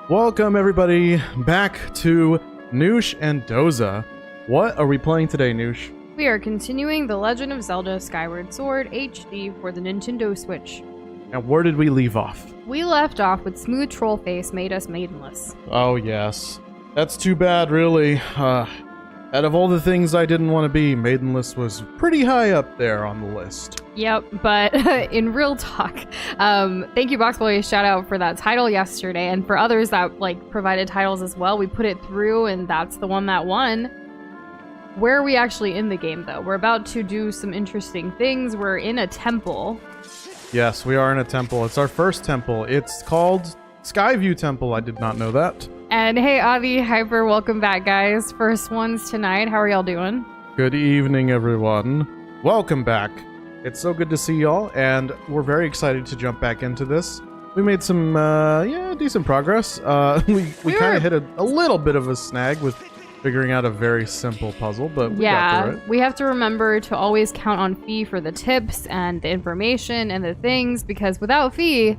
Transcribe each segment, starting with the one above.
Welcome everybody back to Noosh and Doza. What are we playing today, Noosh? We are continuing The Legend of Zelda Skyward Sword HD for the Nintendo Switch. And where did we leave off? We left off with Smooth Trollface made us Maidenless. Oh yes. That's too bad, really. Out of all the things I didn't want to be, Maidenless was pretty high up there on the list. Yep, but in real talk, thank you Boxboy, shout out for that title yesterday, and for others that provided titles as well. We put it through and that's the one that won. Where are we actually in the game though? We're about to do some interesting things. We're in a temple. Yes, we are in a temple. It's our first temple. It's called Skyview Temple. I did not know that. And hey, Avi, Hyper, welcome back, guys. First ones tonight. How are y'all doing? Good evening, everyone. Welcome back. It's so good to see y'all, and we're very excited to jump back into this. We made some, decent progress. We kind of hit a little bit of a snag with figuring out a very simple puzzle, but we got through it. We have to remember to always count on Fee for the tips and the information and the things, because without Fee,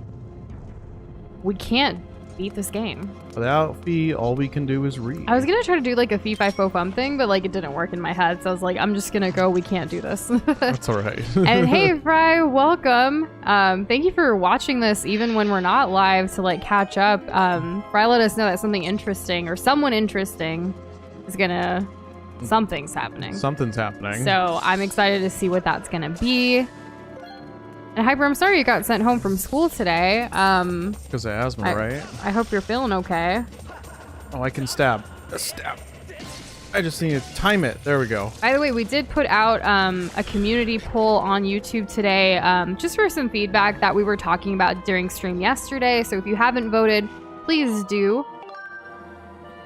we can't beat this game. Without Fee, all we can do is read. I was gonna try to do a Fee Fi Fo Fum thing, but it didn't work in my head, so I was like, I'm just gonna go, we can't do this. That's alright. And hey Fry, welcome. Thank you for watching this even when we're not live to catch up. Fry let us know that something interesting or someone interesting is gonna... Something's happening. Something's happening. So I'm excited to see what that's gonna be. And Hyper, I'm sorry you got sent home from school today. Because of asthma, right? I hope you're feeling okay. Oh, I can stab. Stab. I just need to time it. There we go. By the way, we did put out a community poll on YouTube today, just for some feedback that we were talking about during stream yesterday. So if you haven't voted, please do.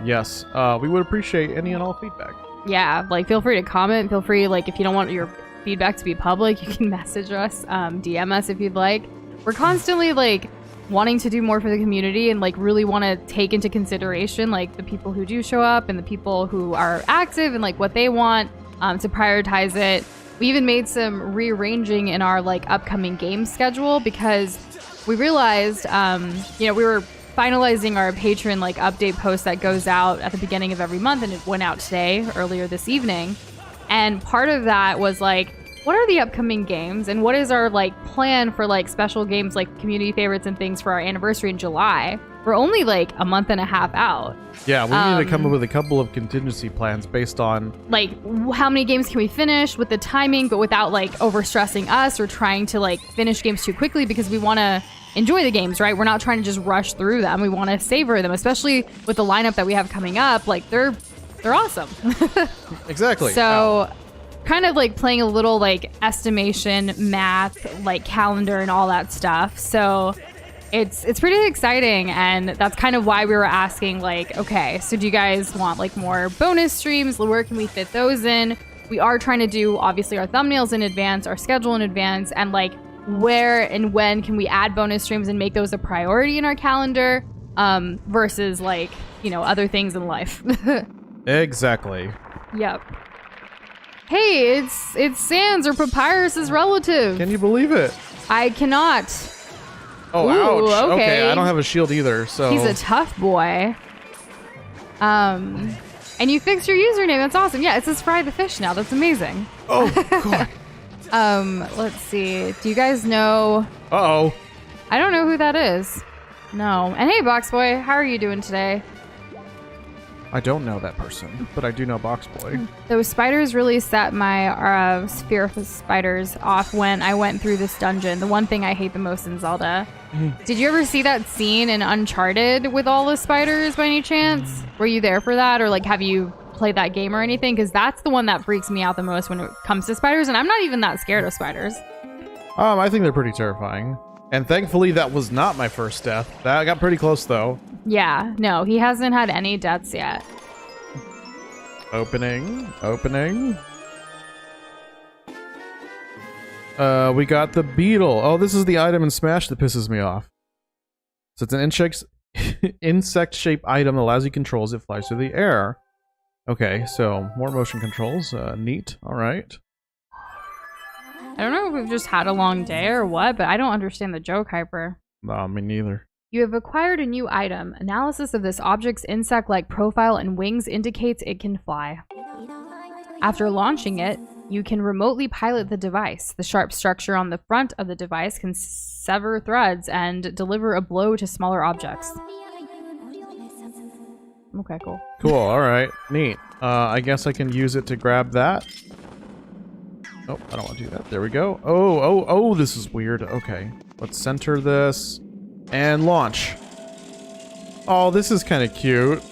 Yes, we would appreciate any and all feedback. Yeah, feel free to comment. Feel free, if you don't want your feedback to be public, you can message us, DM us if you'd like. We're constantly wanting to do more for the community and really want to take into consideration the people who do show up and the people who are active and what they want, to prioritize it. We even made some rearranging in our upcoming game schedule because we realized we were finalizing our patron update post that goes out at the beginning of every month, and it went out today, earlier this evening. And part of that was what are the upcoming games and what is our plan for special games community favorites and things for our anniversary in July. We're only a month and a half out. Yeah, we need to come up with a couple of contingency plans based on how many games can we finish with the timing, but without overstressing us or trying to finish games too quickly, because we want to enjoy the games, right? We're not trying to just rush through them. We want to savor them, especially with the lineup that we have coming up. They're awesome. Exactly. So kind of playing a little estimation, math, calendar and all that stuff. So it's pretty exciting, and that's kind of why we were asking okay, so do you guys want more bonus streams? Where can we fit those in? We are trying to do obviously our thumbnails in advance, our schedule in advance, and where and when can we add bonus streams and make those a priority in our calendar, versus other things in life. Exactly. Yep. Hey, it's Sans or Papyrus's relative. Can you believe it? I cannot. Oh, Ooh, ouch. okay. I don't have a shield either, so... He's a tough boy. And you fixed your username. That's awesome. Yeah, it says Fry the Fish now. That's amazing. Oh, God. Let's see. Do you guys know... Uh-oh. I don't know who that is. No. And hey, Boxboy, how are you doing today? I don't know that person, but I do know Boxboy. Those spiders really set my sphere of spiders off when I went through this dungeon. The one thing I hate the most in Zelda. Did you ever see that scene in Uncharted with all the spiders by any chance? Were you there for that, or have you played that game or anything? Because that's the one that freaks me out the most when it comes to spiders, and I'm not even that scared of spiders. I think they're pretty terrifying. And thankfully that was not my first death. That got pretty close though. Yeah, no, he hasn't had any deaths yet. Opening. We got the beetle. Oh, this is the item in Smash that pisses me off. So it's an insect-shaped item that allows you controls. It flies through the air. Okay, so more motion controls. Neat. All right. I don't know if we've just had a long day or what, but I don't understand the joke, Hyper. No, me neither. You have acquired a new item. Analysis of this object's insect-like profile and wings indicates it can fly. After launching it, you can remotely pilot the device. The sharp structure on the front of the device can sever threads and deliver a blow to smaller objects. Okay, cool. Cool, alright. Neat. I guess I can use it to grab that. Oh, I don't want to do that. There we go. Oh, this is weird. Okay. Let's center this. And launch. Oh, this is kind of cute.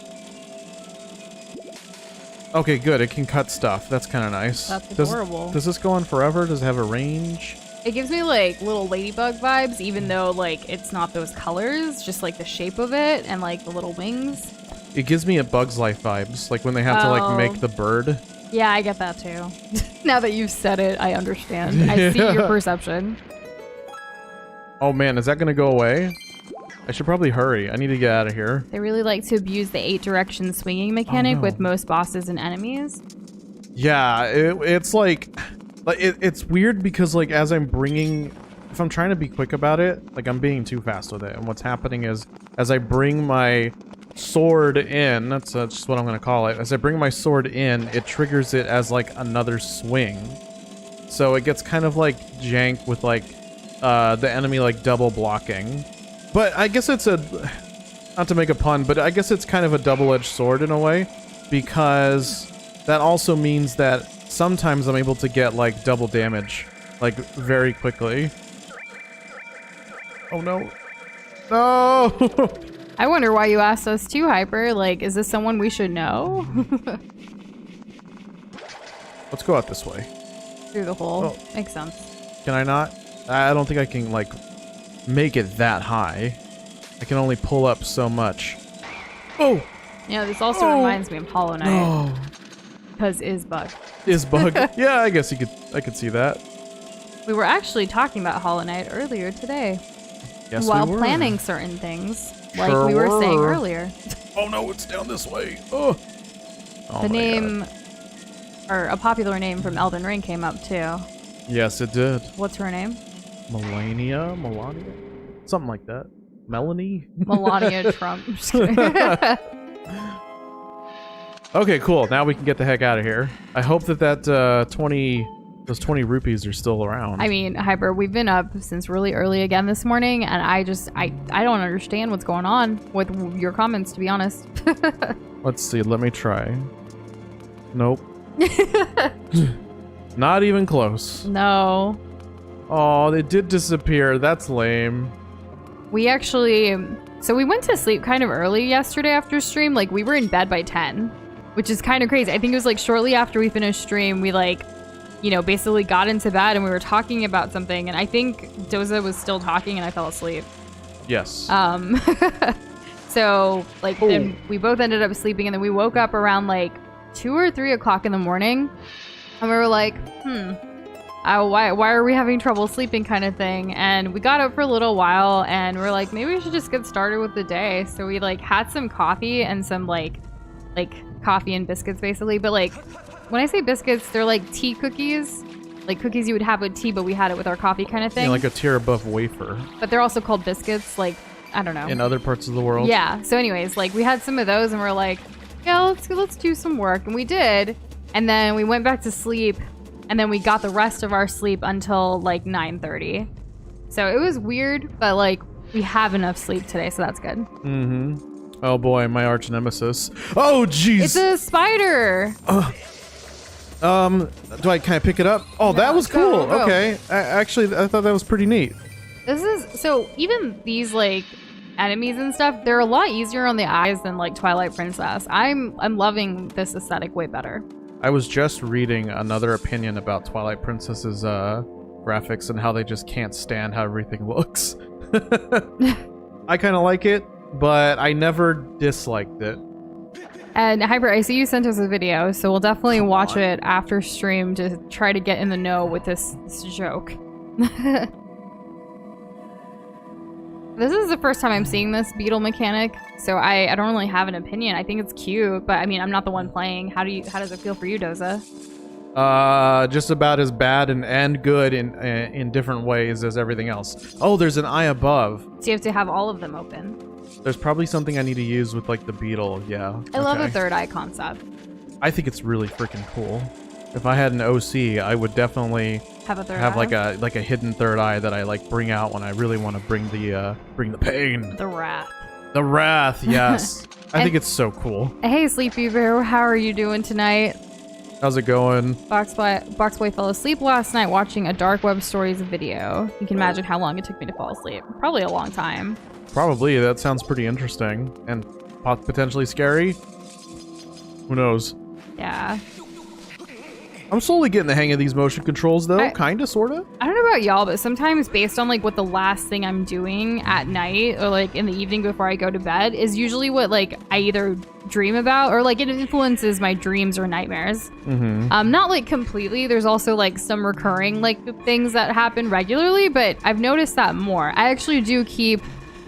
Okay, good. It can cut stuff. That's kind of nice. That's adorable. Does this go on forever? Does it have a range? It gives me like little ladybug vibes, even though like it's not those colors, just like the shape of it and like the little wings. It gives me a Bug's Life vibes, like when they have to like make the bird. Yeah, I get that too. Now that you've said it, I understand. I see your perception. Oh man, is that gonna go away? I should probably hurry. I need to get out of here. They really like to abuse the 8-direction swinging mechanic with most bosses and enemies. Yeah, it's like it's weird because like as I'm bringing, if I'm trying to be quick about it, like I'm being too fast with it. And what's happening is as I bring my sword in, that's just what I'm gonna call it. As I bring my sword in, it triggers it as like another swing. So it gets kind of like jank with like the enemy like double blocking. But I guess it's not to make a pun, but I guess it's kind of a double-edged sword in a way, because that also means that sometimes I'm able to get like double damage, like very quickly. Oh no. No! I wonder why you asked us too, Hyper. Like, is this someone we should know? Let's go out this way. Through the hole. Oh. Makes sense. Can I not? I don't think I can like make it that high. I can only pull up so much. Oh! Yeah, this also reminds me of Hollow Knight. Oh. Because is bug. Is bug? Yeah, I guess I could see that. We were actually talking about Hollow Knight earlier today. Yes, while we were. planning certain things, like Sure we were saying were. earlier. Oh no, it's down this way. Oh. Oh The my name, God. or a popular name from Elden Ring came up too. Yes, it did. What's her name? Melania? Something like that. Melanie? Melania Trump. Just kidding. Okay, cool. Now we can get the heck out of here. I hope that those 20 rupees are still around. I mean, Hyper, we've been up since really early again this morning, and I don't understand what's going on with your comments, to be honest. Let's see. Let me try. Nope. Not even close. No. Oh, they did disappear. That's lame. We actually... So we went to sleep kind of early yesterday after stream. Like, we were in bed by 10, which is kind of crazy. I think it was, like, shortly after we finished stream, we, like, you know, basically got into bed and we were talking about something. And I think Doza was still talking and I fell asleep. Yes. So, like, then we both ended up sleeping. And then we woke up around, like, 2 or 3 o'clock in the morning. And we were like, why are we having trouble sleeping kind of thing? And we got up for a little while and we're like, maybe we should just get started with the day. So we like had some coffee and some like coffee and biscuits basically. But like when I say biscuits, they're like tea cookies, like cookies you would have with tea, but we had it with our coffee kind of thing. Yeah, like a tier above wafer. But they're also called biscuits, like, I don't know. In other parts of the world. Yeah. So anyways, like we had some of those and we're like, yeah, let's do some work. And we did. And then we went back to sleep. And then we got the rest of our sleep until like 9:30. So it was weird, but like we have enough sleep today, so that's good. Mm-hmm. Oh boy, my arch nemesis. Oh jeez. It's a spider. Do I kind of pick it up? Oh, that was cool. Go. Okay. Actually, I thought that was pretty neat. This is so even these like enemies and stuff, they're a lot easier on the eyes than like Twilight Princess. I'm loving this aesthetic way better. I was just reading another opinion about Twilight Princess's graphics and how they just can't stand how everything looks. I kind of like it, but I never disliked it. And Hyper, I see you sent us a video, so we'll definitely watch it after stream to try to get in the know with this joke. This is the first time I'm seeing this beetle mechanic, so I don't really have an opinion. I think it's cute, but I mean, I'm not the one playing. How does it feel for you, Doza? Just about as bad and good in different ways as everything else. Oh, there's an eye above. So you have to have all of them open. There's probably something I need to use with like the beetle. Yeah. I love a third eye concept. I think it's really freaking cool. If I had an OC, I would definitely have a third eye. like a hidden third eye that I like bring out when I really want to bring the pain. The wrath. The wrath, yes. I think it's so cool. Hey, Sleepy Bear, how are you doing tonight? How's it going? Boxboy fell asleep last night watching a Dark Web Stories video. You can imagine how long it took me to fall asleep. Probably a long time. Probably. That sounds pretty interesting and potentially scary. Who knows? Yeah. I'm slowly getting the hang of these motion controls, though. Kinda, sorta. I don't know about y'all, but sometimes based on like what the last thing I'm doing at night or like in the evening before I go to bed is usually what like I either dream about or like it influences my dreams or nightmares. Not like completely. There's also like some recurring like things that happen regularly, but I've noticed that more. I actually do keep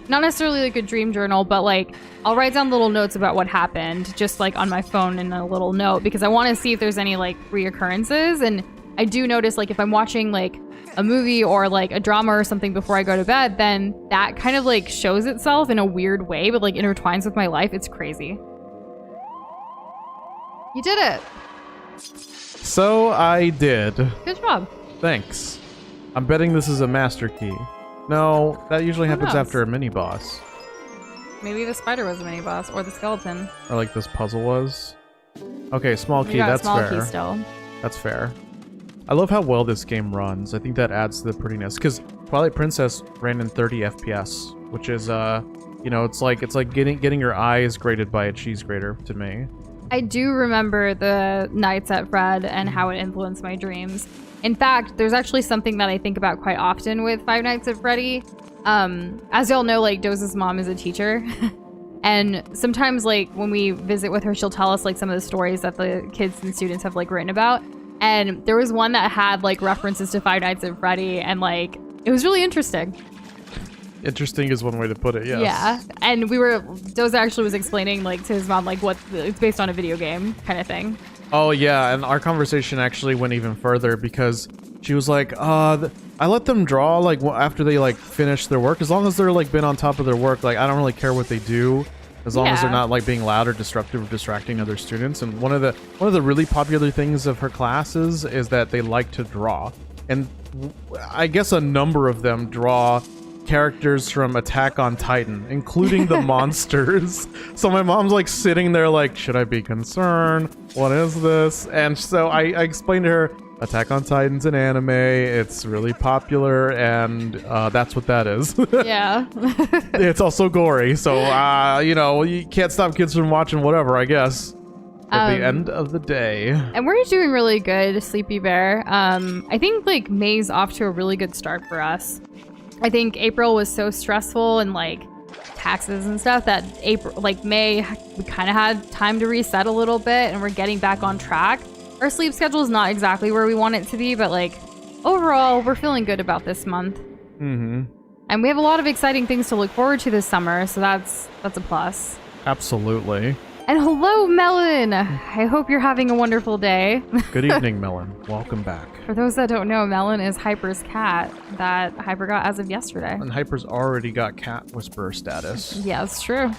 not necessarily like a dream journal, but like I'll write down little notes about what happened just like on my phone in a little note because I want to see if there's any like reoccurrences. And I do notice like if I'm watching like a movie or like a drama or something before I go to bed, then that kind of like shows itself in a weird way, but like intertwines with my life. It's crazy. You did it. So I did. Good job. Thanks. I'm betting this is a master key. No, that usually happens after a mini boss. Maybe the spider was a mini boss or the skeleton. Or like this puzzle was. Okay, small key, got that's a small fair. Key still. That's fair. I love how well this game runs. I think that adds to the prettiness. Because Twilight Princess ran in 30 FPS, which is you know, it's like getting your eyes grated by a cheese grater to me. I do remember the nights at Fred and how it influenced my dreams. In fact, there's actually something that I think about quite often with Five Nights at Freddy. As y'all know, like Doz's mom is a teacher. And sometimes like when we visit with her, she'll tell us like some of the stories that the kids and students have like written about. And there was one that had like references to Five Nights at Freddy and like, it was really interesting. Interesting is one way to put it, yes. Yeah, and Doza actually was explaining like to his mom like what it's based on a video game kind of thing. Oh yeah, and our conversation actually went even further because she was like, I let them draw like after they like finish their work, as long as they're like been on top of their work, like I don't really care what they do, as long as they're not like being loud or disruptive or distracting other students. And one of the really popular things of her classes is that they like to draw, and I guess a number of them draw characters from Attack on Titan, including the monsters. So my mom's like sitting there like, should I be concerned? What is this? And so I explained to her, Attack on Titan's an anime, it's really popular, and that's what that is. Yeah. It's also gory, so you know, you can't stop kids from watching whatever, I guess. At the end of the day. And we're doing really good, Sleepy Bear. I think like May's off to a really good start for us. I think April was so stressful and like taxes and stuff that May, we kind of had time to reset a little bit and we're getting back on track. Our sleep schedule is not exactly where we want it to be, but like overall, we're feeling good about this month. Mm-hmm. And we have a lot of exciting things to look forward to this summer, so that's a plus. Absolutely. And hello, Melon! I hope you're having a wonderful day. Good evening, Melon. Welcome back. For those that don't know, Melon is Hyper's cat that Hyper got as of yesterday. And Hyper's already got cat whisperer status. Yeah, it's true.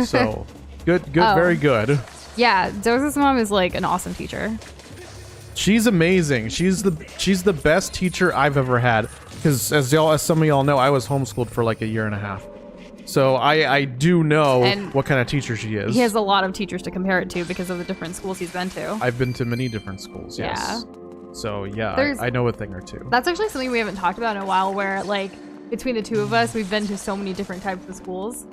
So, good, very good. Yeah, Doz's mom is like an awesome teacher. She's amazing. She's the best teacher I've ever had. Because as some of y'all know, I was homeschooled for like a year and a half. So I do know what kind of teacher she is. He has a lot of teachers to compare it to because of the different schools he's been to. I've been to many different schools, yes. Yeah. So yeah, I know a thing or two. That's actually something we haven't talked about in a while, where like between the two of us, we've been to so many different types of schools.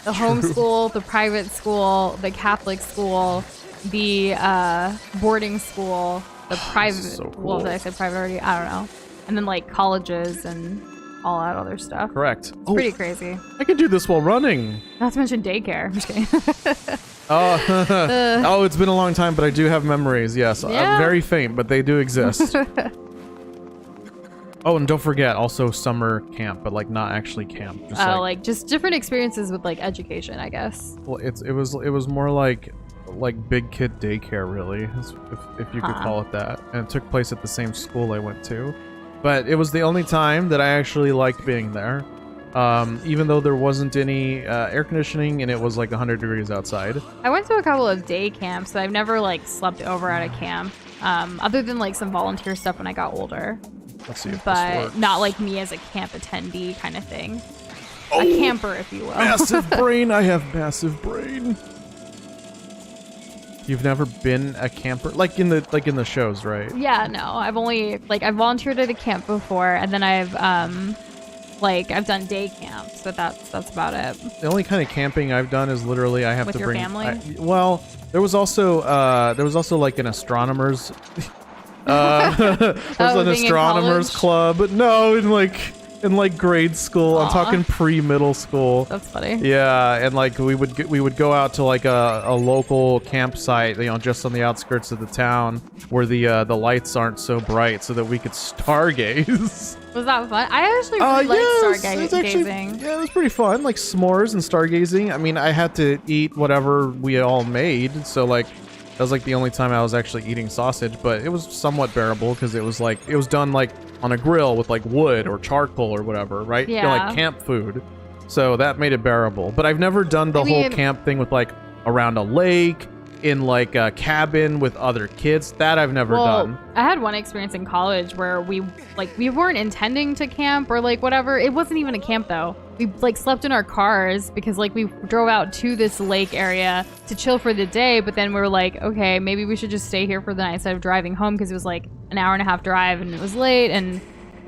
The homeschool, the private school, the Catholic school, the boarding school, the private, so cool. Well, did I say private already? I don't know. And then like colleges and all that other stuff. Correct. It's pretty crazy. I can do this while running. Not to mention daycare. I'm just kidding. Oh, it's been a long time, but I do have memories. Yes, yeah. Very faint, but they do exist. Oh, and don't forget, also summer camp, but like not actually camp. Just like just different experiences with like education, I guess. Well, it was more like like big kid daycare, really, if you could call it that. And it took place at the same school I went to. But it was the only time that I actually liked being there. Even though there wasn't any air conditioning and it was like 100 degrees outside. I went to a couple of day camps, but I've never like slept over at a camp, other than like some volunteer stuff when I got older. Let's see if but this works. not like me as a camp attendee kind of thing. Oh, a camper, if you will. Massive brain. I have massive brain. You've never been a camper, like in the shows, right? Yeah, no. I've only I've volunteered at a camp before, and then I've done day camps, but that's about it. The only kind of camping I've done is literally I have With to your bring. family? Well, there was also like an astronomers. There's an being in astronomers college? club. No, in grade school. I'm Aw. talking pre-middle school. That's funny. Yeah, and like we would go out to like a local campsite, just on the outskirts of the town where the lights aren't so bright, so that we could stargaze. Was that fun? I actually really liked stargazing. Yeah, it was pretty fun. Like s'mores and stargazing. I mean, I had to eat whatever we all made, so like that was like the only time I was actually eating sausage, but it was somewhat bearable because it was done like on a grill with like wood or charcoal or whatever, right? Yeah. Like camp food. So that made it bearable. But I've never done the whole camp thing with like around a lake, in like a cabin with other kids. That I've never done. I had one experience in college where we weren't intending to camp or like whatever. It wasn't even a camp though. We like slept in our cars because like we drove out to this lake area to chill for the day, but then we were like, okay, maybe we should just stay here for the night instead of driving home, because it was like an hour and a half drive and it was late and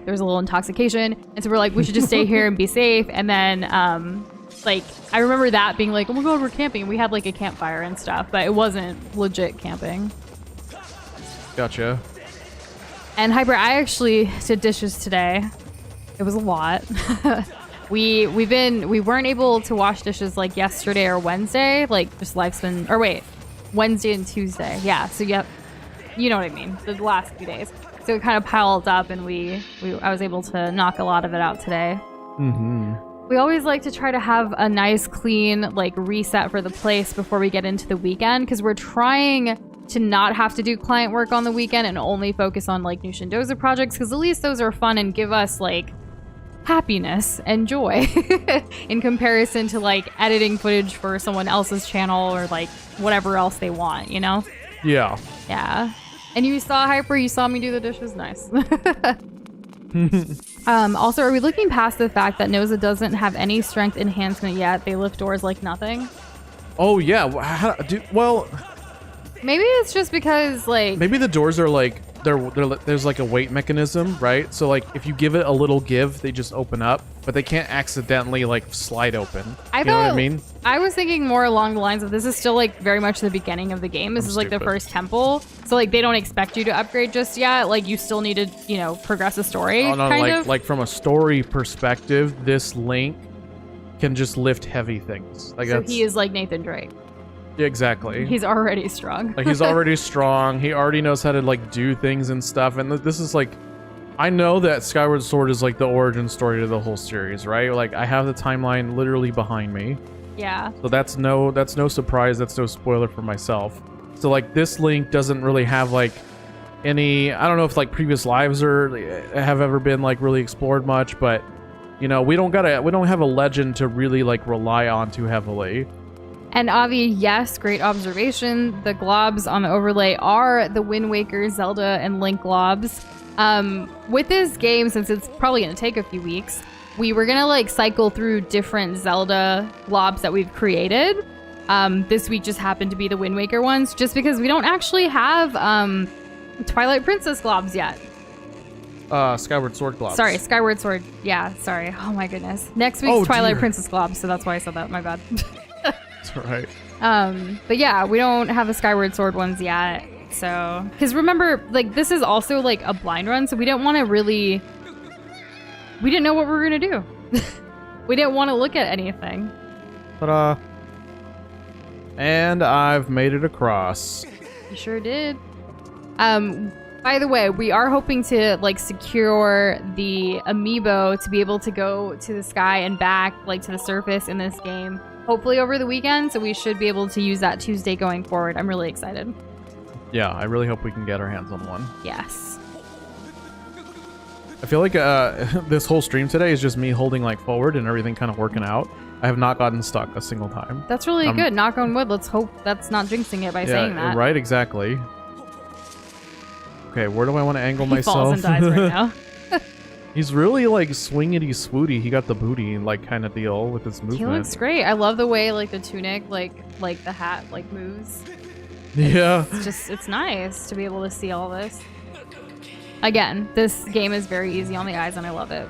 there was a little intoxication. And so we're like, we should just stay here and be safe. And then I remember that being like, oh my god, we're camping. We had like a campfire and stuff, but it wasn't legit camping. Gotcha. And Hyper, I actually did dishes today. It was a lot. we weren't able to wash dishes like yesterday or Wednesday, like just life's been, or wait, Wednesday and Tuesday. Yeah, so yep, you know what I mean, the last few days. So it kind of piled up, and I was able to knock a lot of it out today. Mm-hmm. We always like to try to have a nice, clean, like reset for the place before we get into the weekend, because we're trying to not have to do client work on the weekend and only focus on like new Shindoza projects, because at least those are fun and give us like happiness and joy in comparison to like editing footage for someone else's channel or like whatever else they want, you know? Yeah. Yeah. And you saw Hyper, you saw me do the dishes. Nice. Also, are we looking past the fact that Noza doesn't have any strength enhancement yet? They lift doors like nothing. Oh yeah. Well, maybe it's just because like maybe the doors are like there's like a weight mechanism, right? So like if you give it a little give, they just open up, but they can't accidentally like slide open. You know what I mean? I was thinking more along the lines of this is still like very much the beginning of the game. This is like the first temple, so like they don't expect you to upgrade just yet. Like you still need to progress the story. Oh, no, kind of. Like from a story perspective, this Link can just lift heavy things. Like so he is like Nathan Drake. Exactly. He's already strong. Like he's already strong. He already knows how to like do things and stuff. And this is like, I know that Skyward Sword is like the origin story to the whole series, right? Like I have the timeline literally behind me. Yeah. So that's no surprise. That's no spoiler for myself. So like this Link doesn't really have like any, I don't know if like previous lives have ever been like really explored much, but we don't have a legend to really like rely on too heavily. And Avi, yes, great observation. The globs on the overlay are the Wind Waker, Zelda, and Link globs. With this game, since it's probably going to take a few weeks, we were going to like cycle through different Zelda globs that we've created. This week just happened to be the Wind Waker ones, just because we don't actually have Twilight Princess globs yet. Skyward Sword globs. Sorry, Skyward Sword. Yeah, sorry. Oh my goodness. Next week's Twilight Princess globs, so that's why I said that. My bad. That's right. But yeah, we don't have the Skyward Sword ones yet. So, because remember, like this is also like a blind run, so we didn't want to really. We didn't know what we were gonna do. We didn't want to look at anything. Ta-da! And I've made it across. You sure did. By the way, we are hoping to like secure the amiibo to be able to go to the sky and back, like to the surface in this game. Hopefully over the weekend, so we should be able to use that Tuesday going forward. I'm really excited. Yeah, I really hope we can get our hands on one. Yes. I feel like this whole stream today is just me holding like forward and everything kind of working out. I have not gotten stuck a single time. That's really good. Knock on wood. Let's hope that's not jinxing it by saying that. Right, exactly. Okay, where do I want to angle He myself? falls and dies right now. He's really like swingity swooty. He got the booty like kind of deal with his movement. He looks great. I love the way like the tunic, like the hat, like moves. Yeah. It's nice to be able to see all this. Again, this game is very easy on the eyes, and I love it.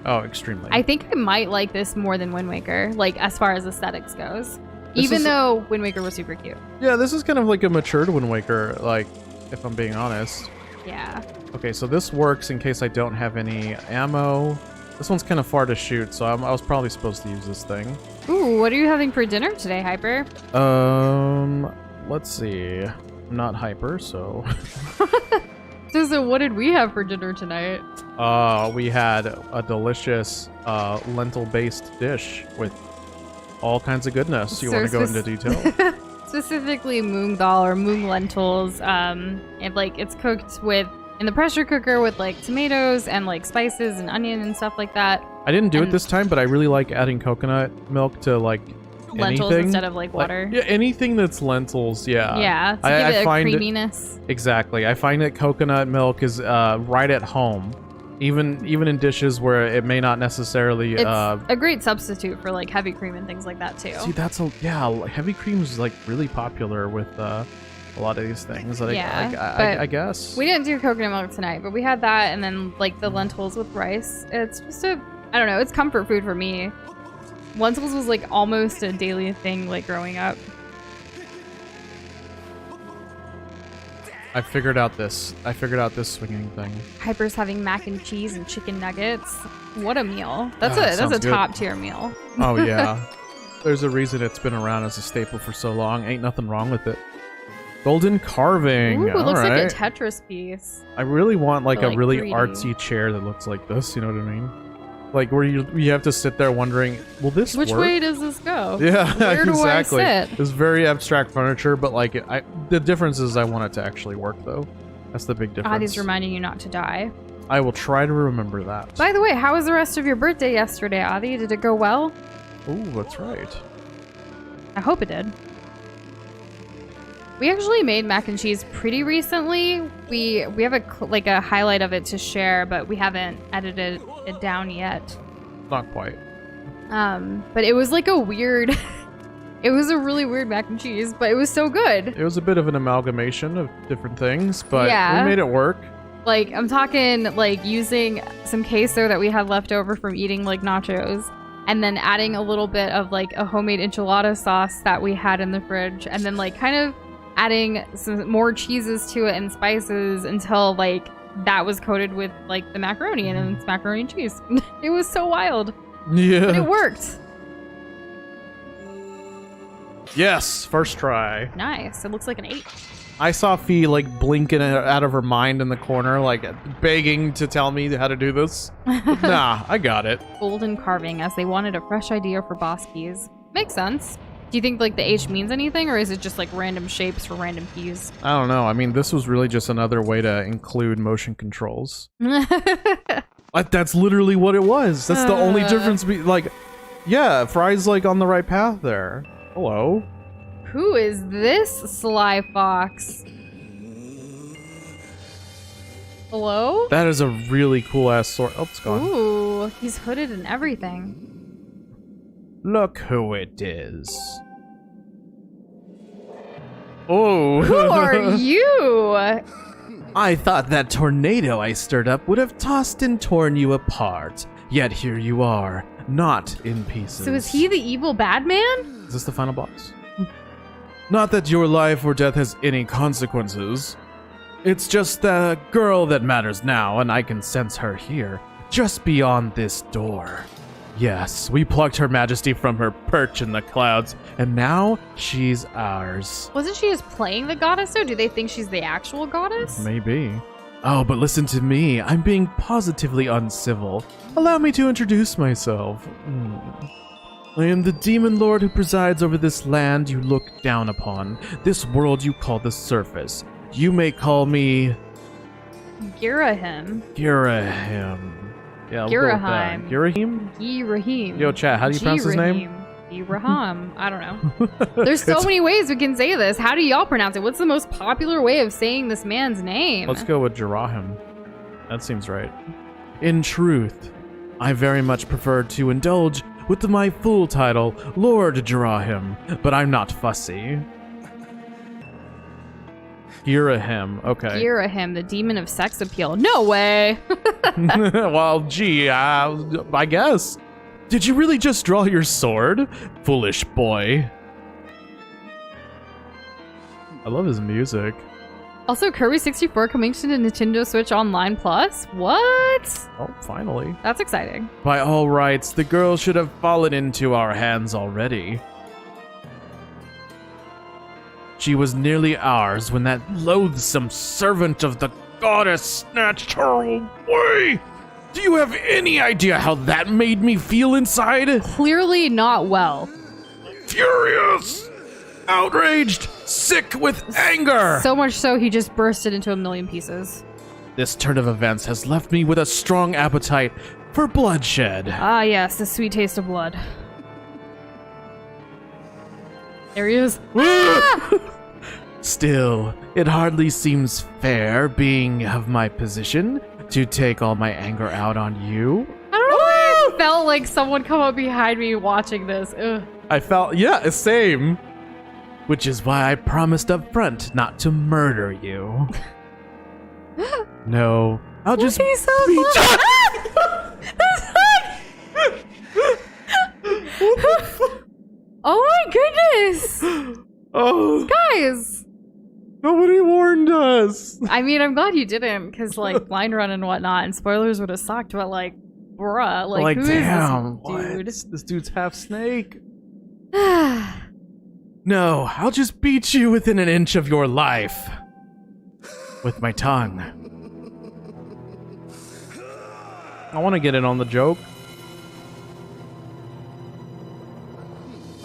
Oh, extremely. I think I might like this more than Wind Waker, like as far as aesthetics goes. Even though Wind Waker was super cute. Yeah, this is kind of like a matured Wind Waker, like, if I'm being honest. Yeah. Okay, so this works in case I don't have any ammo. This one's kind of far to shoot, so I was probably supposed to use this thing. Ooh, what are you having for dinner today, Hyper? Let's see. I'm not hyper, so... So what did we have for dinner tonight? We had a delicious lentil-based dish with all kinds of goodness. You want to go into detail? Specifically moong dal or moong lentils. And like it's cooked in the pressure cooker with like tomatoes and like spices and onion and stuff like that. I didn't do it this time, but I really like adding coconut milk to like lentils anything. Instead of like water. Like, yeah, anything that's lentils. Yeah. Yeah, to give it a creaminess. Exactly. I find that coconut milk is right at home. Even in dishes where it may not necessarily... It's a great substitute for like heavy cream and things like that too. See, heavy cream is like really popular with a lot of these things. Like, I guess. We didn't do coconut milk tonight, but we had that and then like the lentils with rice. It's just I don't know, it's comfort food for me. Lentils was like almost a daily thing like growing up. I figured out this swinging thing. Hyper's having mac and cheese and chicken nuggets. What a meal. That's a top tier meal. Oh yeah. There's a reason it's been around as a staple for so long. Ain't nothing wrong with it. Golden carving. Ooh, it looks like a Tetris piece. I really want like a really 3D. artsy chair that looks like this, you know what I mean? Like where you have to sit there wondering, will this Which work? way does this go? Yeah, Where do exactly. I sit? It's very abstract furniture, but like the difference is I want it to actually work though. That's the big difference. Adi's reminding you not to die. I will try to remember that. By the way, how was the rest of your birthday yesterday, Adi? Did it go well? Oh, that's right. I hope it did. We actually made mac and cheese pretty recently. We have a highlight of it to share, but we haven't edited it down yet. Not quite. But it was like a weird it was a really weird mac and cheese, but it was so good. It was a bit of an amalgamation of different things, but Yeah. we made it work. Like I'm talking like using some queso that we had left over from eating like nachos, and then adding a little bit of like a homemade enchilada sauce that we had in the fridge, and then like kind of adding some more cheeses to it and spices until like that was coated with like the macaroni, and then it's macaroni and cheese. It was so wild. Yeah. But it worked. Yes, first try. Nice. It looks like an 8. I saw Fee like blinking out of her mind in the corner, like begging to tell me how to do this. But nah, I got it. Golden carving, as they wanted a fresh idea for boss keys. Makes sense. Do you think like the H means anything, or is it just like random shapes for random keys? I don't know. I mean, this was really just another way to include motion controls. That's literally what it was. That's the only difference. Like, yeah, Fry's like on the right path there. Hello. Who is this sly fox? Hello? That is a really cool ass sword. Oh, it's gone. Ooh, he's hooded and everything. Look who it is. Oh. Who are you? I thought that tornado I stirred up would have tossed and torn you apart. Yet here you are, not in pieces. So is he the evil bad man? Is this the final boss? Not that your life or death has any consequences. It's just the girl that matters now, and I can sense her here, just beyond this door. Yes, we plucked Her Majesty from her perch in the clouds, and now she's ours. Wasn't she just playing the goddess, though? Do they think she's the actual goddess? Maybe. Oh, but listen to me. I'm being positively uncivil. Allow me to introduce myself. I am the demon lord who presides over this land you look down upon, this world you call the surface. You may call me... Girahim. Girahim. Yeah, we'll go with that. Girahim. Girahim? Girahim. Yo, chat, how do you pronounce his name? Girahim. I don't know. There's so many ways we can say this. How do y'all pronounce it? What's the most popular way of saying this man's name? Let's go with Jirahim. That seems right. In truth, I very much prefer to indulge with my full title, Lord Jirahim, but I'm not fussy. Girahim, okay. Girahim, the demon of sex appeal. No way! Well, gee, I guess. Did you really just draw your sword? Foolish boy. I love his music. Also, Kirby 64 coming to the Nintendo Switch Online Plus? What? Oh, finally. That's exciting. By all rights, the girl should have fallen into our hands already. She was nearly ours when that loathsome servant of the goddess snatched her away. Do you have any idea how that made me feel inside? Clearly not well. Furious, outraged, sick with anger. So much so he just bursted into a million pieces. This turn of events has left me with a strong appetite for bloodshed. Ah yes, the sweet taste of blood. There he is. Still, it hardly seems fair, being of my position, to take all my anger out on you. I don't know why I felt like someone come up behind me watching this. Ugh. I felt, yeah, same. Which is why I promised up front not to murder you. No, I'll just He's so beat close. Oh my goodness! Oh, Guys! nobody warned us. I mean, I'm glad you didn't, because, like, blind run and whatnot, and spoilers would have sucked, but, like, bruh, like who damn, is this what? This dude's half snake. dude? No, I'll just beat you within an inch of your life. With my tongue. I want to get in on the joke.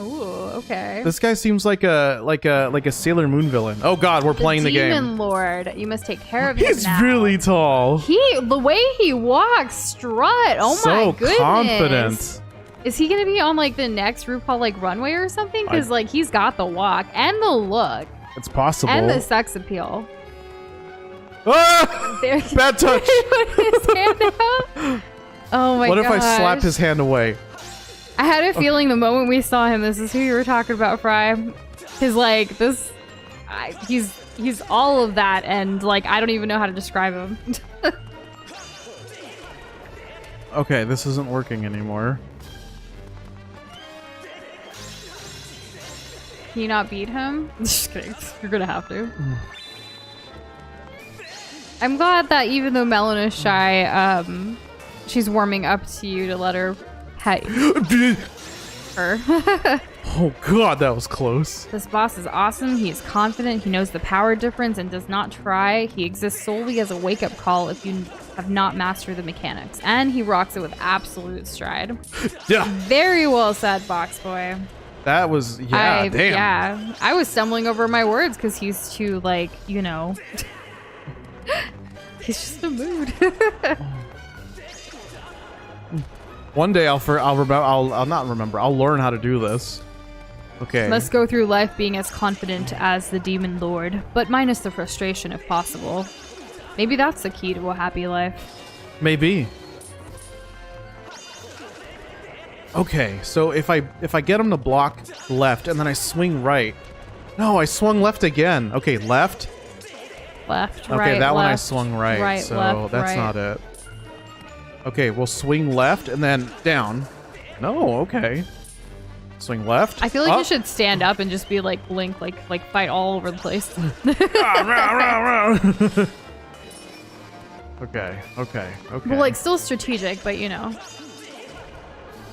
Ooh, okay. This guy seems like a Sailor Moon villain. Oh God, we're playing the game. Demon Lord, you must take care of him He's now. really tall. The way he walks, strut. Oh my So goodness. confident. Is he gonna be on like the next RuPaul like runway or something? Because like he's got the walk and the look It's possible. and the sex appeal. Ah! There, Bad touch. Put his hand out. Oh my god. What if I slap his hand away? I had a feeling the moment we saw him, this is who you were talking about, Fry. Cause like this, he's all of that, and like I don't even know how to describe him. Okay, this isn't working anymore. Can you not beat him? Just kidding. You're gonna have to. I'm glad that even though Melon is shy, she's warming up to you to let her pet her. Oh God, that was close. This boss is awesome. He is confident. He knows the power difference and does not try. He exists solely as a wake-up call if you have not mastered the mechanics. And he rocks it with absolute stride. Yeah, Very well said, Box Boy. that was damn. Yeah, I was stumbling over my words because he's too, like, you know. He's just in a mood. One day I'll not remember. I'll learn how to do this. Okay. Must go through life being as confident as the Demon Lord, but minus the frustration if possible. Maybe that's the key to a happy life. Maybe. Okay, so if I get him to block left and then I swing right. No, I swung left again. Okay, left. Left, Okay, right, that one I left, swung right, right, so left, that's right. not it. Okay, we'll swing left and then down. No, okay. Swing left. I feel like up. you should stand up and just be like Blink, like fight all over the place. Okay. Well, like still strategic, but you know.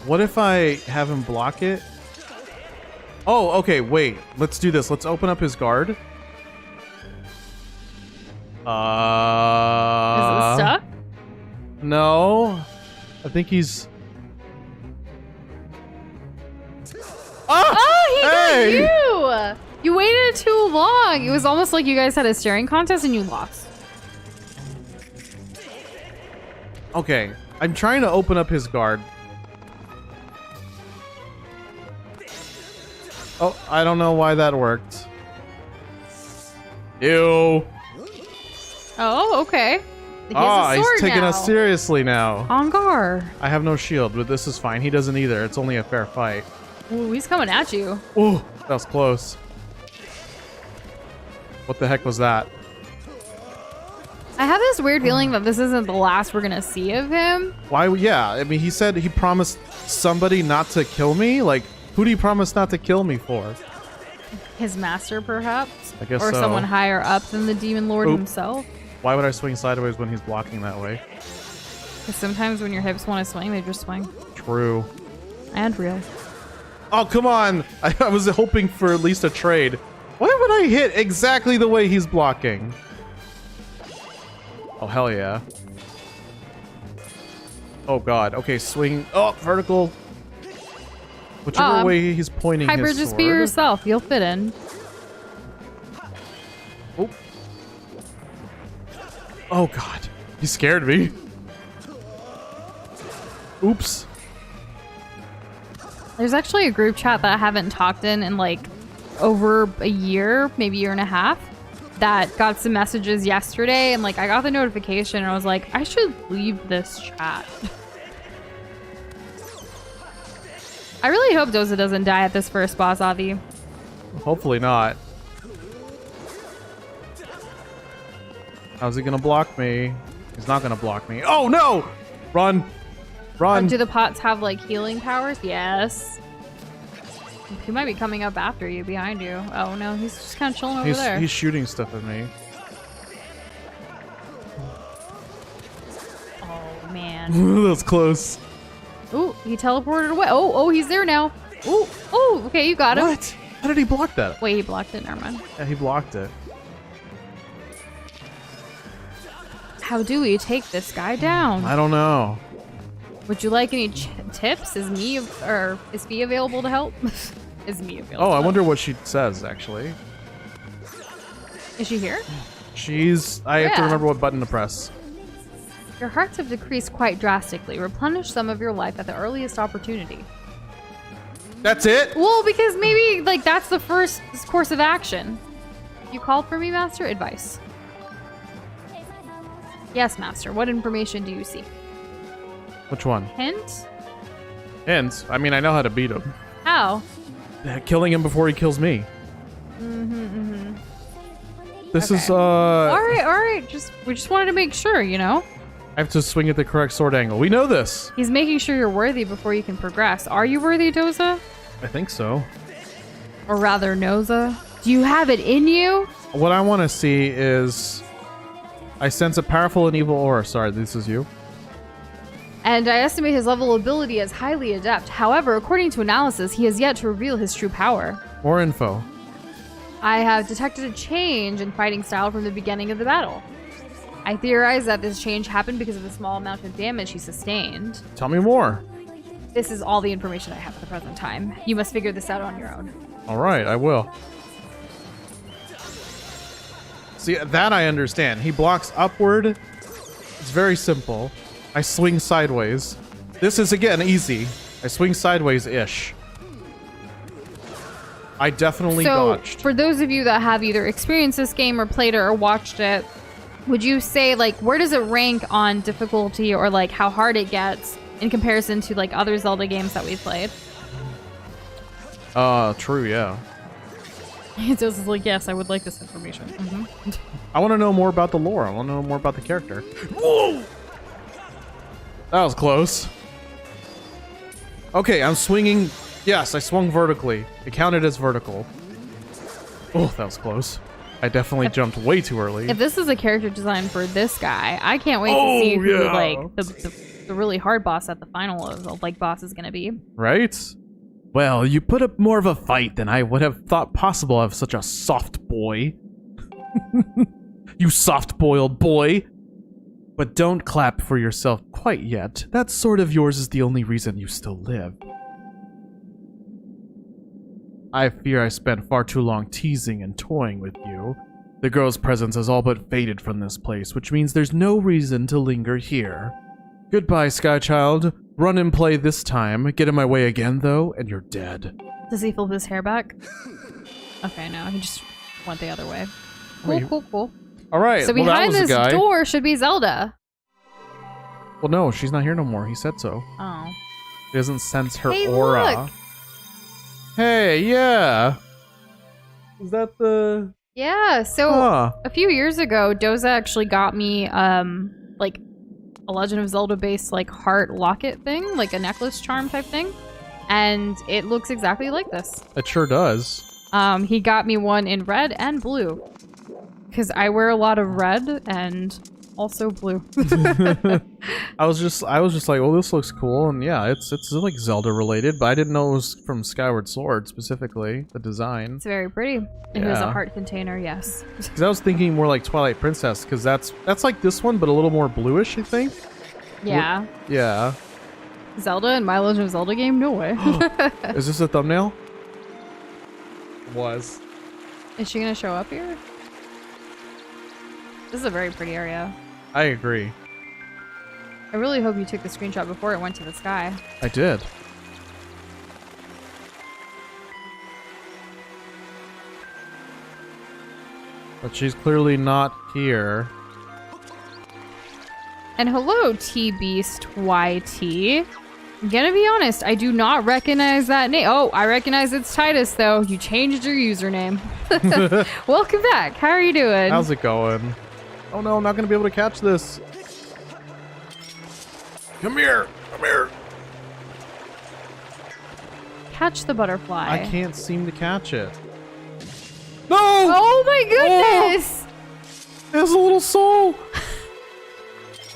What if I have him block it? Oh, okay, wait. Let's do this. Let's open up his guard. Is it stuck? No. I think he's... Oh, he Hey! got you! You waited too long. It was almost like you guys had a staring contest and you lost. Okay, I'm trying to open up his guard. Oh, I don't know why that worked. Ew. Oh, okay. He has a sword he's taking now. us seriously now. Ongar. I have no shield, but this is fine. He doesn't either. It's only a fair fight. Ooh, he's coming at you. Ooh, that was close. What the heck was that? I have this weird feeling that this isn't the last we're gonna see of him. Why? Yeah, I mean, he said he promised somebody not to kill me. Like, who do you promise not to kill me for? His master, perhaps? I guess or so. someone higher up than the demon lord Oop. himself. Why would I swing sideways when he's blocking that way? Because sometimes when your hips want to swing, they just swing. True. And real. Oh, come on! I was hoping for at least a trade. Why would I hit exactly the way he's blocking? Oh, hell yeah. Oh, God. Okay, swing. Oh, vertical. Whichever way he's pointing Hybrid, his just sword. be yourself. You'll fit in. Oh. Oh, God. He scared me. Oops. There's actually a group chat that I haven't talked in like over a year, maybe year and a half, that got some messages yesterday, and like I got the notification and I was like, I should leave this chat. I really hope Doza doesn't die at this first boss, Avi. Hopefully not. How's he gonna block me? He's not gonna block me. Oh, no! Run! Run! Do the pots have like healing powers? Yes. He might be coming up after you, behind you. Oh no, he's just kind of chilling over there. He's shooting stuff at me. Oh man. That was close. Ooh, he teleported away. Oh, he's there now. Ooh, oh, okay, you got him. What? How did he block that? Wait, he blocked it. Never mind. Yeah, he blocked it. How do we take this guy down? I don't know. Would you like any tips? Is me available to help? Is me available? Oh, I wonder what she says, actually. Is she here? I have to Yeah. remember what button to press. Your hearts have decreased quite drastically. Replenish some of your life at the earliest opportunity. That's it? Well, because maybe like that's the first course of action. You called for me, Master? Advice. Yes, Master. What information do you seek? Which one? Hint? Hints. I mean, I know how to beat him. How? Killing him before he kills me. This is, All right. We just wanted to make sure, you know? I have to swing at the correct sword angle. We know this. He's making sure you're worthy before you can progress. Are you worthy, Doza? I think so. Or rather, Noza? Do you have it in you? What I want to see is... I sense a powerful and evil aura. Sorry, this is you. And I estimate his level of ability as highly adept. However, according to analysis, he has yet to reveal his true power. More info. I have detected a change in fighting style from the beginning of the battle. I theorize that this change happened because of the small amount of damage he sustained. Tell me more. This is all the information I have at the present time. You must figure this out on your own. All right, I will. See, that I understand. He blocks upward. It's very simple. I swing sideways. This is, again, easy. I swing sideways-ish. I definitely dodged. For those of you that have either experienced this game or played it or watched it, would you say, like, where does it rank on difficulty or, like, how hard it gets in comparison to, like, other Zelda games that we've played? True, yeah. It is like, yes, I would like this information. I want to know more about the lore. I want to know more about the character. Whoa! That was close. Okay, I'm swinging. Yes, I swung vertically. It counted as vertical. Oh, that was close. I definitely jumped way too early. If this is a character design for this guy, I can't wait to see who, like, the really hard boss at the final of, like, boss is going to be. Right? Well, you put up more of a fight than I would have thought possible of such a soft boy. you soft-boiled boy. But don't clap for yourself quite yet. That sword of yours is the only reason you still live. I fear I spent far too long teasing and toying with you. The girl's presence has all but faded from this place, which means there's no reason to linger here. Goodbye, Skychild. Run and play this time. Get in my way again, though, and you're dead. Does he flip his hair back? Okay, no, he just went the other way. Cool, Wait. cool. All right. So well, that behind was the this guy. door should be Zelda. Well, no, she's not here no more. He said so. Oh. He doesn't sense her Hey, aura. look. Hey, yeah. Is that the... Yeah, so Huh. a few years ago, Doza actually got me, like, a Legend of Zelda-based, like, heart locket thing, like a necklace charm type thing. And it looks exactly like this. It sure does. He got me one in red and blue. Because I wear a lot of red and also blue. I was just like, well, this looks cool, and yeah, it's like Zelda related, but I didn't know it was from Skyward Sword specifically, the design. It's very pretty. If it was a Yeah. heart container, yes. Because I was thinking more like Twilight Princess, because that's like this one, but a little more bluish, I think. Yeah. Yeah. Zelda and my Legend of Zelda game? No way. Is this a thumbnail? Was. Is she gonna show up here? This is a very pretty area. I agree. I really hope you took the screenshot before it went to the sky. I did. But she's clearly not here. And hello, T-Beast YT. I'm gonna be honest, I do not recognize that name. Oh, I recognize it's Titus, though. You changed your username. Welcome back. How are you doing? How's it going? Oh no, I'm not gonna be able to catch this. Come here! Come here! Catch the butterfly. I can't seem to catch it. No! Oh my goodness! It has a little soul!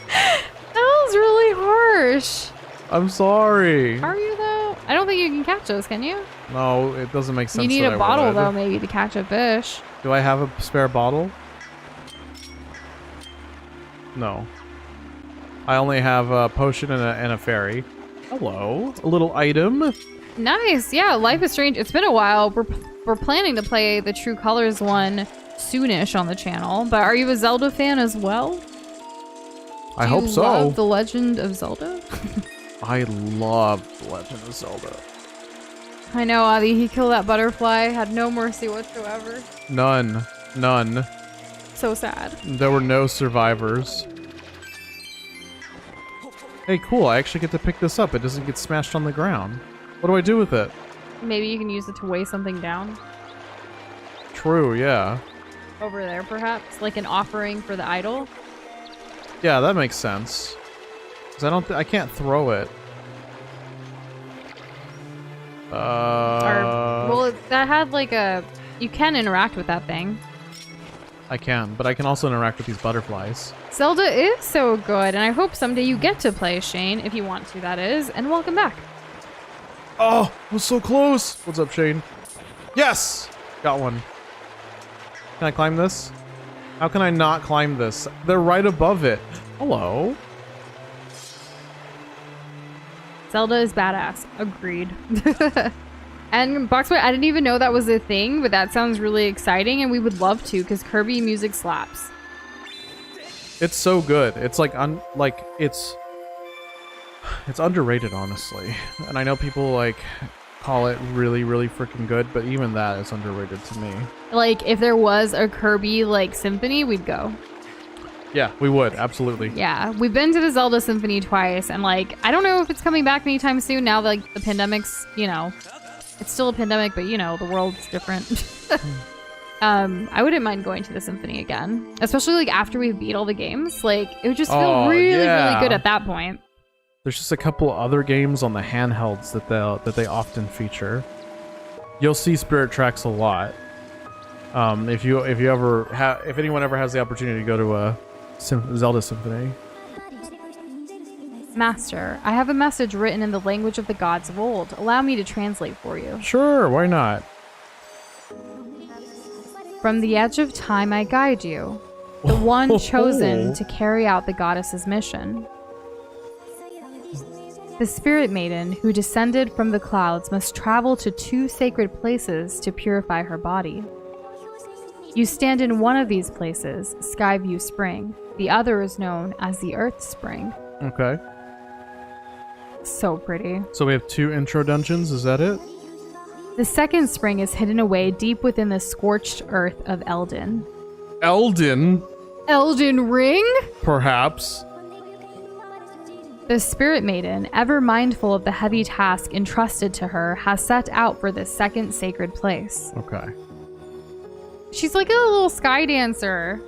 That was really harsh. I'm sorry. Are you, though? I don't think you can catch those, can you? No, it doesn't make sense. You need that a I bottle, would. though, maybe, to catch a fish. Do I have a spare bottle? No. I only have a potion and a fairy. Hello. A little item. Nice. Yeah, Life is Strange. It's been a while. We're planning to play the True Colors one soonish on the channel. But are you a Zelda fan as well? I hope so. Love The Legend of Zelda? I love The Legend of Zelda. I know, Adi. He killed that butterfly. Had no mercy whatsoever. None. None. So sad. There were no survivors. Hey, cool. I actually get to pick this up. It doesn't get smashed on the ground. What do I do with it? Maybe you can use it to weigh something down. True, yeah. Over there, perhaps? Like an offering for the idol? Yeah, that makes sense. 'Cause I can't throw it. Well, that had like a... You can interact with that thing. I can, but I can also interact with these butterflies. Zelda is so good, and I hope someday you get to play Shane, if you want to, that is. And welcome back. Oh, I was so close. What's up, Shane? Yes! Got one. Can I climb this? How can I not climb this? They're right above it. Hello. Zelda is badass. Agreed. And Boxboy, I didn't even know that was a thing, but that sounds really exciting, and we would love to, because Kirby music slaps. It's so good. It's like it's underrated, honestly. And I know people like call it really, really freaking good, but even that is underrated to me. Like, if there was a Kirby, like, symphony, we'd go. Yeah, we would. Absolutely. Yeah, we've been to the Zelda Symphony twice, and, like, I don't know if it's coming back anytime soon now that, like, the pandemic's, you know, it's still a pandemic, but, you know, the world's different. I wouldn't mind going to the Symphony again, especially, like, after we beat all the games. Like, it would just feel really, really good at that point. There's just a couple other games on the handhelds that they often feature. You'll see Spirit Tracks a lot. If anyone ever has the opportunity to go to a Zelda Symphony. Master, I have a message written in the language of the gods of old. Allow me to translate for you. Sure, why not? From the edge of time I guide you. the one chosen to carry out the goddess's mission. The spirit maiden who descended from the clouds must travel to 2 sacred places to purify her body. You stand in one of these places, Skyview Spring. The other is known as the Earth Spring. Okay. So pretty. So we have 2 intro dungeons, is that it? The second spring is hidden away deep within the scorched earth of Elden. Elden? Elden Ring? Perhaps. The spirit maiden, ever mindful of the heavy task entrusted to her, has set out for this second sacred place. Okay. She's like a little sky dancer.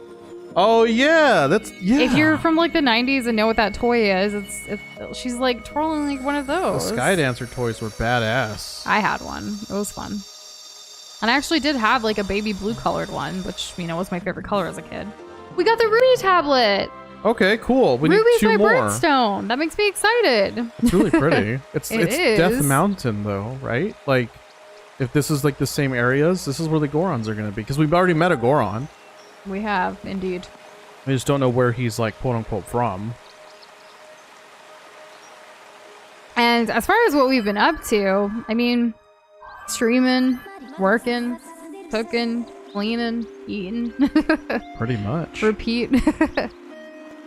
Oh yeah, yeah. If you're from like the 90s and know what that toy is, she's like twirling like one of The those. Sky Dancer toys were badass. I had one. It was fun. And I actually did have like a baby blue colored one, which, you know, was my favorite color as a kid. We got the Ruby tablet. Okay, cool. We Ruby's need 2 my more. birthstone. That makes me excited. It's really pretty. It's It is. Death Mountain though, right? Like, if this is like the same areas, this is where the Gorons are gonna be. Because we've already met a Goron. We have, indeed. We just don't know where he's like quote unquote from. And as far as what we've been up to, I mean, streaming, working, cooking, cleaning, eating. Pretty much. Repeat.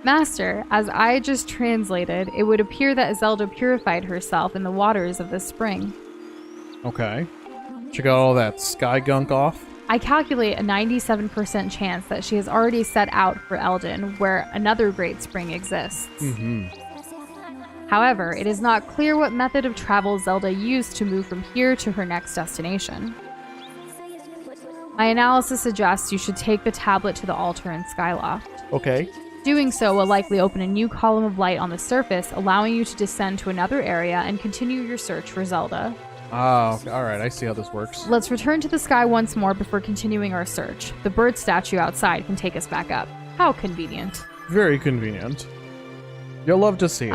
Master, as I just translated, it would appear that Zelda purified herself in the waters of this spring. Okay. She got all that sky gunk off. I calculate a 97% chance that she has already set out for Elden, where another great spring exists. However, it is not clear what method of travel Zelda used to move from here to her next destination. My analysis suggests you should take the tablet to the altar in Skyloft. Okay. Doing so will likely open a new column of light on the surface, allowing you to descend to another area and continue your search for Zelda. Oh, alright, I see how this works. Let's return to the sky once more before continuing our search. The bird statue outside can take us back up. How convenient. Very convenient. You'll love to see it.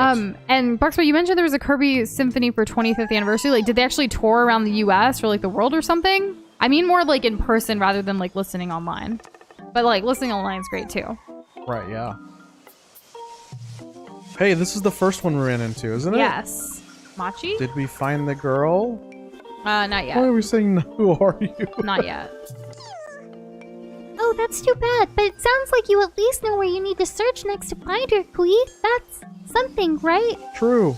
And Buxby, you mentioned there was a Kirby Symphony for 25th anniversary. Like, did they actually tour around the US or like the world or something? I mean more like in person rather than like listening online. But like listening online is great too. Right, yeah. Hey, this is the first one we ran into, isn't it? Yes. Machi? Did we find the girl? Not yet. Why are we saying no? Who are you? Not yet. Oh, that's too bad, but it sounds like you at least know where you need to search next to find her, Queef. That's something, right? True.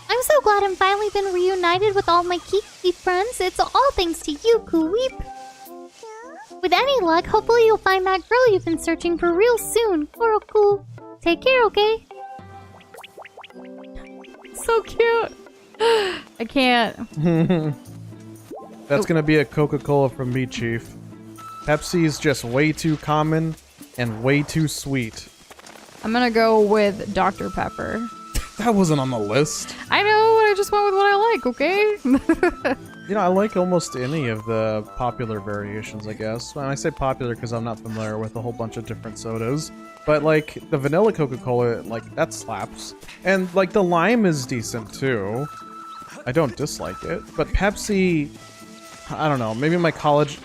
I'm so glad I'm finally been reunited with all my Kiki friends. It's all thanks to you, Queef. With any luck, hopefully you'll find that girl you've been searching for real soon. Cool. Take care, okay? So cute. I can't. That's gonna be a Coca-Cola from me, Chief. Pepsi is just way too common and way too sweet. I'm gonna go with Dr. Pepper. That wasn't on the list. I know, I just went with what I like, okay? You know, I like almost any of the popular variations, I guess. When I say popular, because I'm not familiar with a whole bunch of different sodas. But, like, the vanilla Coca-Cola, like, that slaps. And, like, the lime is decent, too. I don't dislike it. But Pepsi, I don't know. Maybe my college,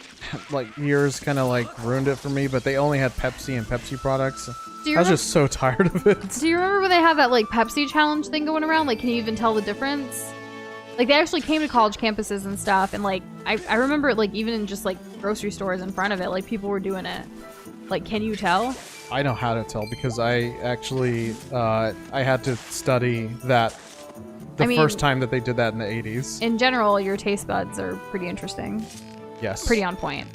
like, years kind of, like, ruined it for me. But they only had Pepsi and Pepsi products. I was just so tired of it. Do you remember when they had that, like, Pepsi challenge thing going around? Like, can you even tell the difference? Like, they actually came to college campuses and stuff, and, like, I remember it, like, even in just, like, grocery stores in front of it, like, people were doing it. Like, can you tell? I know how to tell, because I actually, I had to study that the first time that they did that in the 80s. In general, your taste buds are pretty interesting. Yes. Pretty on point.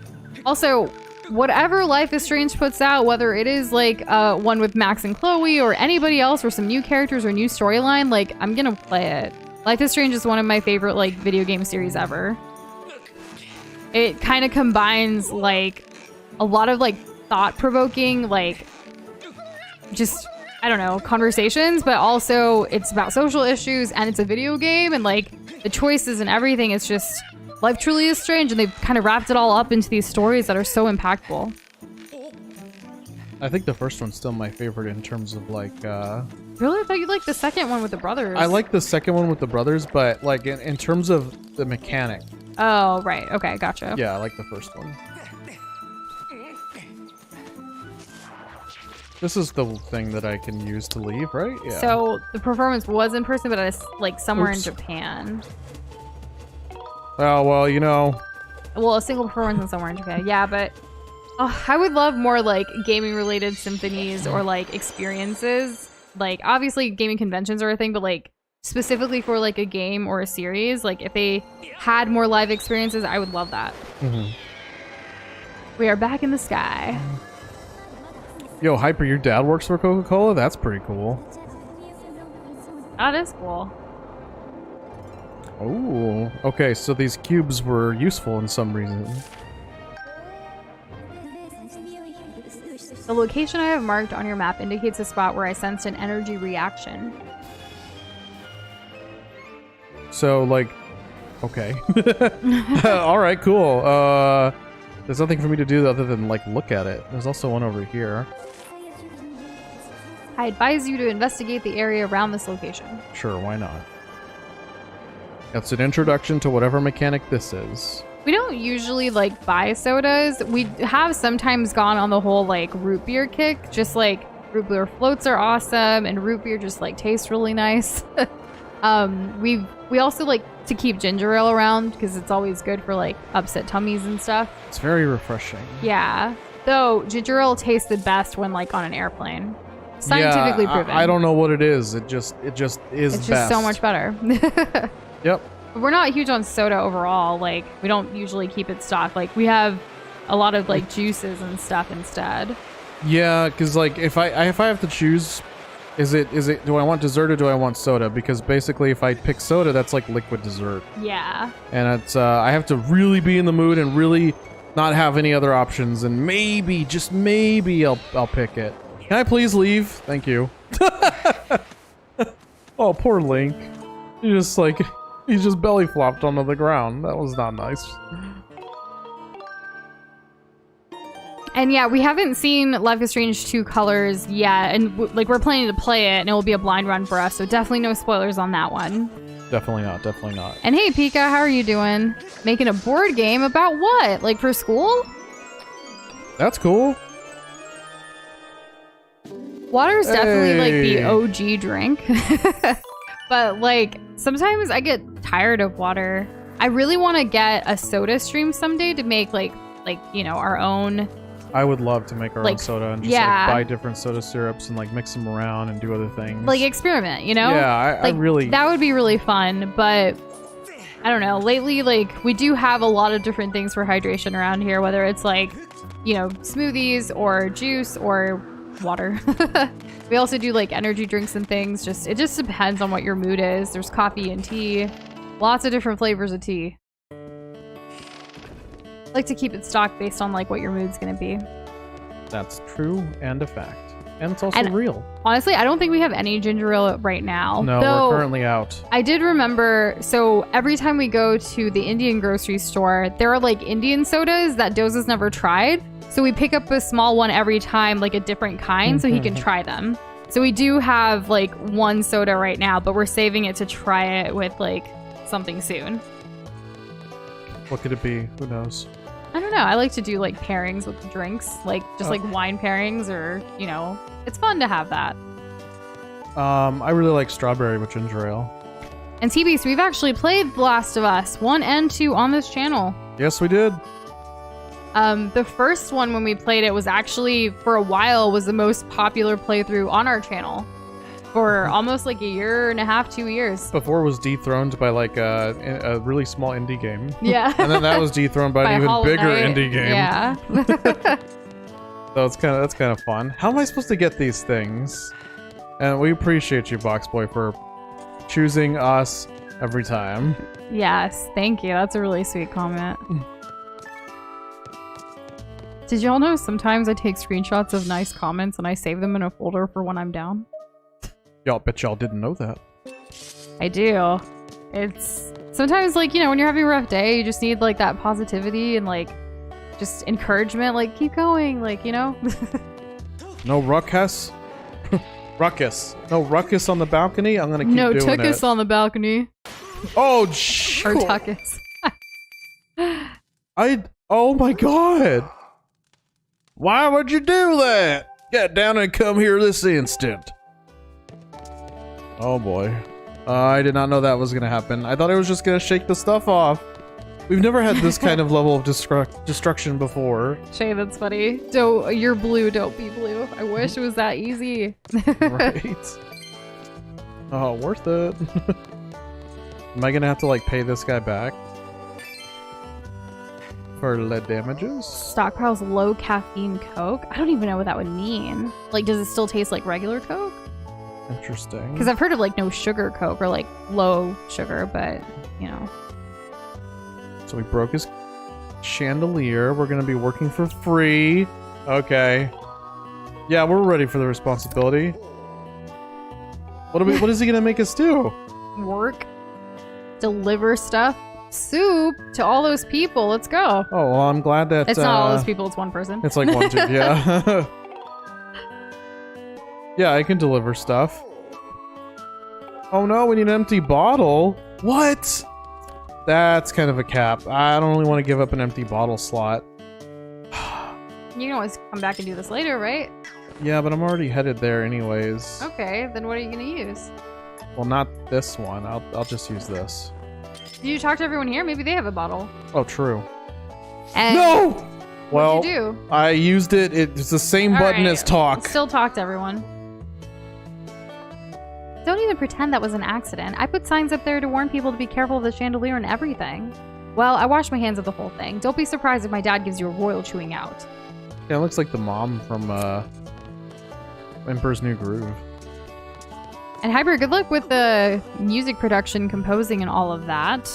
Also, whatever Life is Strange puts out, whether it is, like, one with Max and Chloe, or anybody else, or some new characters, or new storyline, like, I'm gonna play it. Life is Strange is one of my favorite, like, video game series ever. It kind of combines, like, a lot of, like, thought-provoking, like, just, I don't know, conversations, but also it's about social issues, and it's a video game, and, like, the choices and everything, it's just, life truly is strange, and they've kind of wrapped it all up into these stories that are so impactful. I think the first one's still my favorite in terms of, like, Really? I thought you liked the second one with the brothers. I like the second one with the brothers, but, like, in terms of the mechanic. Oh, right. Okay, gotcha. Yeah, I like the first one. This is the thing that I can use to leave, right? Yeah. So the performance was in person, but it's like somewhere Oops. in Japan. Oh, well, you know. Well, a single performance and somewhere in Japan. Yeah, but I would love more like gaming related symphonies or like experiences. Like obviously gaming conventions are a thing, but like specifically for like a game or a series, like if they had more live experiences, I would love that. Mm-hmm. We are back in the sky. Yo, Hyper, your dad works for Coca-Cola? That's pretty cool. That is cool. Oh, okay, so these cubes were useful in some reason. The location I have marked on your map indicates a spot where I sensed an energy reaction. So, like, okay. Alright, cool. There's nothing for me to do other than, like, look at it. There's also one over here. I advise you to investigate the area around this location. Sure, why not? That's an introduction to whatever mechanic this is. We don't usually like buy sodas. We have sometimes gone on the whole like root beer kick. Just like root beer floats are awesome and root beer just like tastes really nice. We also like to keep ginger ale around because it's always good for like upset tummies and stuff. It's very refreshing. Yeah. Though ginger ale tastes the best when like on an airplane. Scientifically proven. I don't know what it is. It just is It's best. just so much better. Yep. We're not huge on soda overall. Like, we don't usually keep it stocked. Like, we have a lot of, like, juices and stuff instead. Yeah, because, like, if I have to choose, is it do I want dessert or do I want soda? Because basically, if I pick soda, that's like liquid dessert. Yeah. And it's I have to really be in the mood and really not have any other options, and maybe, just maybe, I'll pick it. Can I please leave? Thank you. Oh, poor Link. He just belly flopped onto the ground. That was not nice. And yeah, we haven't seen Life is Strange 2 Colors yet, and like we're planning to play it, and it will be a blind run for us, so definitely no spoilers on that one. Definitely not. Definitely not. And hey, Pika, how are you doing? Making a board game about what? Like for school? That's cool. Water's definitely like the Hey. OG drink. But like sometimes I get tired of water. I really want to get a soda stream someday to make like you know our own. I would love to make our own Like, soda and just yeah. like buy different soda syrups and like mix them around and do other things. Like experiment, you know? Yeah, I Like, really. that would be really fun, but I don't know. Lately, like we do have a lot of different things for hydration around here, whether it's like, you know, smoothies or juice or water. We also do like energy drinks and things. It just depends on what your mood is. There's coffee and tea. Lots of different flavors of tea. I like to keep it stocked based on like what your mood's gonna be. That's true and a fact. And it's also And- real. Honestly, I don't think we have any ginger ale right now. No, though, we're currently out. I did remember, so every time we go to the Indian grocery store, there are like Indian sodas that Doz has never tried. So we pick up a small one every time, like a different kind, so he can try them. So we do have like one soda right now, but we're saving it to try it with like something soon. What could it be? Who knows? I don't know. I like to do like pairings with drinks, like just like wine pairings, or you know, it's fun to have that. I really like strawberry with ginger ale. And TBs, we've actually played The Last of Us 1 and 2 on this channel. Yes, we did. The first one when we played it was actually, for a while, was the most popular playthrough on our channel. For almost like a year and a half, 2 years. Before it was dethroned by like a really small indie game. Yeah. And then that was dethroned by an even Hollow bigger Knight. indie game. Yeah. So that's kind of fun. How am I supposed to get these things? And we appreciate you, Boxboy, for choosing us every time. Yes, thank you. That's a really sweet comment. Did y'all know sometimes I take screenshots of nice comments and I save them in a folder for when I'm down? Y'all bet y'all didn't know that. I do. It's sometimes like, you know, when you're having a rough day, you just need like that positivity and like just encouragement, like keep going, like, you know? No ruckus? Ruckus. No ruckus on the balcony? I'm gonna keep No doing tuckus it. on the balcony. Oh, Or shit. tuckus. Oh my god. Why would you do that? Get down and come here this instant. Oh boy. I did not know that was gonna happen. I thought it was just gonna shake the stuff off. We've never had this kind of level of destruction before. Shay, that's funny. You're blue, don't be blue. I wish it was that easy. Right. Oh, worth it. Am I gonna have to like pay this guy back for lead damages? Stockpiles low caffeine Coke? I don't even know what that would mean. Like, does it still taste like regular Coke? Interesting. Because I've heard of like no sugar Coke or like low sugar, but you know. So we broke his chandelier. We're gonna be working for free. Okay. Yeah, we're ready for the responsibility. What is he gonna make us do? Work, deliver stuff, soup to all those people. Let's go. Oh, well, I'm glad that It's not all those people. It's one person. It's like one, two, yeah. Yeah, I can deliver stuff. Oh no, we need an empty bottle. What? That's kind of a cap. I don't really want to give up an empty bottle slot. You can always come back and do this later, right? Yeah, but I'm already headed there anyways. Okay, then what are you gonna use? Well, not this one. I'll just use this. Did you talk to everyone here? Maybe they have a bottle. Oh, true. And No! Well, what'd you do? I used it. It's the same All button right, as talk. Still talk to everyone. Don't even pretend that was an accident. I put signs up there to warn people to be careful of the chandelier and everything. Well, I washed my hands of the whole thing. Don't be surprised if my dad gives you a royal chewing out. Yeah, it looks like the mom from Emperor's New Groove. And Hyper, good luck with the music production, composing, and all of that.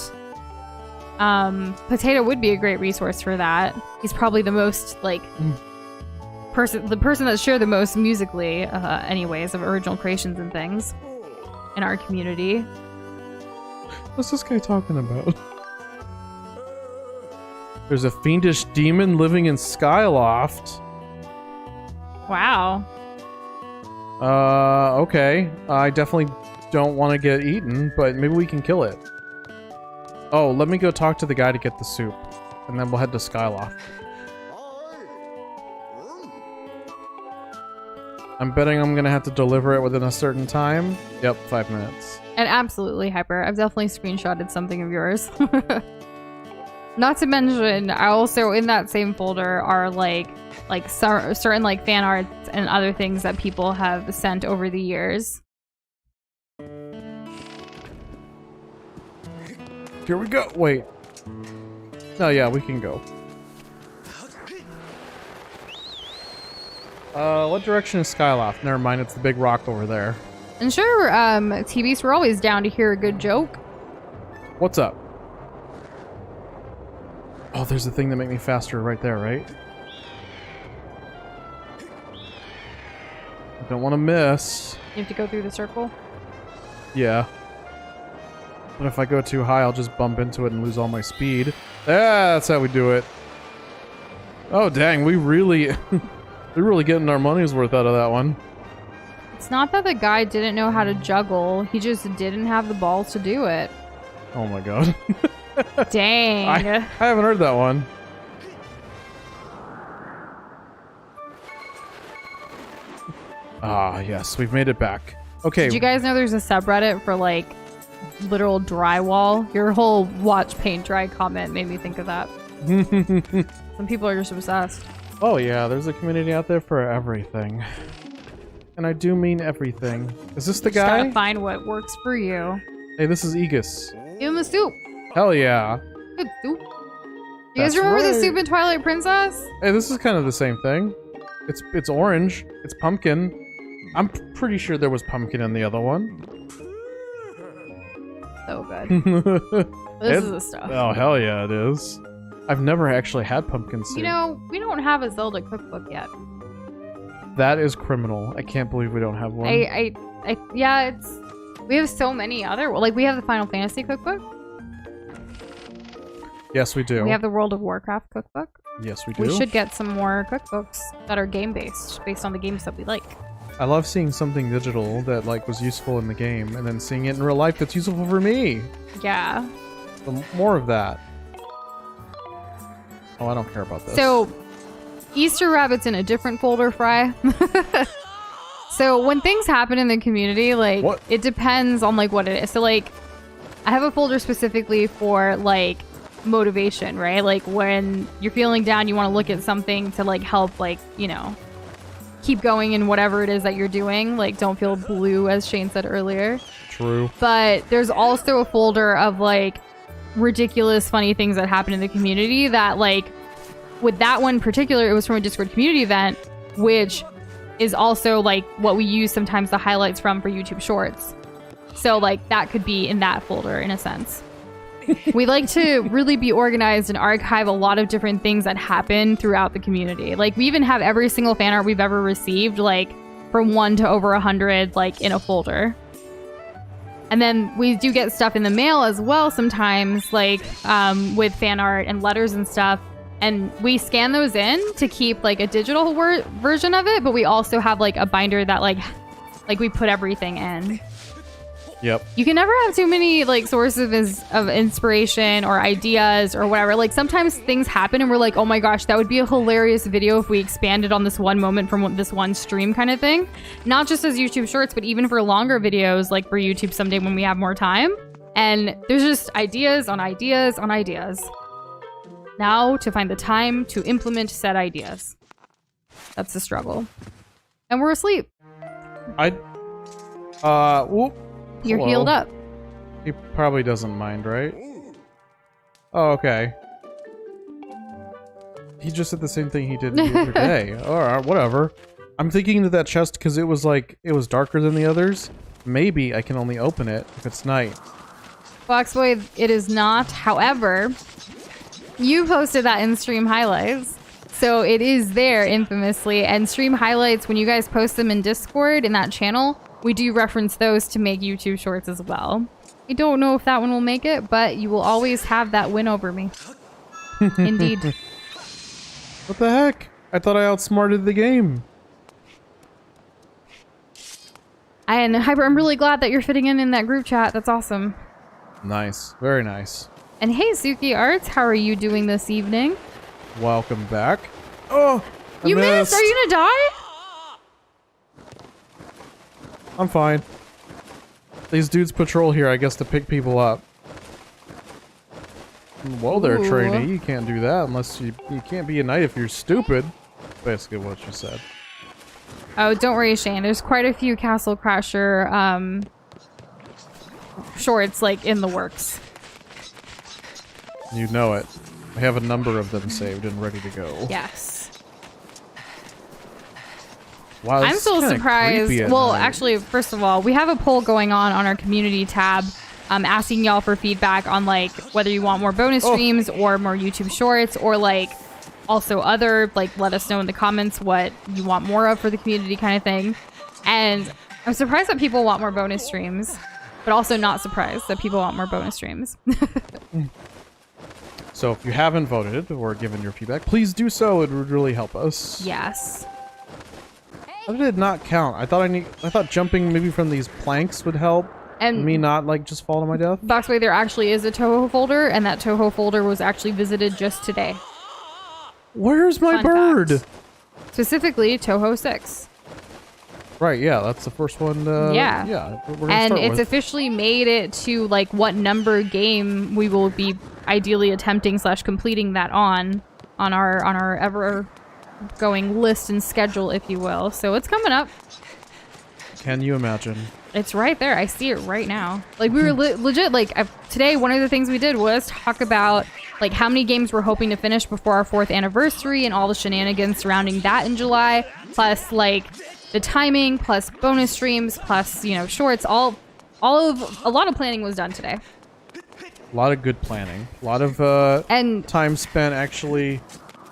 Potato would be a great resource for that. He's probably the most, like, the person that's shared the most musically, anyways, of original creations and things in our community. What's this guy talking about? There's a fiendish demon living in Skyloft. Wow. Okay. I definitely don't want to get eaten, but maybe we can kill it. Oh, let me go talk to the guy to get the soup, and then we'll head to Skyloft. I'm betting I'm gonna have to deliver it within a certain time. Yep, 5 minutes. And absolutely, Hyper. I've definitely screenshotted something of yours. Not to mention, I also, in that same folder, are like certain like fan arts and other things that people have sent over the years. Here we go. Wait. Oh yeah, we can go. What direction is Skyloft? Never mind, it's the big rock over there. And sure, TVs, we're always down to hear a good joke. What's up? Oh, there's a thing that make me faster right there, right? I don't want to miss. You have to go through the circle. Yeah. But if I go too high, I'll just bump into it and lose all my speed. Yeah, that's how we do it. Oh, dang, we're really getting our money's worth out of that one. It's not that the guy didn't know how to juggle. He just didn't have the balls to do it. Oh my god. Dang. I haven't heard that one. Ah, yes, we've made it back. Okay. Did you guys know there's a subreddit for like literal drywall? Your whole watch paint dry comment made me think of that. Some people are just obsessed. Oh yeah, there's a community out there for everything. And I do mean everything. Is this the Just gotta guy? find what works for you. Hey, this is Aegis. Give him the soup. Hell yeah. Good soup. You guys That's remember the right. soup in Twilight Princess? Hey, this is kind of the same thing. It's orange. It's pumpkin. I'm pretty sure there was pumpkin in the other one. So good. This is the stuff. Oh, hell yeah, it is. I've never actually had pumpkin soup. You know, we don't have a Zelda cookbook yet. That is criminal. I can't believe we don't have one. Yeah, we have so many other, like we have the Final Fantasy cookbook. Yes, we do. We have the World of Warcraft cookbook. Yes, we do. We should get some more cookbooks that are game-based, based on the games that we like. I love seeing something digital that like was useful in the game, and then seeing it in real life that's useful for me. Yeah. So more of that. Oh, I don't care about this. So, Easter rabbit's in a different folder, Fry. So when things happen in the community, like, What? it depends on, like, what it is. So, like, I have a folder specifically for, like, motivation, right? Like, when you're feeling down, you want to look at something to, like, help, like, you know, keep going in whatever it is that you're doing. Like, don't feel blue, as Shane said earlier. True. But there's also a folder of, like, ridiculous, funny things that happen in the community that, like, with that one in particular, it was from a Discord community event, which is also, like, what we use sometimes the highlights from for YouTube Shorts. So, like, that could be in that folder, in a sense. We like to really be organized and archive a lot of different things that happen throughout the community. Like, we even have every single fan art we've ever received, like, from 1 to over 100, like, in a folder. And then we do get stuff in the mail as well sometimes, like, with fan art and letters and stuff. And we scan those in to keep, like, a digital version of it, but we also have, like, a binder that, like we put everything in. Yep. You can never have too many, like, sources of inspiration or ideas or whatever. Like, sometimes things happen and we're like, oh my gosh, that would be a hilarious video if we expanded on this one moment from this one stream kind of thing. Not just as YouTube Shorts, but even for longer videos, like for YouTube someday when we have more time. And there's just ideas on ideas on ideas. Now to find the time to implement said ideas. That's the struggle. And we're asleep. Whoop. You're Hello. healed up. He probably doesn't mind, right? Oh, okay. He just said the same thing he did the other day. Alright, whatever. I'm thinking that chest, because it was like, it was darker than the others. Maybe I can only open it if it's night. Foxboy, it is not. However, you posted that in stream highlights. So it is there infamously. And stream highlights, when you guys post them in Discord in that channel, we do reference those to make YouTube Shorts as well. I don't know if that one will make it, but you will always have that win over me. Indeed. What the heck? I thought I outsmarted the game. And Hyper, I'm really glad that you're fitting in that group chat. That's awesome. Nice. Very nice. And hey, Suki Arts, how are you doing this evening? Welcome back. Oh! You missed! Are you gonna die? I'm fine. These dudes patrol here, I guess, to pick people up. Well, there, Ooh. trainee. You can't do that unless you can't be a knight if you're stupid. Basically what she said. Oh, don't worry, Shane. There's quite a few Castle Crasher shorts, like, in the works. You know it. I have a number of them saved and ready to go. Yes. Wow, I'm this still is kinda surprised. creepy at Well, night. actually, first of all, we have a poll going on our community tab, asking y'all for feedback on, like, whether you want more bonus streams or more YouTube Shorts, or, like, also other, like, let us know in the comments what you want more of for the community kind of thing. And I'm surprised that people want more bonus streams, but also not surprised that people want more bonus streams. So if you haven't voted or given your feedback, please do so. It would really help us. Yes. How did it not count? I thought jumping maybe from these planks would help. And Me not, like, just fall to my death. Boxway, there actually is a Toho folder, and that Toho folder was actually visited just today. Where's my Fun bird? fact. Specifically, Toho 6. Right, yeah, that's the first one. Yeah. Yeah, we're gonna And start it's with. officially made it to, like, what number game we will be ideally attempting / completing that on our ever going list and schedule, if you will. So it's coming up. Can you imagine? It's right there. I see it right now. Like, we were legit, like, today, one of the things we did was talk about, like, how many games we're hoping to finish before our 4th anniversary and all the shenanigans surrounding that in July, plus, like, the timing, plus bonus streams, plus, you know, shorts. A lot of planning was done today. A lot of good planning. A lot of And time spent actually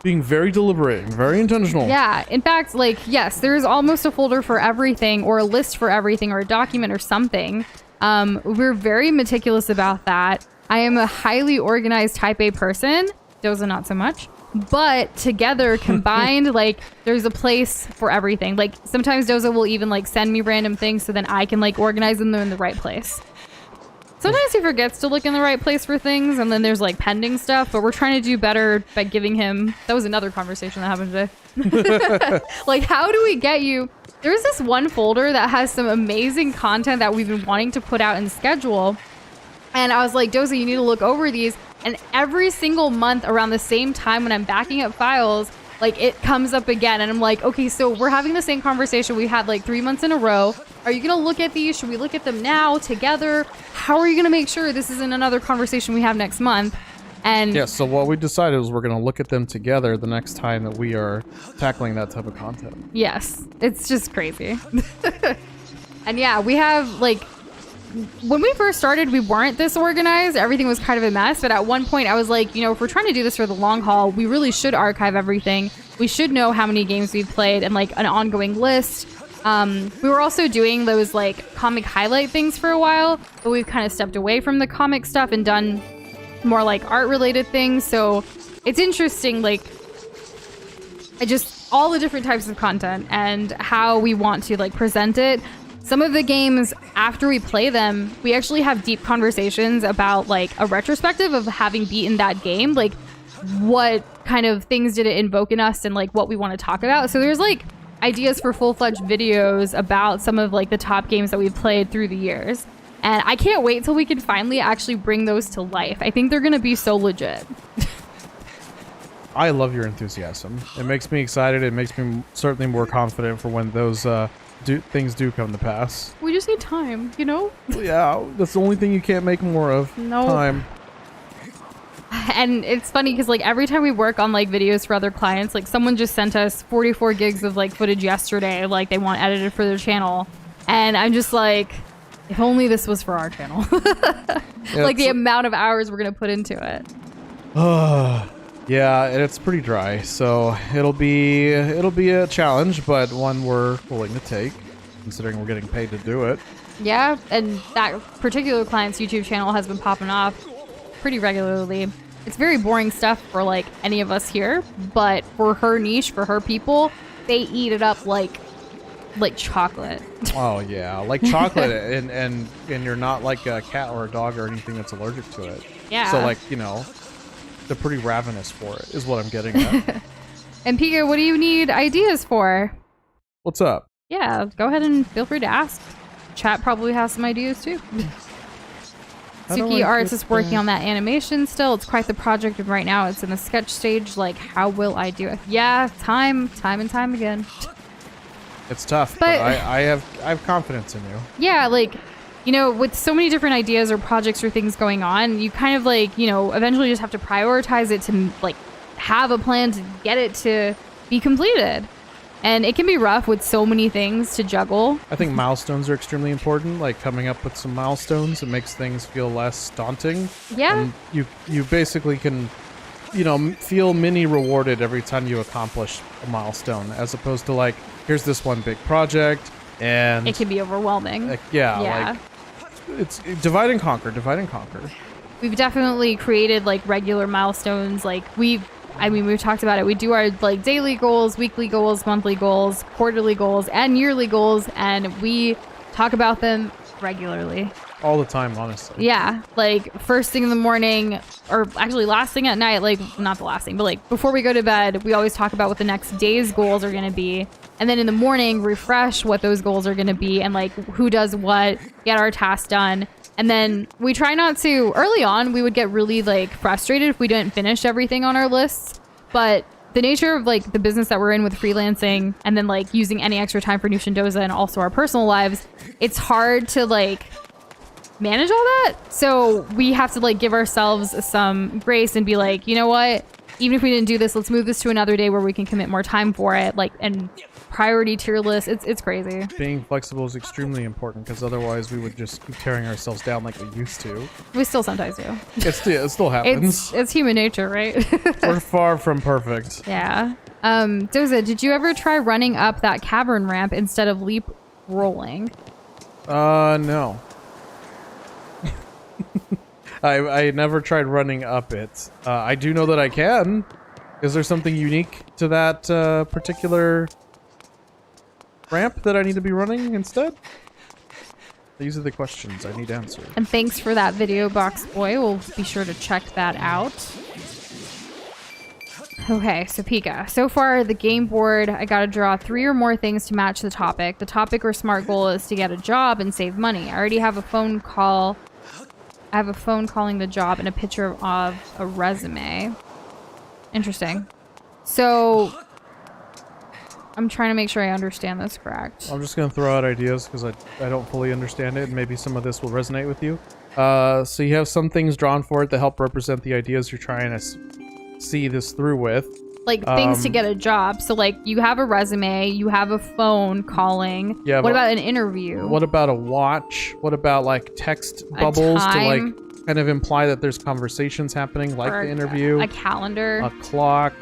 being very deliberate and very intentional. yeah, in fact, like, yes, there's almost a folder for everything, or a list for everything, or a document or something. We're very meticulous about that. I am a highly organized type A person. Doza not so much. But together, combined, like, there's a place for everything. Like, sometimes Doza will even, like, send me random things so then I can, like, organize them in the right place. Sometimes he forgets to look in the right place for things, and then there's like pending stuff, but we're trying to do better by giving him... That was another conversation that happened today. Like, how do we get you... There's this one folder that has some amazing content that we've been wanting to put out and schedule. And I was like, Doza, you need to look over these. And every single month around the same time when I'm backing up files, like it comes up again. And I'm like, okay, so we're having the same conversation we had like 3 months in a row. Are you going to look at these? Should we look at them now together? How are you going to make sure this isn't another conversation we have next month? And yeah, so what we decided was we're going to look at them together the next time that we are tackling that type of content. yes, it's just crazy. And yeah, we have like, when we first started, we weren't this organized. Everything was kind of a mess. But at one point I was like, you know, if we're trying to do this for the long haul, we really should archive everything. We should know how many games we've played and like an ongoing list. We were also doing those like comic highlight things for a while, but we've kind of stepped away from the comic stuff and done more like art related things. So it's interesting, like just all the different types of content and how we want to like present it. Some of the games, after we play them, we actually have deep conversations about like a retrospective of having beaten that game, like what kind of things did it invoke in us and like what we want to talk about. So there's like ideas for full-fledged videos about some of like the top games that we've played through the years. And I can't wait till we can finally actually bring those to life. I think they're going to be so legit. I love your enthusiasm. It makes me excited. It makes me certainly more confident for when those things do come to pass. We just need time, you know? Yeah, that's the only thing you can't make more of. No. Time. And it's funny because like every time we work on like videos for other clients, like someone just sent us 44 gigs of like footage yesterday, like they want edited for their channel. And I'm just like, if only this was for our channel. Yeah, like the amount of hours we're going to put into it. Yeah, and it's pretty dry, so it'll be a challenge, but one we're willing to take, considering we're getting paid to do it. Yeah, and that particular client's YouTube channel has been popping off pretty regularly. It's very boring stuff for like any of us here, but for her niche, for her people, they eat it up like chocolate. Oh yeah, like chocolate, and you're not like a cat or a dog or anything that's allergic to it. Yeah. So like, you know, they're pretty ravenous for it, is what I'm getting at. And Pika, what do you need ideas for? What's up? Yeah, go ahead and feel free to ask. Chat probably has some ideas too. Suki Arts is working on that animation still. It's quite the project, and right now it's in the sketch stage. Like, how will I do it? Yeah, time and time again. It's tough, but I have confidence in you. Yeah, like, you know, with so many different ideas or projects or things going on, you kind of like, you know, eventually just have to prioritize it to like have a plan to get it to be completed. And it can be rough with so many things to juggle. I think milestones are extremely important, like coming up with some milestones. It makes things feel less daunting. Yeah. And you basically can, you know, feel mini rewarded every time you accomplish a milestone, as opposed to like, here's this one big project, and it can be overwhelming. like, like it's divide and conquer. We've definitely created like regular milestones. Like we've talked about it. We do our like daily goals, weekly goals, monthly goals, quarterly goals, and yearly goals, and we talk about them regularly. All the time, honestly. Yeah, like first thing in the morning, or actually last thing at night, like not the last thing, but like before we go to bed, we always talk about what the next day's goals are going to be. And then in the morning, refresh what those goals are going to be and like who does what, get our tasks done. And then we try not to, early on, we would get really like frustrated if we didn't finish everything on our lists. But the nature of like the business that we're in with freelancing and then like using any extra time for Nushin Doza and also our personal lives, it's hard to like manage all that. So we have to like give ourselves some grace and be like, you know what? Even if we didn't do this, let's move this to another day where we can commit more time for it. Like, and priority tier list. It's crazy. Being flexible is extremely important because otherwise we would just keep tearing ourselves down like we used to. We still sometimes do. It still happens. It's human nature, right? We're far from perfect. Yeah. Doza, did you ever try running up that cavern ramp instead of leap rolling? No. I never tried running up it. I do know that I can. Is there something unique to that particular ramp that I need to be running instead? These are the questions I need answered. And thanks for that video, Box Boy. We'll be sure to check that out. Okay, so Pika. So far, the game board, I gotta draw 3 or more things to match the topic. The topic or SMART goal is to get a job and save money. I already have a phone call. I have a phone calling the job and a picture of a resume. Interesting. So, I'm trying to make sure I understand this correct. I'm just going to throw out ideas because I don't fully understand it, and maybe some of this will resonate with you. So you have some things drawn for it to help represent the ideas you're trying to see this through with. Like things to get a job. So like you have a resume, you have a phone calling. Yeah. What about an interview? What about a watch? What about like text bubbles to like kind of imply that there's conversations happening, like the interview? A calendar. A clock.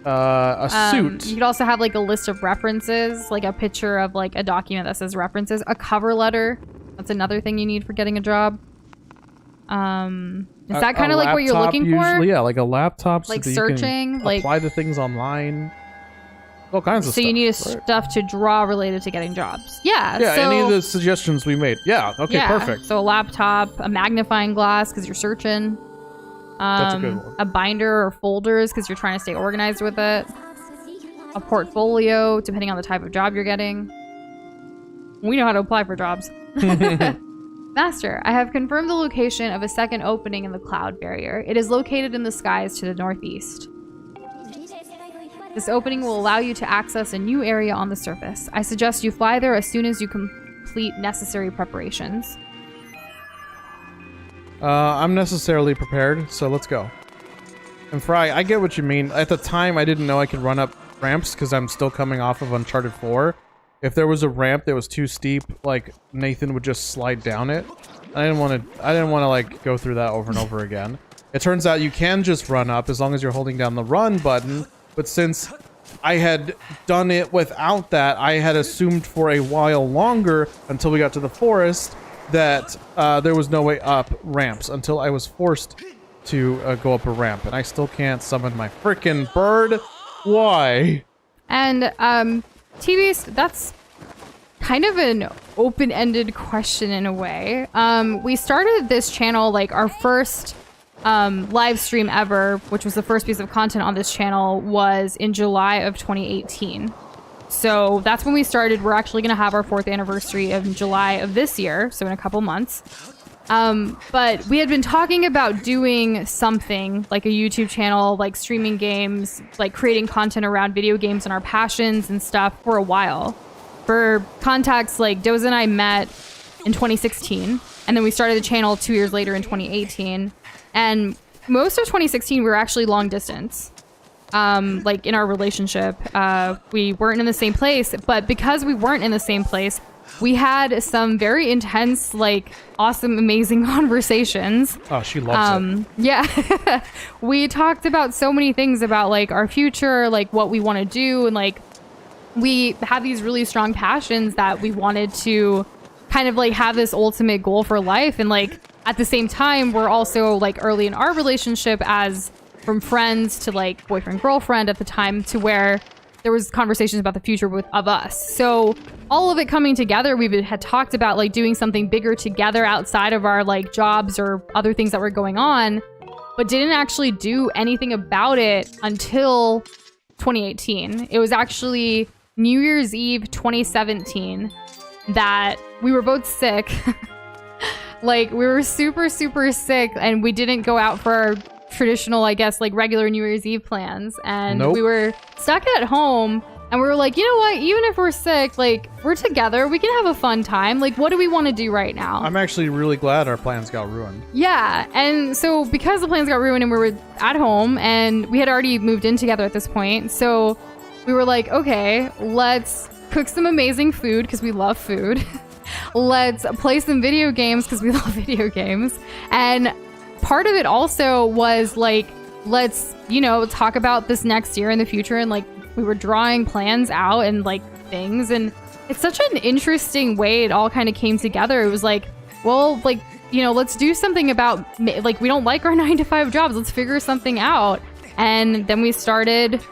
A suit. You could also have like a list of references, like a picture of like a document that says references. A cover letter. That's another thing you need for getting a job. Is that kind of like what you're looking for? Usually, yeah, like a laptop. Like so that searching, you can like apply the things online. All kinds of stuff. So you need right? stuff to draw related to getting jobs. Yeah. Yeah. So, any of the suggestions we made. Yeah. Okay. yeah, Perfect. So a laptop, a magnifying glass because you're searching. That's a good one. A binder or folders because you're trying to stay organized with it. A portfolio, depending on the type of job you're getting. We know how to apply for jobs. Master, I have confirmed the location of a second opening in the cloud barrier. It is located in the skies to the northeast. This opening will allow you to access a new area on the surface. I suggest you fly there as soon as you complete necessary preparations. I'm necessarily prepared, so let's go. And Fry, I get what you mean. At the time, I didn't know I could run up ramps because I'm still coming off of Uncharted 4. If there was a ramp that was too steep, like Nathan would just slide down it. I didn't want to like go through that over and over again. It turns out you can just run up as long as you're holding down the run button. But since I had done it without that, I had assumed for a while longer until we got to the forest that there was no way up ramps until I was forced to go up a ramp, and I still can't summon my freaking bird. Why? And TV's, that's kind of an open-ended question in a way. We started this channel, like our first live stream ever, which was the first piece of content on this channel, was in July of 2018. So that's when we started. We're actually going to have our 4th anniversary in July of this year, so in a couple months. But we had been talking about doing something like a YouTube channel, like streaming games, like creating content around video games and our passions and stuff for a while. For context, like TLOZ and I met in 2016, and then we started the channel 2 years later in 2018. And most of 2016, we were actually long distance. Like in our relationship, we weren't in the same place, but because we weren't in the same place, we had some very intense, like awesome, amazing conversations. Oh, she loves it. Yeah. We talked about so many things about like our future, like what we want to do. And like, we have these really strong passions that we wanted to kind of like have this ultimate goal for life. And like, at the same time, we're also like early in our relationship as from friends to like boyfriend, girlfriend at the time, to where there was conversations about the future of us. So all of it coming together, we had talked about like doing something bigger together outside of our like jobs or other things that were going on, but didn't actually do anything about it until 2018. It was actually New Year's Eve 2017 that we were both sick. Like we were super, super sick, and we didn't go out for our traditional, I guess, like regular New Year's Eve plans. And we were stuck at home, and we were like, you know what? Even if we're sick, like we're together, we can have a fun time. Like, what do we want to do right now? I'm actually really glad our plans got ruined. Yeah. And so because the plans got ruined and we were at home and we had already moved in together at this point, so we were like, okay, let's cook some amazing food because we love food. Let's play some video games because we love video games. And part of it also was like, let's, you know, talk about this next year in the future. And like, we were drawing plans out and like things. And it's such an interesting way it all kind of came together. It was like, well, like, you know, let's do something about, like, we don't like our 9-to-5 jobs. Let's figure something out. And then we started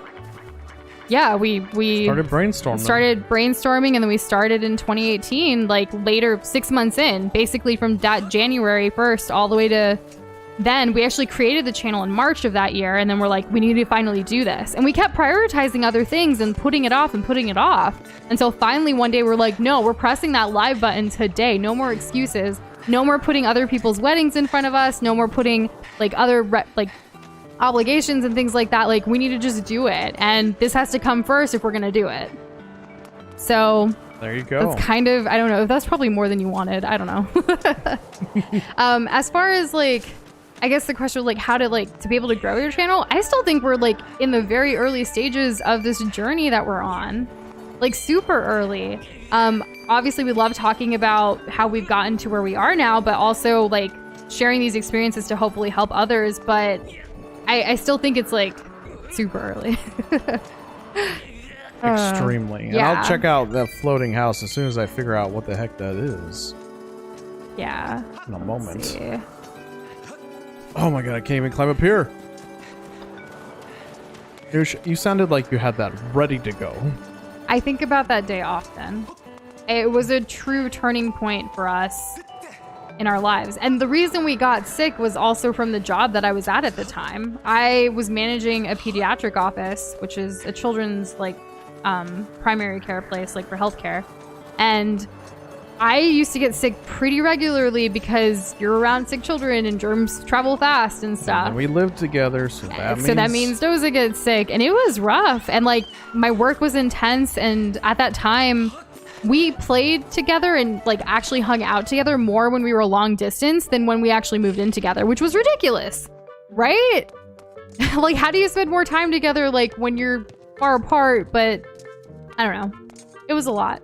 yeah, we started brainstorming. Started brainstorming, and then we started in 2018, like later, 6 months in, basically from that January 1st all the way to then. We actually created the channel in March of that year, and then we're like, we need to finally do this. And we kept prioritizing other things and putting it off until finally one day we're like, no, we're pressing that live button today. No more excuses. No more putting other people's weddings in front of us. No more putting like other obligations and things like that. Like, we need to just do it, and this has to come first if we're gonna do it. So there you go. that's kind of, I don't know, that's probably more than you wanted. I don't know. As far as like, I guess the question was like how to be able to grow your channel. I still think we're like in the very early stages of this journey that we're on, like super early. Obviously we love talking about how we've gotten to where we are now, but also like sharing these experiences to hopefully help others. But I still think it's like super early. Extremely. And yeah. I'll check out that floating house as soon as I figure out what the heck that is. Yeah. In a moment. Let's see. Oh my god, I can't even climb up here. You sounded like you had that ready to go. I think about that day often. It was a true turning point for us in our lives. And the reason we got sick was also from the job that I was at the time. I was managing a pediatric office, which is a children's primary care place, like for healthcare. And I used to get sick pretty regularly because you're around sick children and germs travel fast and stuff. And we lived together, so that means Doza gets sick, and it was rough. And like my work was intense, and at that time we played together and like actually hung out together more when we were long distance than when we actually moved in together, which was ridiculous, right? Like, how do you spend more time together like when you're far apart? But I don't know, it was a lot.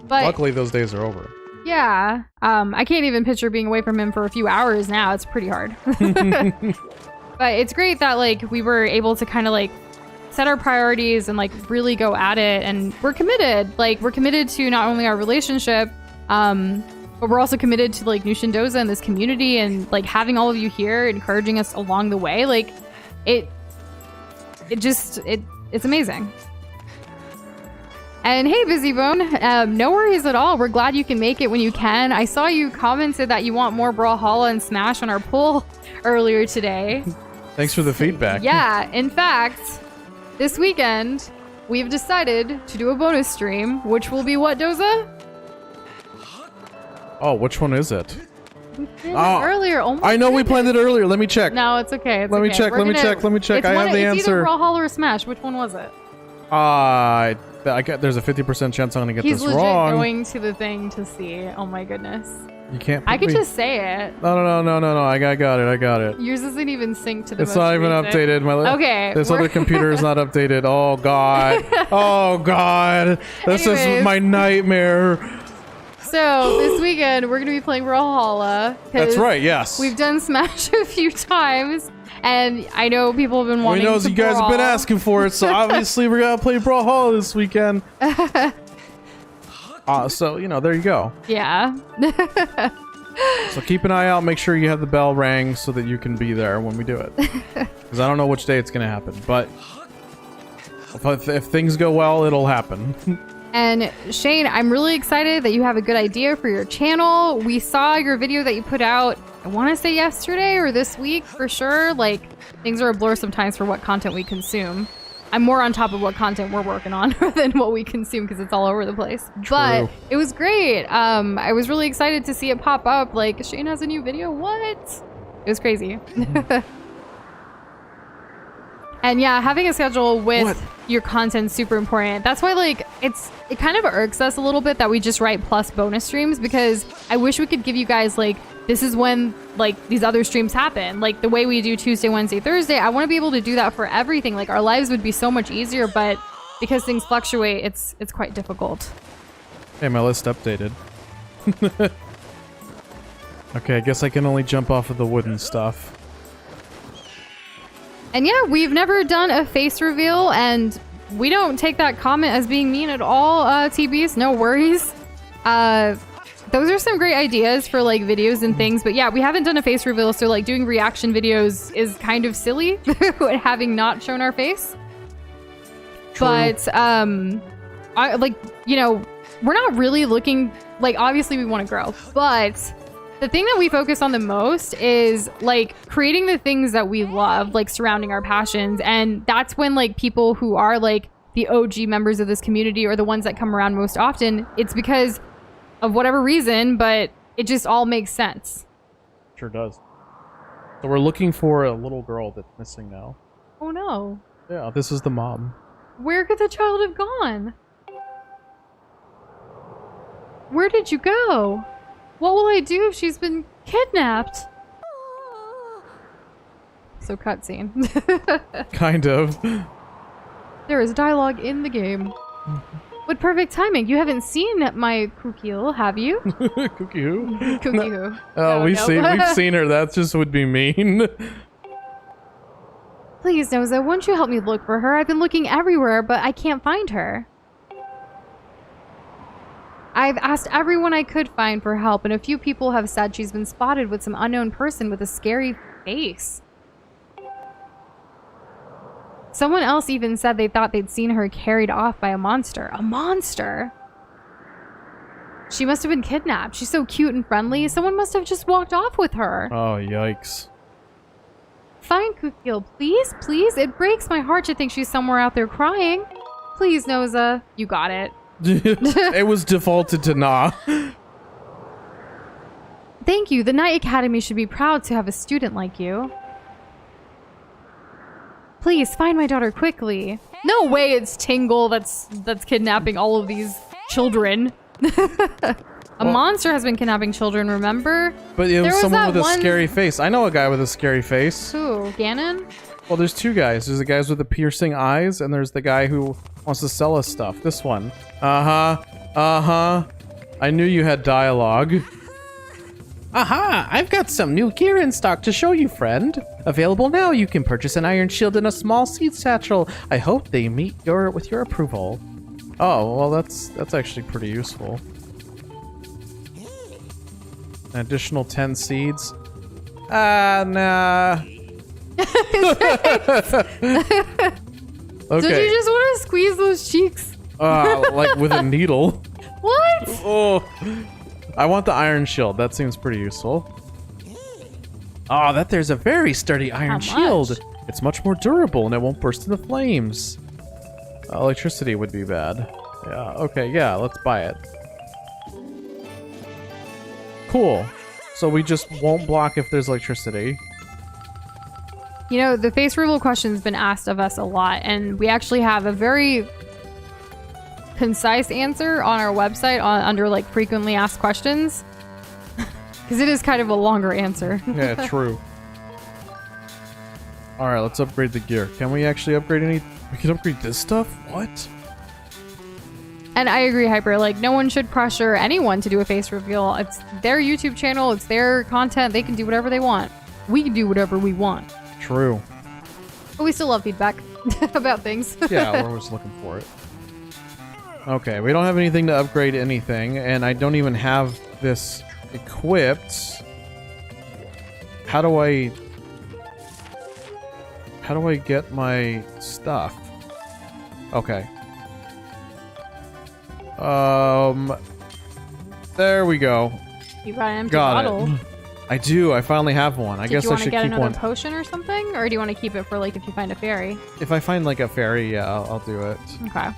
But luckily those days are over. yeah, I can't even picture being away from him for a few hours now. It's pretty hard. But it's great that like we were able to kind of like set our priorities and like really go at it, and we're committed. Like, we're committed to not only our relationship, but we're also committed to like Nushin Doza and this community, and like having all of you here encouraging us along the way. Like it's amazing. And hey, Busybone, no worries at all. We're glad you can make it when you can. I saw you commented that you want more Brawlhalla and Smash on our poll earlier today. Thanks for the feedback. Yeah, in fact, this weekend, we've decided to do a bonus stream, which will be what, Doza? Oh, which one is it? We planned it earlier. Oh my I know goodness. we planned it earlier. Let me check. No, it's okay. Let me check. I have the It's either answer. Brawlhalla or Smash. Which one was it? There's a 50% chance I'm gonna get He's this legit wrong. going to the thing to see. Oh my goodness. You can't. I could me- just say it. No. I got it. Yours isn't even synced to the It's most not even recent. updated. Okay, This we're- other computer is not updated. Oh god. Oh god. This is Anyways. my nightmare. So this weekend we're gonna be playing Brawlhalla. That's right. Yes. We've done Smash a few times, and I know people have been We wanting know to you guys have been brawl. asking for it, so obviously we're gonna play Brawlhalla this weekend. So there you go. Yeah. So keep an eye out. Make sure you have the bell rang so that you can be there when we do it. Because I don't know which day it's gonna happen, but if things go well, it'll happen. And Shane, I'm really excited that you have a good idea for your channel. We saw your video that you put out, I want to say yesterday or this week for sure. Like, things are a blur sometimes for what content we consume. I'm more on top of what content we're working on than what we consume because it's all over the place. But it was great. I was really excited to see it pop up. Like, Shane has a new video. What? It was crazy. And yeah, having a schedule with your content is super important. That's why like it kind of irks us a little bit that we just write plus bonus streams, because I wish we could give you guys like, this is when like these other streams happen. Like the way we do Tuesday, Wednesday, Thursday, I want to be able to do that for everything. Like our lives would be so much easier, but because things fluctuate, it's quite difficult. Hey, my list updated. Okay, I guess I can only jump off of the wooden stuff. And yeah, we've never done a face reveal, and we don't take that comment as being mean at all, TBs, no worries. Those are some great ideas for like videos and things, but yeah, we haven't done a face reveal, so like doing reaction videos is kind of silly, having not shown our face. True. But I like, you know, we're not really looking like, obviously we want to grow, but the thing that we focus on the most is like creating the things that we love, like surrounding our passions. And that's when like people who are like the OG members of this community or the ones that come around most often, it's because of whatever reason, but it just all makes sense. Sure does. So we're looking for a little girl that's missing now. Oh no. Yeah, this is the mom. Where could the child have gone? Where did you go? What will I do if she's been kidnapped? So cutscene. Kind of. There is dialogue in the game. What perfect timing. You haven't seen my Kukil, have you? Cookie who? Cookie who? Oh, No, we've no. seen her. That just would be mean. Please, Noza, won't you help me look for her? I've been looking everywhere, but I can't find her. I've asked everyone I could find for help, and a few people have said she's been spotted with some unknown person with a scary face. Someone else even said they thought they'd seen her carried off by a monster. A monster? She must have been kidnapped. She's so cute and friendly. Someone must have just walked off with her. Oh, yikes. Find Kukil, please, please. It breaks my heart to think she's somewhere out there crying. Please, Noza. You got it. It was defaulted to nah. Thank you. The Night Academy should be proud to have a student like you. Please, find my daughter quickly. No way it's Tingle that's kidnapping all of these children. A monster has been kidnapping children, remember? But it There was was someone that with a one- scary face. I know a guy with a scary face. Who? Ganon? Well, there's two guys. There's the guys with the piercing eyes, and there's the guy who wants to sell us stuff. This one. I knew you had dialogue. Aha! I've got some new gear in stock to show you, friend. Available now, you can purchase an iron shield and a small seed satchel. I hope they meet with your approval. Oh, well, that's actually pretty useful. An additional 10 seeds. Nah. Did you just want to squeeze those cheeks? Like with a needle. What? Oh, I want the iron shield. That seems pretty useful. Oh, there's a very sturdy iron How shield. much? It's much more durable and it won't burst into flames. Electricity would be bad. Yeah, okay, yeah, let's buy it. Cool. So we just won't block if there's electricity. You know, the face reveal question's been asked of us a lot, and we actually have a very concise answer on our website under like frequently asked questions. Because it is kind of a longer answer. Yeah, true. Alright, let's upgrade the gear. Can we actually upgrade any? We can upgrade this stuff? What? And I agree, Hyper. Like, no one should pressure anyone to do a face reveal. It's their YouTube channel. It's their content. They can do whatever they want. We can do whatever we want. True. But we still love feedback about things. Yeah, we're always looking for it. Okay, we don't have anything to upgrade anything, and I don't even have this equipped. How do I get my stuff? Okay. There we go. You got an empty Got bottle. it. I do. I finally have one. I guess you I want to should get keep another one. potion or something? Or do you want to keep it for like if you find a fairy? If I find like a fairy, yeah, I'll do it. Okay.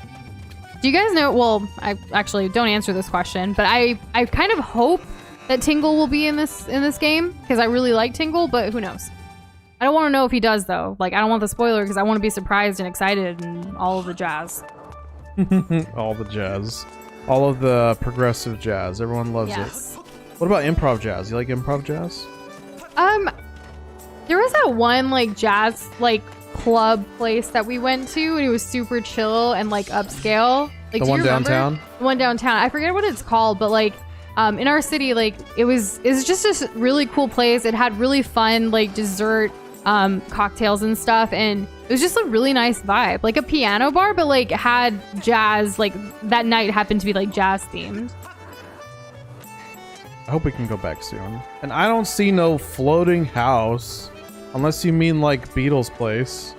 Do you guys know? Well, I actually don't answer this question, but I kind of hope that Tingle will be in this game because I really like Tingle, but who knows? I don't want to know if he does though. Like I don't want the spoiler because I want to be surprised and excited and all of the jazz. All the jazz. All of the progressive jazz. Everyone loves Yes. it. What about improv jazz? You like improv jazz? There was that one like jazz like club place that we went to and it was super chill and like upscale. Like The do one you remember? downtown? The one downtown. I forget what it's called, but like in our city, like it was just a really cool place. It had really fun like dessert cocktails and stuff, and it was just a really nice vibe, like a piano bar, but like had jazz. Like that night happened to be like jazz themed. I hope we can go back soon. And I don't see no floating house. Unless you mean like Beatles' place.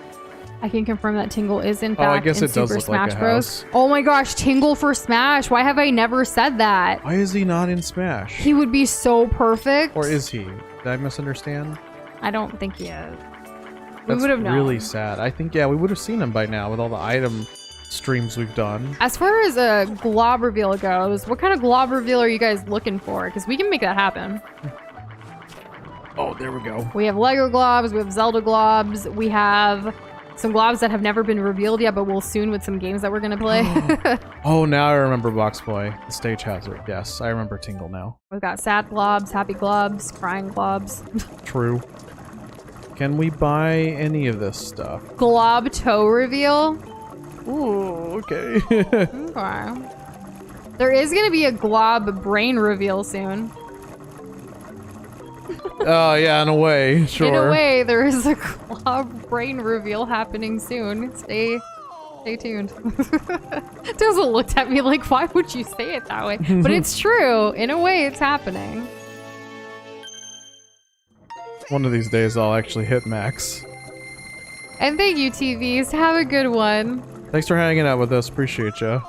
I can confirm that Tingle is in Oh, I fact guess in it does Super look like Smash a Bros. house. Oh my gosh, Tingle for Smash. Why have I never said that? Why is he not in Smash? He would be so perfect. Or is he? Did I misunderstand? I don't think he is. We That's would have known. really sad. I think, yeah, we would have seen him by now with all the item streams we've done. As far as a glob reveal goes, what kind of glob reveal are you guys looking for? Because we can make that happen. Oh, there we go. We have Lego globs, we have Zelda globs, we have some globs that have never been revealed yet, but will soon with some games that we're gonna play. Oh, now I remember Box Boy. The stage has it. Yes, I remember Tingle now. We've got sad globs, happy globs, crying globs. True. Can we buy any of this stuff? Glob toe reveal. Ooh, okay. Okay. There is gonna be a glob brain reveal soon. Oh, yeah, in a way, sure. In a way, there is a glob brain reveal happening soon. Stay tuned. Doesn't looked at me like, why would you say it that way? But it's true. In a way, it's happening. One of these days, I'll actually hit max. And thank you, TVs. Have a good one. Thanks for hanging out with us. Appreciate ya.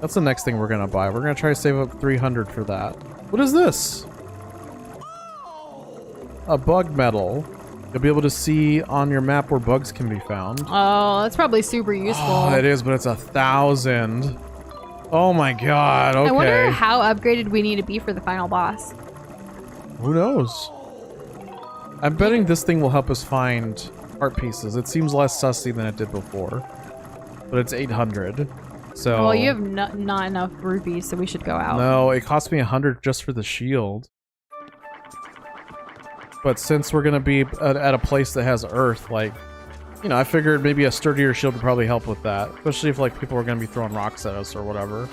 That's the next thing we're gonna buy. We're gonna try to save up 300 for that. What is this? A bug medal. You'll be able to see on your map where bugs can be found. Oh, that's probably super useful. Oh, it is, but it's 1,000. Oh my god, okay. I wonder how upgraded we need to be for the final boss. Who knows? I'm betting this thing will help us find art pieces. It seems less sussy than it did before. But it's 800. So Well, you have not enough rupees, so we should go out. no, it cost me 100 just for the shield. But since we're gonna be at a place that has earth, like, you know, I figured maybe a sturdier shield would probably help with that. Especially if like people are gonna be throwing rocks at us or whatever.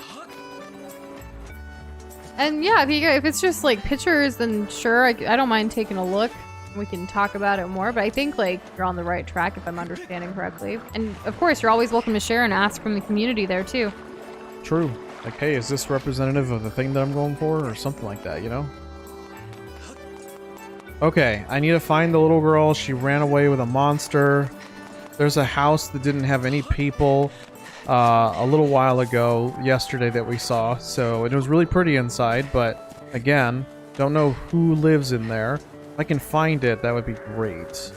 And yeah, if it's just like pictures, then sure, I don't mind taking a look. We can talk about it more, but I think like you're on the right track if I'm understanding correctly. And of course, you're always welcome to share and ask from the community there too. True. Like, hey, is this representative of the thing that I'm going for? Or something like that, you know? Okay, I need to find the little girl. She ran away with a monster. There's a house that didn't have any people a little while ago, yesterday, that we saw. So it was really pretty inside, but again, don't know who lives in there. If I can find it, that would be great.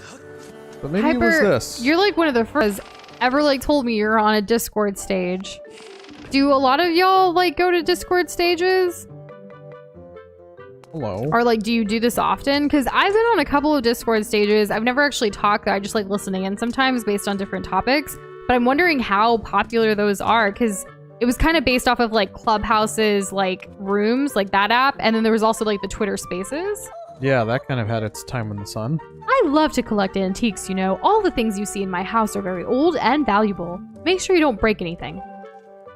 But maybe it was this. You're like one of the first ever like told me you're on a Discord stage. Do a lot of y'all like go to Discord stages? Hello. Or like, do you do this often? Because I've been on a couple of Discord stages. I've never actually talked. I just like listening in sometimes based on different topics. But I'm wondering how popular those are, because it was kind of based off of like Clubhouse's like rooms, like that app. And then there was also like the Twitter Spaces. Yeah, that kind of had its time in the sun. I love to collect antiques, you know. All the things you see in my house are very old and valuable. Make sure you don't break anything.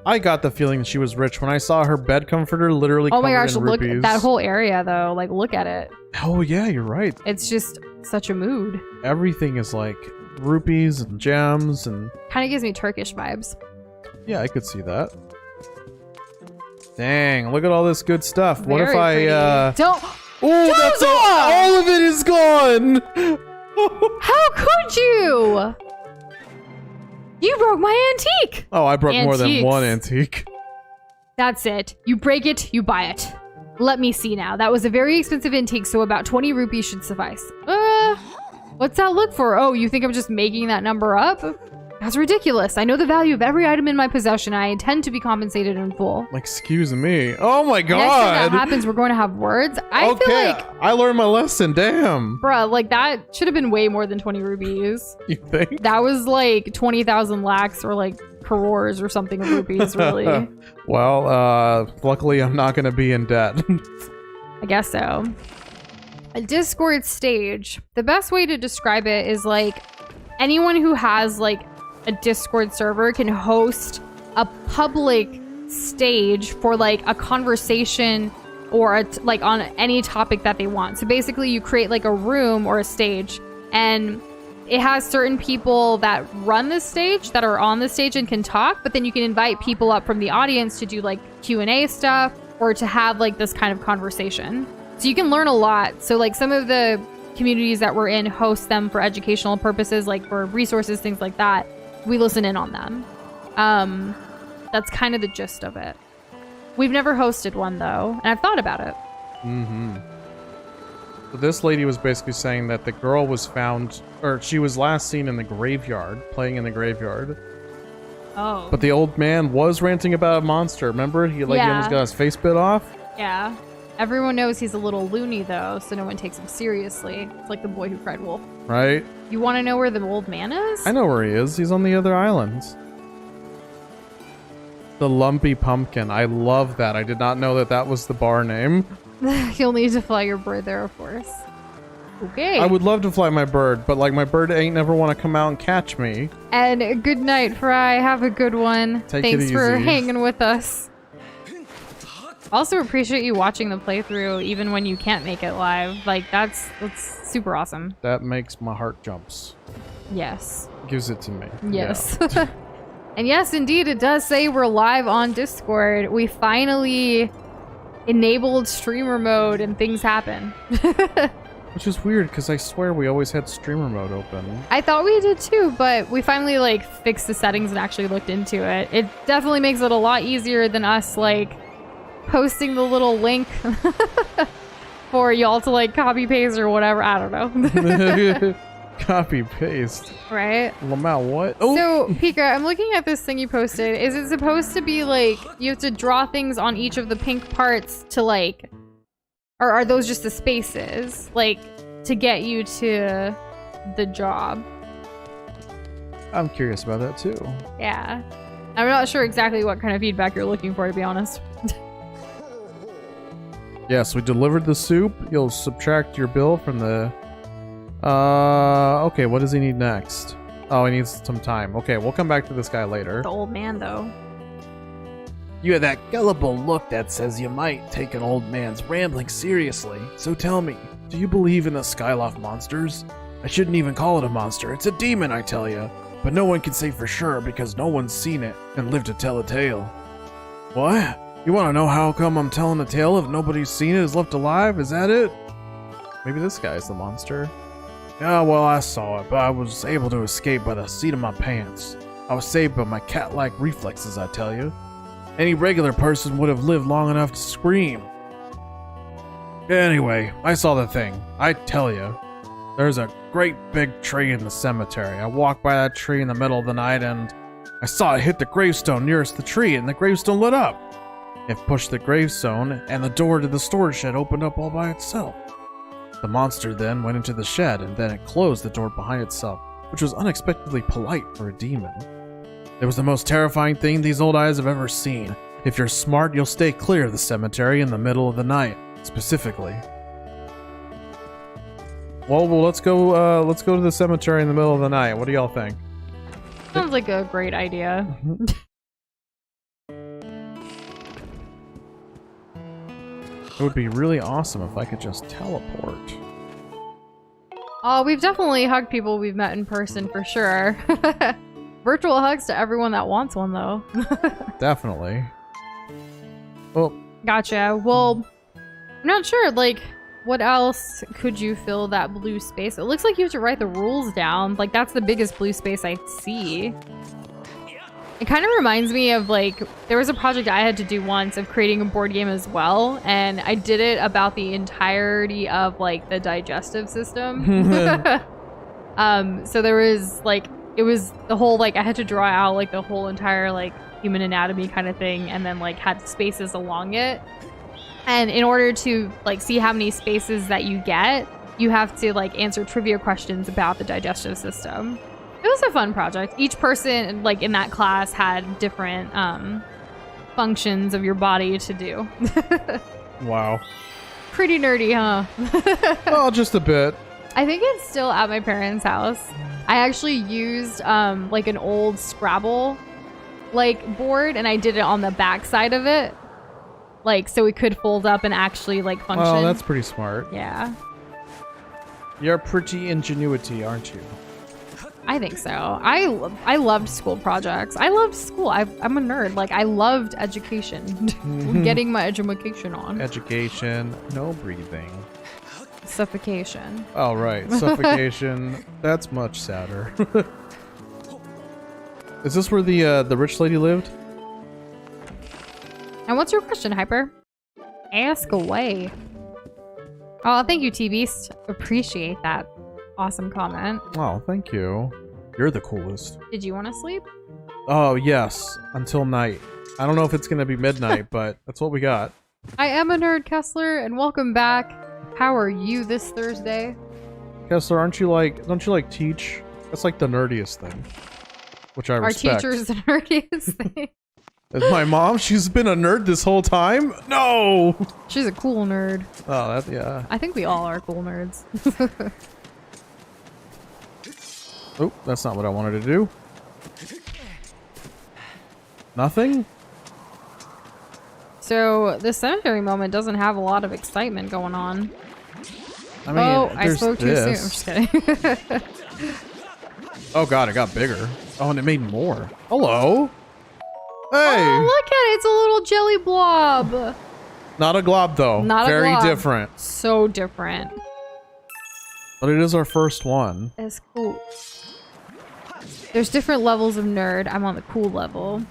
I got the feeling she was rich when I saw her bed comforter literally Oh covered my gosh, in look rupees. at that whole area though. Like, look at it. Oh yeah, you're right. It's just such a mood. Everything is like rupees and gems and... Kind of gives me Turkish vibes. Yeah, I could see that. Dang, look at all this good stuff. What if Very I, pretty. Don't. Oh, that's all of it is gone! How could you? You broke my antique. Oh, I broke more than Antiques. one antique. That's it. You break it, you buy it. Let me see now. That was a very expensive antique, so about 20 rupees should suffice. What's that look for? Oh, you think I'm just making that number up? That's ridiculous. I know the value of every item in my possession. I intend to be compensated in full. Excuse me. Oh my Next time god! that happens, we're going to have words. I feel like, I learned my lesson, damn. bruh, like that should have been way more than 20 rupees. You think? That was like 20,000 lakhs or like crores or something of rupees, really. Well, luckily I'm not gonna be in debt. I guess so. A Discord stage. The best way to describe it is like anyone who has like a Discord server can host a public stage for like a conversation or like on any topic that they want. So basically you create like a room or a stage, and it has certain people that run the stage that are on the stage and can talk, but then you can invite people up from the audience to do like Q&A stuff or to have like this kind of conversation. So you can learn a lot. So like some of the communities that we're in host them for educational purposes, like for resources, things like that, we listen in on them. That's kind of the gist of it. We've never hosted one though, and I've thought about it. Mm-hmm. So this lady was basically saying that the girl was found, or she was last seen in the graveyard, playing in the graveyard. Oh. But the old man was ranting about a monster. Remember? He Yeah. almost got his face bit off. Yeah. Everyone knows he's a little loony though, so no one takes him seriously. It's like the boy who cried wolf. Right? You want to know where the old man is? I know where he is. He's on the other islands. The Lumpy Pumpkin. I love that. I did not know that that was the bar name. You'll need to fly your bird there, of course. Okay. I would love to fly my bird, but like my bird ain't never want to come out and catch me. And good night, Fry. Have a good one. Take it Thanks for easy. hanging with us. Also appreciate you watching the playthrough even when you can't make it live. Like that's super awesome. That makes my heart jumps. Yes. Gives it to me. Yes. And yes, indeed, it does say we're live on Discord. We finally enabled streamer mode and things happen. Which is weird because I swear we always had streamer mode open. I thought we did too, but we finally like fixed the settings and actually looked into it. It definitely makes it a lot easier than us like posting the little link for y'all to like copy paste or whatever. I don't know. Copy paste. Right? Lamau, what? Oh, So, Pika, I'm looking at this thing you posted. Is it supposed to be like you have to draw things on each of the pink parts to like, or are those just the spaces like to get you to the job? I'm curious about that too. Yeah. I'm not sure exactly what kind of feedback you're looking for, to be honest. Yes, we delivered the soup. You'll subtract your bill from the... Okay, what does he need next? Oh, he needs some time. Okay, we'll come back to this guy later. The old man, though. You have that gullible look that says you might take an old man's rambling seriously. So tell me, do you believe in the Skyloft monsters? I shouldn't even call it a monster. It's a demon, I tell you. But no one can say for sure because no one's seen it and lived to tell a tale. What? You want to know how come I'm telling a tale if nobody's seen it is left alive? Is that it? Maybe this guy's the monster. Yeah, well, I saw it, but I was able to escape by the seat of my pants. I was saved by my cat-like reflexes, I tell you. Any regular person would have lived long enough to scream. Anyway, I saw the thing. I tell you, there's a great big tree in the cemetery. I walked by that tree in the middle of the night and I saw it hit the gravestone nearest the tree and the gravestone lit up. It pushed the gravestone and the door to the storage shed opened up all by itself. The monster then went into the shed and then it closed the door behind itself, which was unexpectedly polite for a demon. It was the most terrifying thing these old eyes have ever seen. If you're smart, you'll stay clear of the cemetery in the middle of the night, specifically. Well, let's go to the cemetery in the middle of the night. What do y'all think? Sounds like a great idea. It would be really awesome if I could just teleport. Oh, we've definitely hugged people we've met in person for sure. Virtual hugs to everyone that wants one, though. Definitely. Well, Gotcha. Well, I'm not sure, like, what else could you fill that blue space? It looks like you have to write the rules down. Like, that's the biggest blue space I see. It kind of reminds me of, like, there was a project I had to do once of creating a board game as well, and I did it about the entirety of, like, the digestive system. So there was, like, it was the whole, like, I had to draw out, like, the whole entire, like, human anatomy kind of thing, and then, like, had spaces along it. And in order to, like, see how many spaces that you get, you have to, like, answer trivia questions about the digestive system. It was a fun project. Each person, like, in that class had different functions of your body to do. wow. Pretty nerdy, huh? Oh, just a bit. I think it's still at my parents' house. I actually used, like, an old Scrabble, like, board, and I did it on the back side of it. Like, so it could fold up and actually, like, function. Oh, that's pretty smart. Yeah. You're pretty ingenuity, aren't you? I think so. I loved school projects. I loved school. I'm a nerd. Like, I loved education. Getting my education on. Education, no breathing. Suffocation. Oh, right. Suffocation. That's much sadder. Is this where the rich lady lived? And what's your question, Hyper? Ask away. Oh, thank you, T-Beast. Appreciate that awesome comment. Oh, thank you. You're the coolest. Did you want to sleep? Oh, yes. Until night. I don't know if it's going to be midnight, but that's what we got. I am a nerd, Kessler, and welcome back. How are you this Thursday? Kessler, don't you like teach? That's like the nerdiest thing. Which I respect. Our teacher's the nerdiest thing. Is my mom? She's been a nerd this whole time? No! She's a cool nerd. Oh, that, yeah. I think we all are cool nerds. Oh, that's not what I wanted to do. Nothing? So, the cemetery moment doesn't have a lot of excitement going on. I mean, oh, I there's spoke too soon. I'm this. just kidding. Oh god, it got bigger. Oh, and it made more. Hello? Hey! Oh, look at it. It's a little jelly blob. Not a glob, though. Not a Very glob. different. So different. But it is our first one. It's cool. There's different levels of nerd. I'm on the cool level.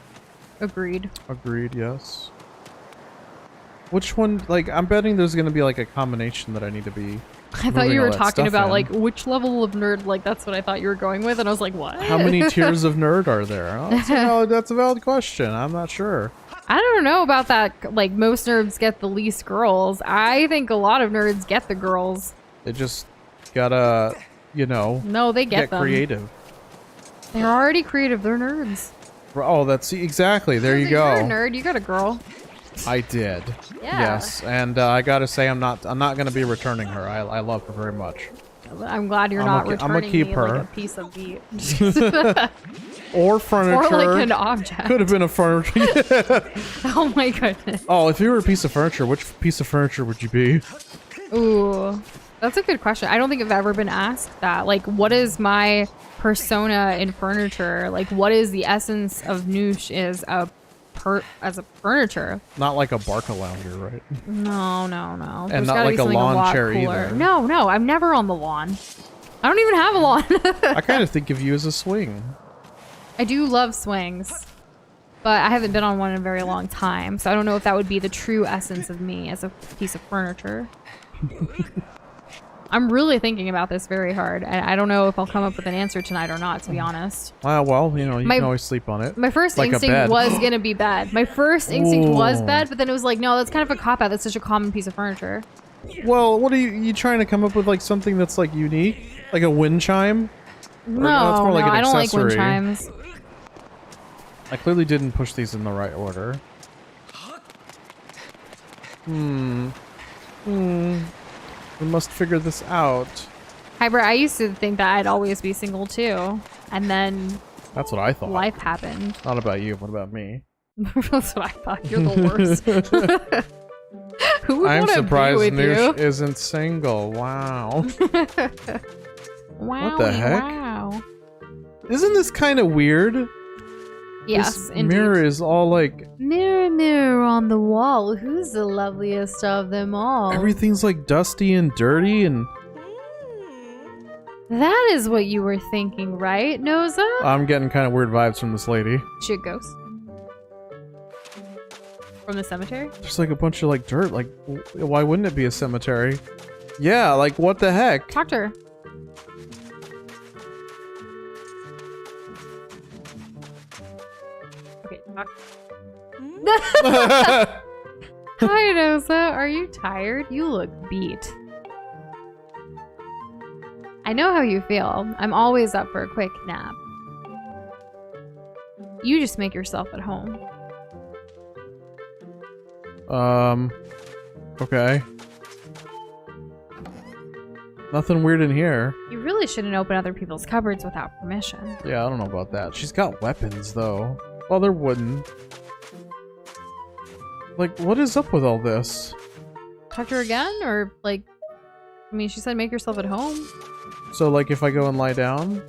Agreed. Agreed, yes. Which one, like, I'm betting there's gonna be, like, a combination that I need to be I thought moving you all were that talking stuff about, in. like, which level of nerd, like, that's what I thought you were going with, and I was like, what? How many tiers of nerd are there? Oh, that's a valid question. I'm not sure. I don't know about that. Like, most nerds get the least girls. I think a lot of nerds get the girls. They just gotta, you know, No, they get them. creative. They're already creative. They're nerds. Oh, that's exactly. There you go. You're a nerd. You got a girl. I did. Yeah. Yes, and I gotta say, I'm not gonna be returning her. I love her very much. I'm glad you're I'm not gonna returning keep me her. like a piece of meat. Or furniture. Or like an object. Could have been a furniture. Oh my goodness. Oh, if you were a piece of furniture, which piece of furniture would you be? Ooh, that's a good question. I don't think I've ever been asked that. Like, what is my persona in furniture? Like, what is the essence of Noosh as a furniture? Not like a Barca lounger, right? No. There's And not gotta like be a something lawn lot chair cooler. either. No, I'm never on the lawn. I don't even have a lawn. I kind of think of you as a swing. I do love swings, but I haven't been on one in a very long time, so I don't know if that would be the true essence of me as a piece of furniture. I'm really thinking about this very hard, and I don't know if I'll come up with an answer tonight or not, to be honest. Well, you know, you can always sleep on it. My first Like a instinct bed. was gonna be bed. My first instinct was Ooh. bed, but then it was like, no, that's kind of a cop-out. That's such a common piece of furniture. Well, what are you trying to come up with, like something that's like unique, like a wind chime? No, that's more like an I don't like wind accessory. chimes. I clearly didn't push these in the right order. We must figure this out. Hyper, I used to think that I'd always be single too, and then That's what I thought. life happened. Not about you. What about me? That's what I thought. You're the worst. Who would I'm want to be surprised with Noosh you? isn't single. Wow. Wow. What the heck? Wow. Isn't this kind of weird? Yes, This indeed. mirror is all like Mirror, mirror on the wall, who's the loveliest of them all? everything's like dusty and dirty, and That is what you were thinking, right, Noza? I'm getting kind of weird vibes from this lady. She a ghost? From the cemetery? There's like a bunch of like dirt. Like, why wouldn't it be a cemetery? Yeah, like what the heck? Talk to her. Okay, talk. Hi, Noza. Are you tired? You look beat. I know how you feel. I'm always up for a quick nap. You just make yourself at home. Okay. Nothing weird in here. You really shouldn't open other people's cupboards without permission. Yeah, I don't know about that. She's got weapons, though. Well, they're wooden. Like, what is up with all this? Talk to her again? Or, like, I mean, she said make yourself at home. So, like, if I go and lie down?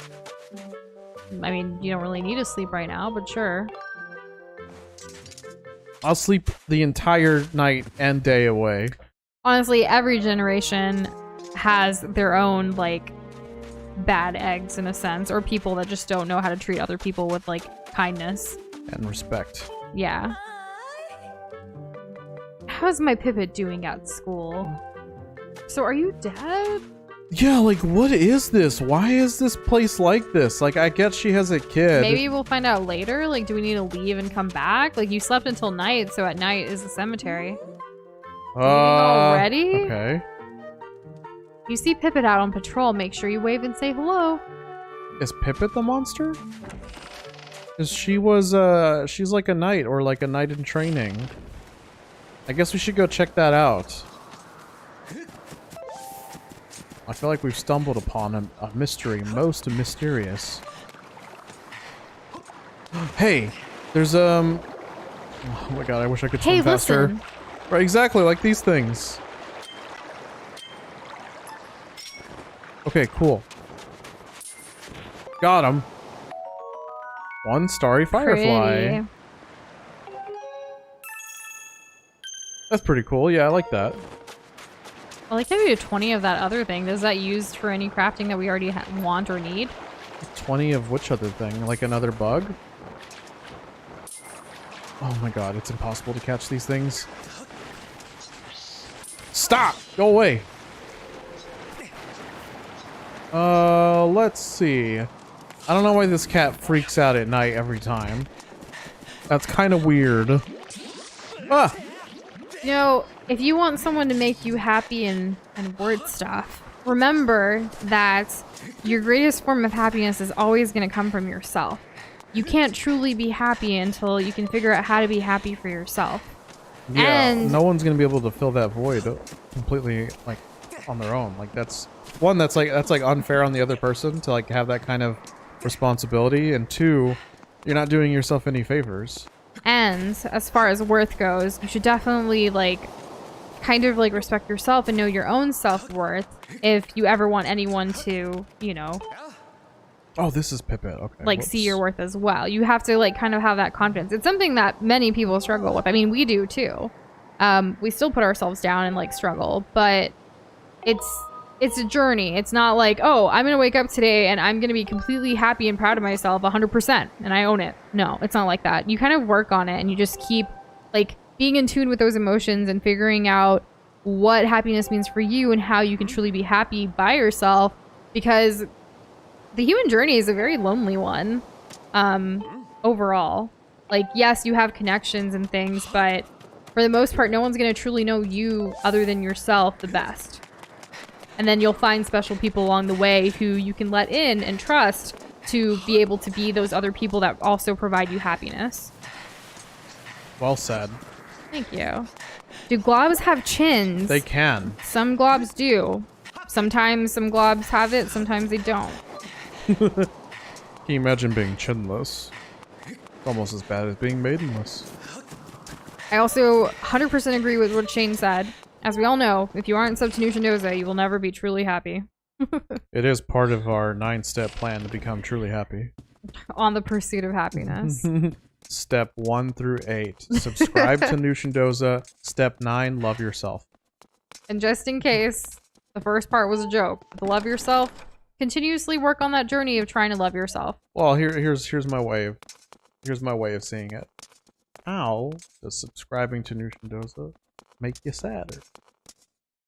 I mean, you don't really need to sleep right now, but sure. I'll sleep the entire night and day away. Honestly, every generation has their own, like, bad eggs in a sense, or people that just don't know how to treat other people with, like, kindness. And respect. Yeah. How's my Pipit doing at school? So are you dead? Yeah, like, what is this? Why is this place like this? Like, I get she has a kid. Maybe we'll find out later. Like, do we need to leave and come back? Like, you slept until night, so at night is the cemetery. Already? Okay. You see Pipit out on patrol, make sure you wave and say hello. Is Pipit the monster? Cause she was, she's like a knight, or like a knight in training. I guess we should go check that out. I feel like we've stumbled upon a mystery most mysterious. Hey, there's oh my god, I wish I could swim faster. Listen. Right, exactly, like these things. Okay, cool. Got him. One starry firefly. Pretty. That's pretty cool. Yeah, I like that. I like how you do 20 of that other thing. Is that used for any crafting that we already want or need? 20 of which other thing? Like another bug? Oh my god, it's impossible to catch these things. Stop! Go away! Let's see. I don't know why this cat freaks out at night every time. That's kind of weird. Ah! You know, if you want someone to make you happy and word stuff, remember that your greatest form of happiness is always going to come from yourself. You can't truly be happy until you can figure out how to be happy for yourself. Yeah, And no one's gonna be able to fill that void completely, like, on their own. Like, that's one, that's like unfair on the other person to like have that kind of responsibility, and two, you're not doing yourself any favors. And as far as worth goes, you should definitely like kind of like respect yourself and know your own self-worth if you ever want anyone to, you know, Oh, this is Pipit. Okay. like whoops. see your worth as well. You have to like kind of have that confidence. It's something that many people struggle with. I mean, we do too. We still put ourselves down and like struggle, but it's a journey. It's not like, oh, I'm gonna wake up today and I'm gonna be completely happy and proud of myself 100% and I own it. No, it's not like that. You kind of work on it and you just keep like being in tune with those emotions and figuring out what happiness means for you and how you can truly be happy by yourself, because the human journey is a very lonely one overall. Like, yes, you have connections and things, but for the most part, no one's going to truly know you other than yourself the best. And then you'll find special people along the way who you can let in and trust to be able to be those other people that also provide you happiness. Well said. Thank you. Do globs have chins? They can. Some globs do. Sometimes some globs have it, sometimes they don't. Can you imagine being chinless? It's almost as bad as being maidenless. I also 100% agree with what Shane said. As we all know, if you aren't sub to Nushindoza, you will never be truly happy. It is part of our 9-step plan to become truly happy. On the pursuit of happiness. Step 1 through 8. Subscribe to Nushindoza. Step 9, love yourself. And just in case, the first part was a joke. The love yourself, continuously work on that journey of trying to love yourself. Well, here's my way of seeing it. How does subscribing to Nushindoza make you sadder?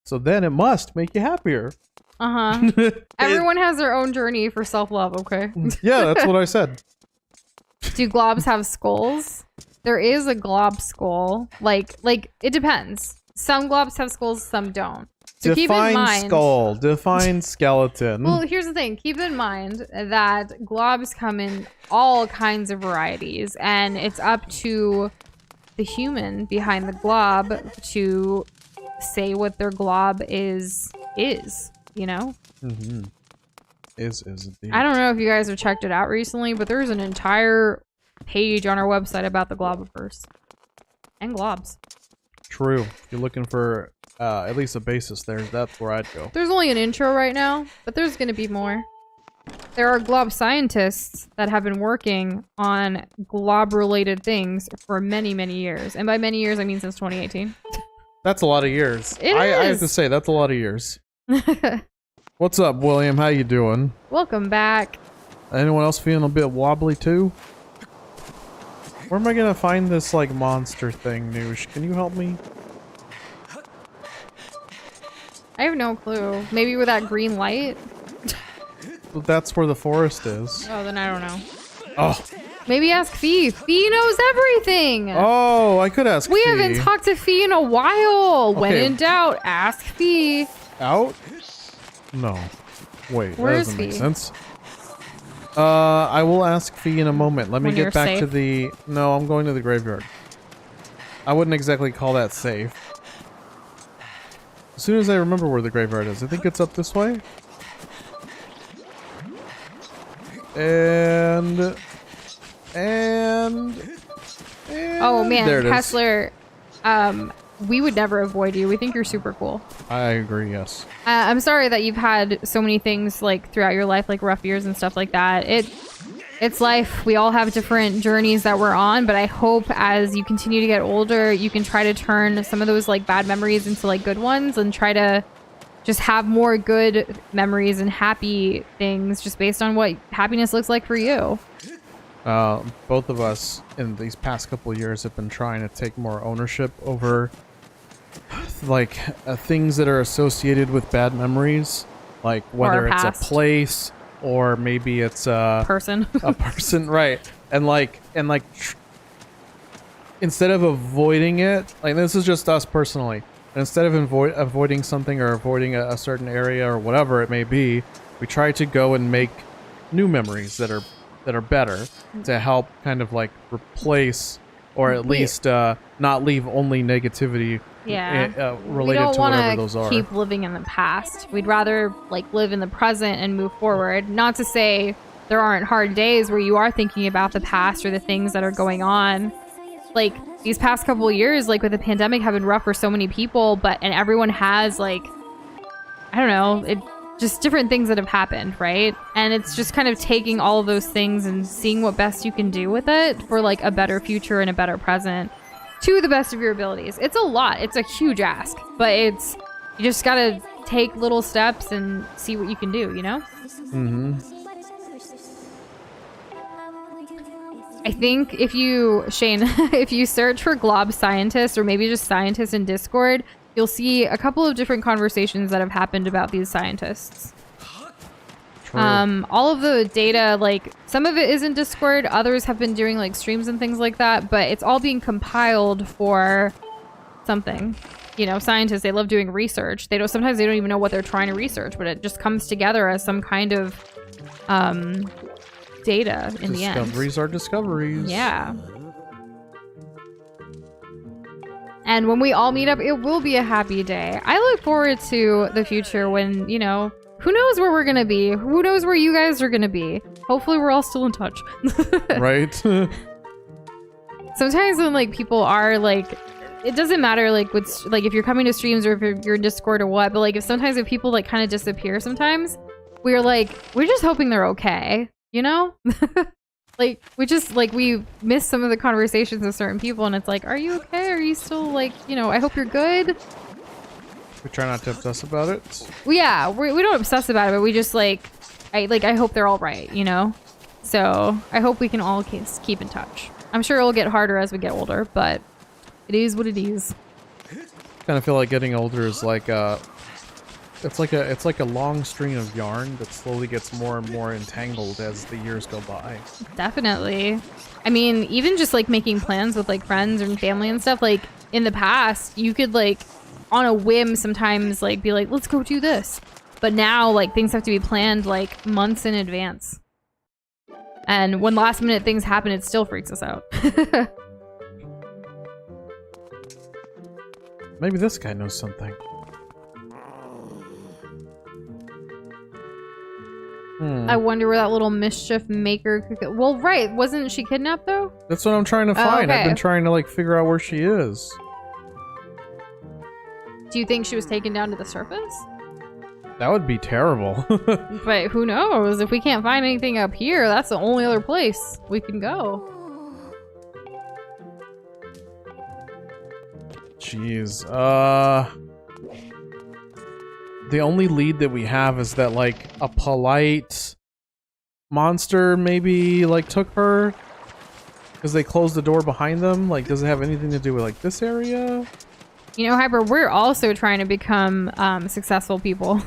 So then it must make you happier. Uh-huh. Everyone has their own journey for self-love, okay? Yeah, that's what I said. Do globs have skulls? There is a glob skull. Like it depends. Some globs have skulls, some don't. So keep in Define mind, skull. Define skeleton. well, here's the thing. Keep in mind that globs come in all kinds of varieties, and it's up to the human behind the glob to say what their glob is, you know? Mm-hmm. Is indeed. I don't know if you guys have checked it out recently, but there's an entire page on our website about the globiverse and globs. True. If you're looking for at least a basis there, that's where I'd go. There's only an intro right now, but there's going to be more. There are glob scientists that have been working on glob-related things for many, many years. And by many years, I mean since 2018. That's a lot of years. It I have is. to say, that's a lot of years. What's up, William? How you doing? Welcome back. Anyone else feeling a bit wobbly too? Where am I gonna find this like monster thing, Noosh? Can you help me? I have no clue. Maybe with that green light? Well, that's where the forest is. Oh, then I don't know. Oh. Maybe ask Fee. Fee knows everything. Oh, I could ask We Fee. haven't talked to Fee in a while. When Okay. in doubt, ask Fee. Out? No. Wait, Where that is doesn't make Fee? sense. I will ask Fee in a moment. Let me When you're get back to safe? the... No, I'm going to the graveyard. I wouldn't exactly call that safe. As soon as I remember where the graveyard is. I think it's up this way. And... Oh man, there it is. Kessler, we would never avoid you. We think you're super cool. I agree, yes. I'm sorry that you've had so many things like throughout your life, like rough years and stuff like that. It's life. We all have different journeys that we're on, but I hope as you continue to get older, you can try to turn some of those like bad memories into like good ones and try to just have more good memories and happy things just based on what happiness looks like for you. Both of us in these past couple of years have been trying to take more ownership over like things that are associated with bad memories, like whether it's a past. place or maybe it's a Person. person, right? And instead of avoiding it, like this is just us personally, and instead of avoiding something or avoiding a certain area or whatever it may be, we try to go and make new memories that are better to help kind of like replace or at least not leave only negativity Yeah. related to whatever those are. We don't want to keep living in the past. We'd rather like live in the present and move forward. Not to say there aren't hard days where you are thinking about the past or the things that are going on. Like these past couple of years, like with the pandemic, have been rough for so many people, and everyone has like, I don't know, just different things that have happened, right? And it's just kind of taking all of those things and seeing what best you can do with it for like a better future and a better present to the best of your abilities. It's a lot. It's a huge ask, but you just gotta take little steps and see what you can do, you know? Mm-hmm. I think if you search for Glob Scientist or maybe just scientists in Discord, you'll see a couple of different conversations that have happened about these scientists. True. All of the data, like some of it is in Discord, others have been doing like streams and things like that, but it's all being compiled for something. You know, scientists, they love doing research. Sometimes they don't even know what they're trying to research, but it just comes together as some kind of data in the end. Discoveries are discoveries. Yeah. And when we all meet up, it will be a happy day. I look forward to the future when, you know, who knows where we're going to be? Who knows where you guys are going to be? Hopefully we're all still in touch. Right? Sometimes when, like, people are, like, it doesn't matter, like, what's, like, if you're coming to streams or if you're in Discord or what, but, like, if people, like, kind of disappear sometimes, we're just hoping they're okay, you know? Like, we miss some of the conversations with certain people, and it's like, are you okay? Are you still, like, you know, I hope you're good? We try not to obsess about it. Well, yeah, we don't obsess about it, but we just, I hope they're all right, you know? So, I hope we can all keep in touch. I'm sure it'll get harder as we get older, but it is what it is. Kind of feel like getting older is like it's like a long string of yarn that slowly gets more and more entangled as the years go by. Definitely. I mean, even just like making plans with like friends and family and stuff, like in the past, you could like on a whim sometimes like be like, let's go do this. But now like things have to be planned like months in advance. And when last minute things happen, it still freaks us out. Maybe this guy knows something. I wonder where that little mischief maker could go. Well, right. Wasn't she kidnapped though? That's what I'm trying to find. I've okay. been trying to like figure out where she is. Do you think she was taken down to the surface? That would be terrible. But who knows? If we can't find anything up here, that's the only other place we can go. Jeez. the only lead that we have is that like a polite monster maybe like took her because they closed the door behind them. Like, does it have anything to do with like this area? You know, Hyper, we're also trying to become successful people.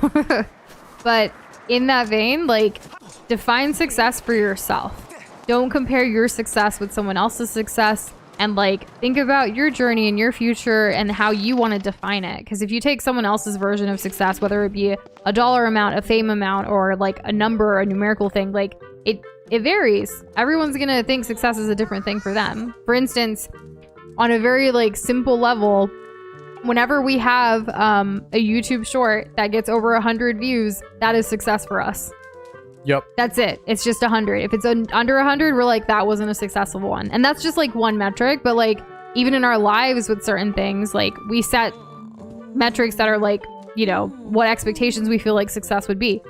But in that vein, like, define success for yourself. Don't compare your success with someone else's success. And, like, think about your journey and your future and how you want to define it. Because if you take someone else's version of success, whether it be a dollar amount, a fame amount, or, like, a number, a numerical thing, like, it varies. Everyone's going to think success is a different thing for them. For instance, on a very, like, simple level, whenever we have a YouTube short that gets over 100 views, that is success for us. Yep. That's it. It's just 100. If it's under 100, we're like, that wasn't a successful one. And that's just like one metric. But like, even in our lives with certain things, like we set metrics that are like, you know, what expectations we feel like success would be.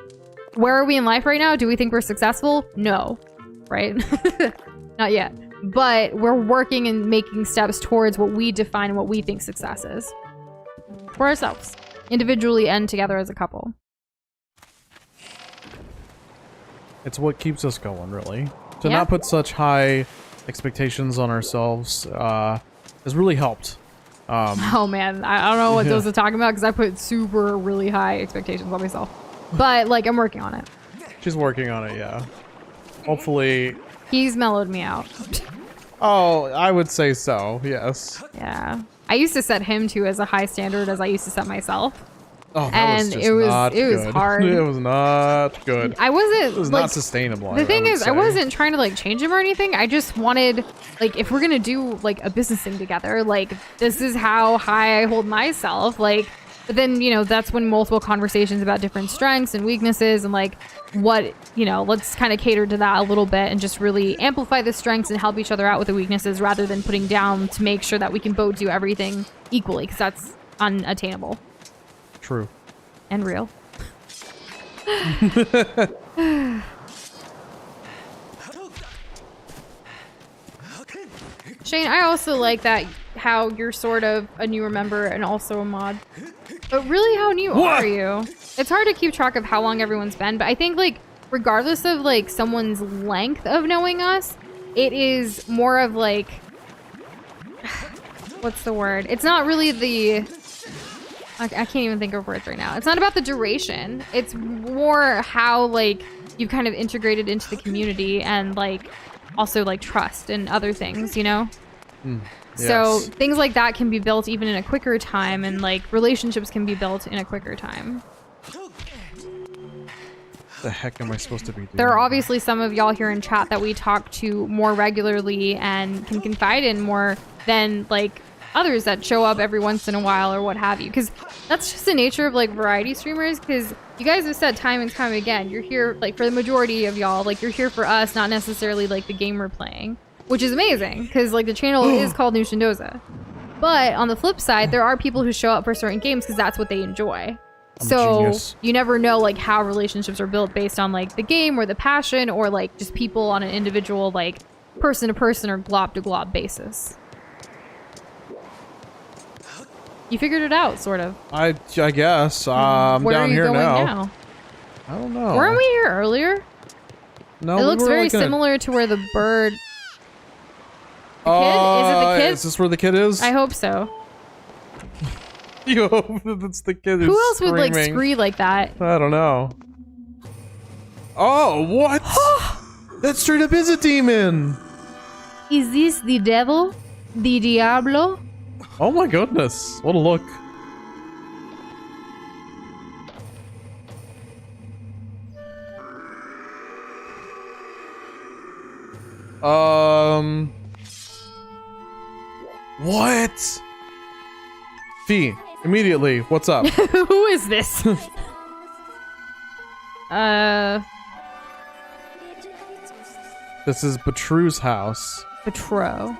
Where are we in life right now? Do we think we're successful? No. Right? Not yet. But we're working and making steps towards what we define and what we think success is. For ourselves. Individually and together as a couple. It's what keeps us going, really. To not put such high expectations on ourselves has really helped. Oh man, I don't know what those are talking about because I put super really high expectations on myself. But like, I'm working on it. She's working on it, yeah. Hopefully. He's mellowed me out. Oh, I would say so, yes. Yeah. I used to set him to as a high standard as I used to set myself. Oh, that was just not good. It was hard. It was not good. It was like, not sustainable. The thing is, I wasn't trying to like change him or anything. I just wanted, like, if we're gonna do like a business thing together, like this is how high I hold myself. Like, but then, you know, that's when multiple conversations about different strengths and weaknesses and like what, you know, let's kind of cater to that a little bit and just really amplify the strengths and help each other out with the weaknesses rather than putting down to make sure that we can both do everything equally, because that's unattainable. True. And real. Shane, I also like that how you're sort of a newer member and also a mod. But really, how new are you? It's hard to keep track of how long everyone's been, but I think like regardless of like someone's length of knowing us, it is more of like what's the word? It's not really the I can't even think of words right now. It's not about the duration. It's more how like you've kind of integrated into the community and like also like trust and other things, you know? Yes. So things like that can be built even in a quicker time, and like relationships can be built in a quicker time. What the heck am I supposed to be doing? There are obviously some of y'all here in chat that we talk to more regularly and can confide in more than like others that show up every once in a while or what have you, because that's just the nature of like variety streamers. Because you guys have said time and time again, you're here like for the majority of y'all, like you're here for us, not necessarily like the game we're playing, which is amazing because like the channel is called New Shindoza. But on the flip side, there are people who show up for certain games because that's what they enjoy. So you never know like how relationships are built based on like the game or the passion or like just people on an individual like person to person or glob to glob basis. You figured it out, sort of. I guess. I'm Where down are you here going now. I don't know. Weren't we here earlier? No, it looks very similar to where the bird... The kid? Is it the kid? Is this where the kid is? I hope so. You hope that it's the kid who's Who else screaming. would like scream like that? I don't know. Oh, what? That straight up is a demon! Is this the devil? The Diablo? Oh my goodness. What a look. What? Fee, immediately, what's up? Who is this? This is Batru's house. Batro?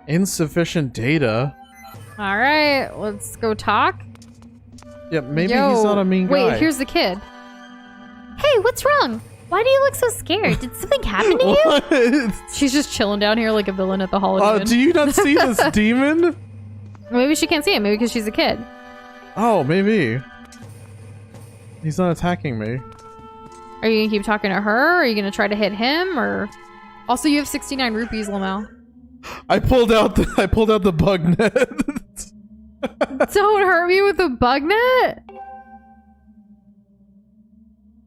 Insufficient data. Alright, let's go talk. Yeah, maybe he's not a mean guy. Wait, here's the kid. Hey, what's wrong? Why do you look so scared? Did something happen to you? What? She's just chilling down here like a villain at the Holiday Inn. Do you not see this demon? Maybe she can't see it. Maybe because she's a kid. Oh, maybe. He's not attacking me. Are you gonna keep talking to her? Or are you gonna try to hit him? Or also, you have 69 rupees, Lamel. I pulled out the bug net. Don't hurt me with a bug net.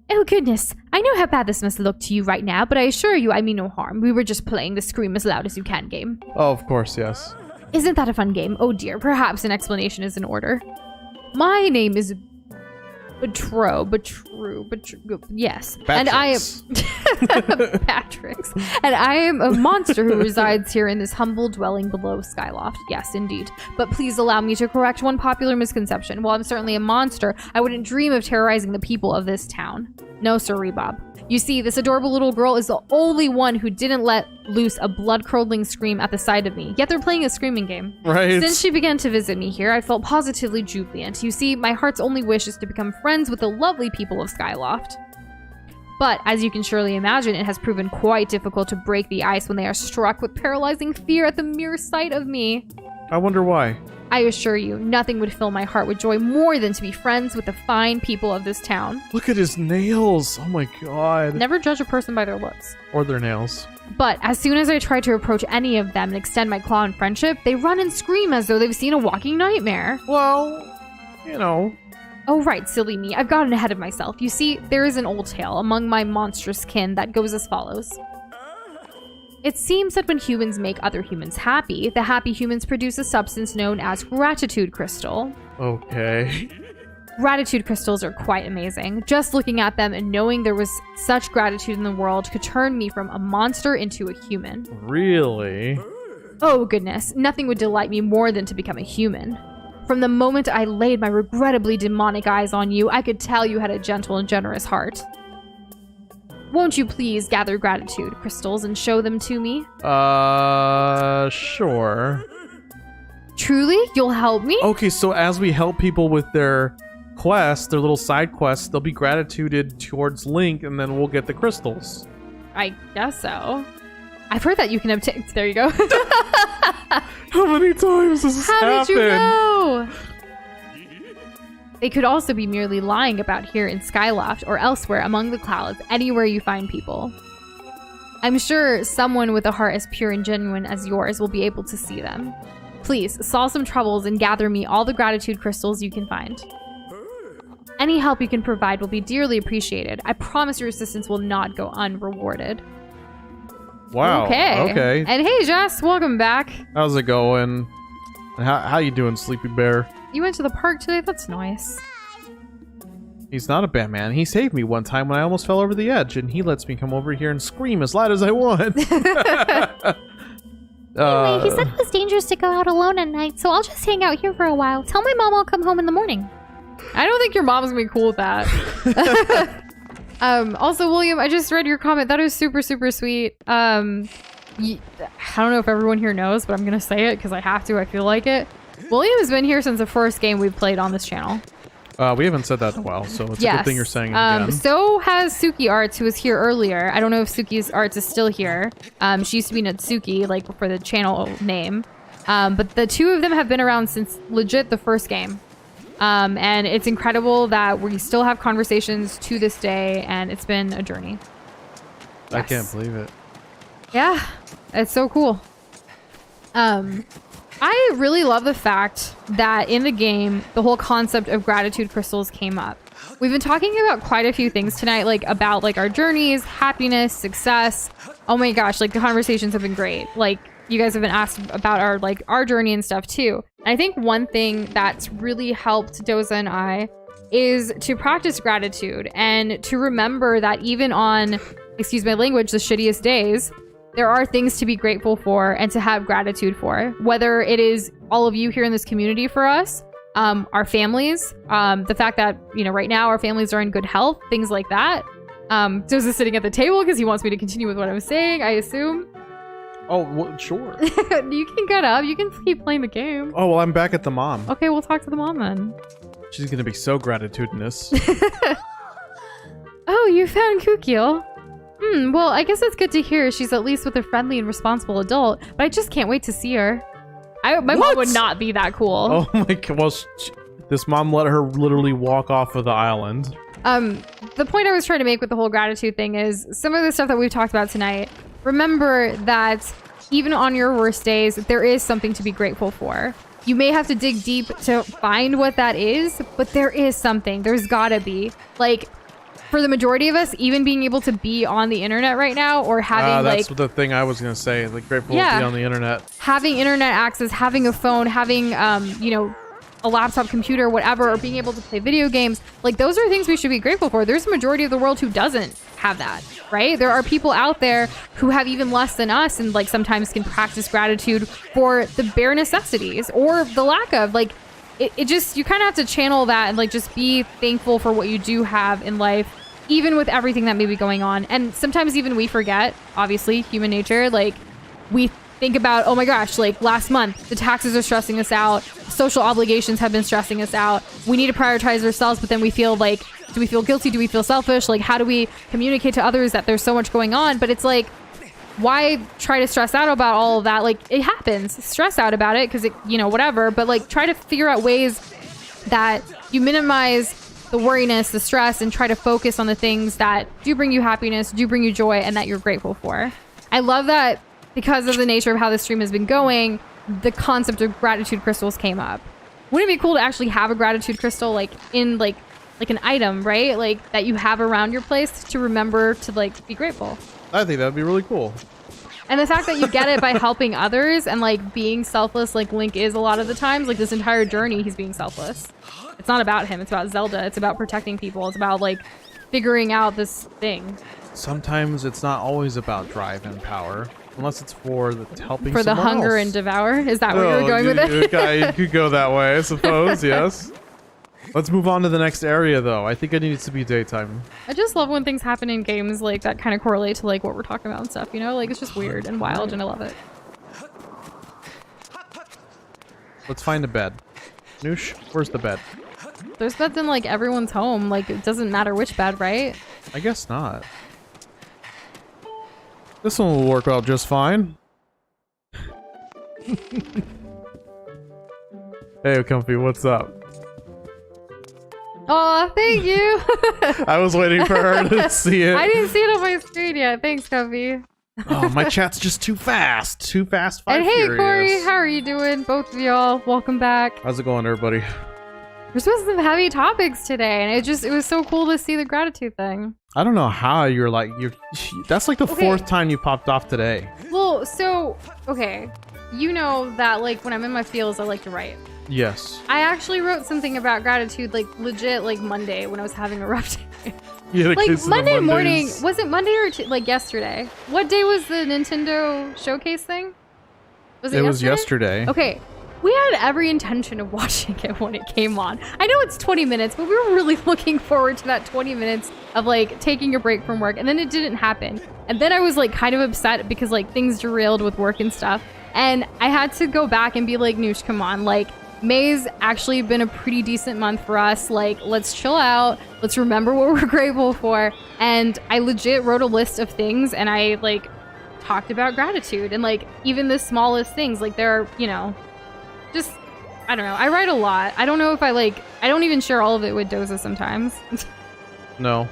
Oh goodness, I know how bad this must look to you right now, but I assure you I mean no harm. We were just playing the scream as loud as you can game. Oh, of course, yes. Isn't that a fun game? Oh dear, perhaps an explanation is in order. My name is yes. And I am Patrick's. And I am a monster who resides here in this humble dwelling below Skyloft. Yes, indeed. But please allow me to correct one popular misconception. While I'm certainly a monster, I wouldn't dream of terrorizing the people of this town. No, sir, Rebob. You see, this adorable little girl is the only one who didn't let loose a blood-curdling scream at the sight of me. Yet they're playing a screaming game. Right. Since she began to visit me here, I felt positively jubilant. You see, my heart's only wish is to become friends with the lovely people of Skyloft. But, as you can surely imagine, it has proven quite difficult to break the ice when they are struck with paralyzing fear at the mere sight of me. I wonder why. I assure you, nothing would fill my heart with joy more than to be friends with the fine people of this town. Look at his nails. Oh my god. Never judge a person by their looks. Or their nails. But as soon as I try to approach any of them and extend my claw in friendship, they run and scream as though they've seen a walking nightmare. Well, you know. Oh right, silly me. I've gotten ahead of myself. You see, there is an old tale among my monstrous kin that goes as follows. It seems that when humans make other humans happy, the happy humans produce a substance known as gratitude crystal. Okay. Gratitude crystals are quite amazing. Just looking at them and knowing there was such gratitude in the world could turn me from a monster into a human. Really? Oh goodness, nothing would delight me more than to become a human. From the moment I laid my regrettably demonic eyes on you, I could tell you had a gentle and generous heart. Won't you please gather gratitude crystals and show them to me? Sure. Truly? You'll help me? Okay, so as we help people with their quests, their little side quests, they'll be gratituded towards Link, and then we'll get the crystals. I guess so. I've heard that you can obtain... There you go. How many times has this happened? How did you know? They could also be merely lying about here in Skyloft or elsewhere among the clouds, anywhere you find people. I'm sure someone with a heart as pure and genuine as yours will be able to see them. Please, solve some troubles and gather me all the gratitude crystals you can find. Any help you can provide will be dearly appreciated. I promise your assistance will not go unrewarded. Wow. Okay. And hey, Jess, welcome back. How's it going? How you doing, Sleepy Bear? You went to the park today? That's nice. He's not a bad man. He saved me one time when I almost fell over the edge, and he lets me come over here and scream as loud as I want. Anyway, he said it was dangerous to go out alone at night, so I'll just hang out here for a while. Tell my mom I'll come home in the morning. I don't think your mom's gonna be cool with that. Also, William, I just read your comment. That is super, super sweet. I don't know if everyone here knows, but I'm gonna say it because I have to. I feel like it. William has been here since the first game we've played on this channel. We haven't said that in a while, so it's a good thing you're saying it again. So has Suki Arts, who was here earlier. I don't know if Suki's Arts is still here. She used to be Natsuki, like, for the channel name. But the two of them have been around since legit the first game. And it's incredible that we still have conversations to this day, and it's been a journey. I Yes. can't believe it. Yeah, it's so cool. I really love the fact that in the game, the whole concept of gratitude crystals came up. We've been talking about quite a few things tonight, like about like our journeys, happiness, success. Oh my gosh, like the conversations have been great. Like you guys have been asked about our journey and stuff too. And I think one thing that's really helped Doza and I is to practice gratitude and to remember that even on, excuse my language, the shittiest days, there are things to be grateful for and to have gratitude for. Whether it is all of you here in this community for us, our families, the fact that, you know, right now our families are in good health, things like that. Doza's sitting at the table because he wants me to continue with what I'm saying, I assume. Oh, well, sure. You can get up. You can keep playing the game. Oh, well, I'm back at the mom. Okay, we'll talk to the mom then. She's going to be so gratitudinous. Oh, you found Kukio. Well, I guess it's good to hear she's at least with a friendly and responsible adult, but I just can't wait to see her. My mom would not be that cool. Oh my god, well, This mom let her literally walk off of the island. The point I was trying to make with the whole gratitude thing is some of the stuff that we've talked about tonight. Remember that even on your worst days, there is something to be grateful for. You may have to dig deep to find what that is, but there is something. There's gotta be. Like, for the majority of us, even being able to be on the internet right now or having that's the thing I was gonna say. Like, grateful to be on the internet. Having internet access, having a phone, having a laptop, computer, whatever, or being able to play video games, like those are things we should be grateful for. There's a majority of the world who doesn't have that, right? There are people out there who have even less than us and like sometimes can practice gratitude for the bare necessities or the lack of. Like it just, you kind of have to channel that and like just be thankful for what you do have in life, even with everything that may be going on. And sometimes even we forget, obviously, human nature, like we think about, oh my gosh, like last month, the taxes are stressing us out. Social obligations have been stressing us out. We need to prioritize ourselves, but then we feel like, do we feel guilty? Do we feel selfish? Like, how do we communicate to others that there's so much going on? But it's like, why try to stress out about all of that? Like, it happens. Stress out about it because it, whatever. But like, try to figure out ways that you minimize the worriness, the stress, and try to focus on the things that do bring you happiness, do bring you joy, and that you're grateful for. I love that. Because of the nature of how the stream has been going, the concept of gratitude crystals came up. Wouldn't it be cool to actually have a gratitude crystal like in like an item, right? Like that you have around your place to remember to like be grateful. I think that would be really cool. And the fact that you get it by helping others and like being selfless, like Link is a lot of the times, like this entire journey he's being selfless. It's not about him, it's about Zelda, it's about protecting people, it's about like figuring out this thing. Sometimes it's not always about drive and power. Unless it's for the helping for the hunger else. and devour. Is that where you're going with it? You could go that way, I suppose. Yes. Let's move on to the next area, though. I think it needs to be daytime. I just love when things happen in games like that kind of correlate to like what we're talking about and stuff. Like it's just weird and wild, and I love it. Let's find a bed. Noosh, where's the bed? There's beds in like everyone's home. Like it doesn't matter which bed, right? I guess not. This one will work out just fine. Hey, Comfy, what's up? Oh, thank you. I was waiting for her to see it. I didn't see it on my screen yet. Thanks, Comfy. Oh, my chat's just too fast. Too fast. And hey, furious. Corey, how are you doing? Both of y'all, welcome back. How's it going, everybody? We're supposed to have heavy topics today, and it was so cool to see the gratitude thing. I don't know how you're that's like the fourth time you popped off today. Well, so, okay. You know that, like, when I'm in my feels, I like to write. Yes. I actually wrote something about gratitude, like, legit, like, Monday when I was having a rough day. Yeah, like, Monday morning. Was it Monday or, like, yesterday? What day was the Nintendo showcase thing? Was it yesterday? It was yesterday. Okay. We had every intention of watching it when it came on. I know it's 20 minutes, but we were really looking forward to that 20 minutes of like taking a break from work, and then it didn't happen. And then I was like kind of upset because like things derailed with work and stuff. And I had to go back and be like, Noosh, come on. Like May's actually been a pretty decent month for us. Like, let's chill out. Let's remember what we're grateful for. And I legit wrote a list of things, and I like talked about gratitude and like even the smallest things. Like there are, just, I don't know. I write a lot. I don't know if I don't even share all of it with Doza sometimes. No.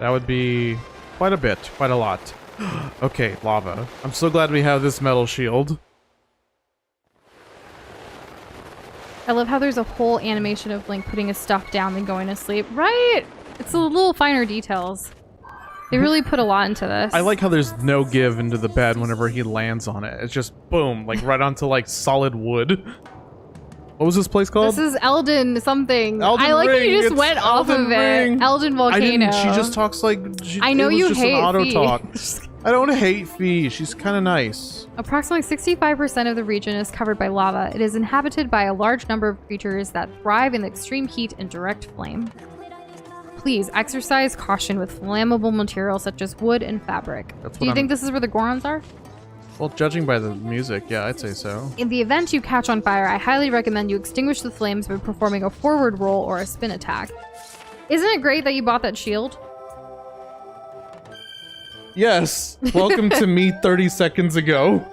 That would be quite a bit. Quite a lot. Okay, lava. I'm so glad we have this metal shield. I love how there's a whole animation of Link putting his stuff down and going to sleep. Right? It's the little finer details. They really put a lot into this. I like how there's no give into the bed whenever he lands on it. It's just boom, like right onto like solid wood. What was this place called? This is Elden something. Elden I like Ring. that you just It's went off of Ring. it. Elden Volcano. She just talks like... I know you hate auto Fee. talk. I don't hate Fee. She's kind of nice. Approximately 65% of the region is covered by lava. It is inhabited by a large number of creatures that thrive in extreme heat and direct flame. Please exercise caution with flammable materials such as wood and fabric. Do you think this is where the Gorons are? Well, judging by the music, yeah, I'd say so. In the event you catch on fire, I highly recommend you extinguish the flames by performing a forward roll or a spin attack. Isn't it great that you bought that shield? Yes. Welcome to me 30 seconds ago.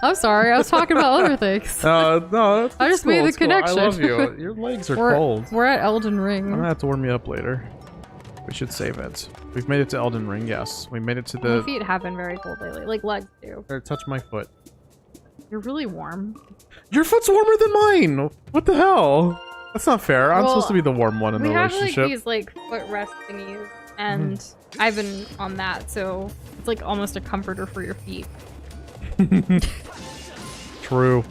I'm sorry, I was talking about other things. No, I just made the connection. I love you. Your legs are cold. We're at Elden Ring. I'm gonna have to warm you up later. We should save it. We've made it to Elden Ring, yes. We made it to My the... feet have been very cold lately, like legs do. There, touch my foot. You're really warm. Your foot's warmer than mine! What the hell? That's not fair. I'm supposed to be the warm one in the relationship. We have like these like footrest thingies, and I've been on that, so it's like almost a comforter for your feet. True.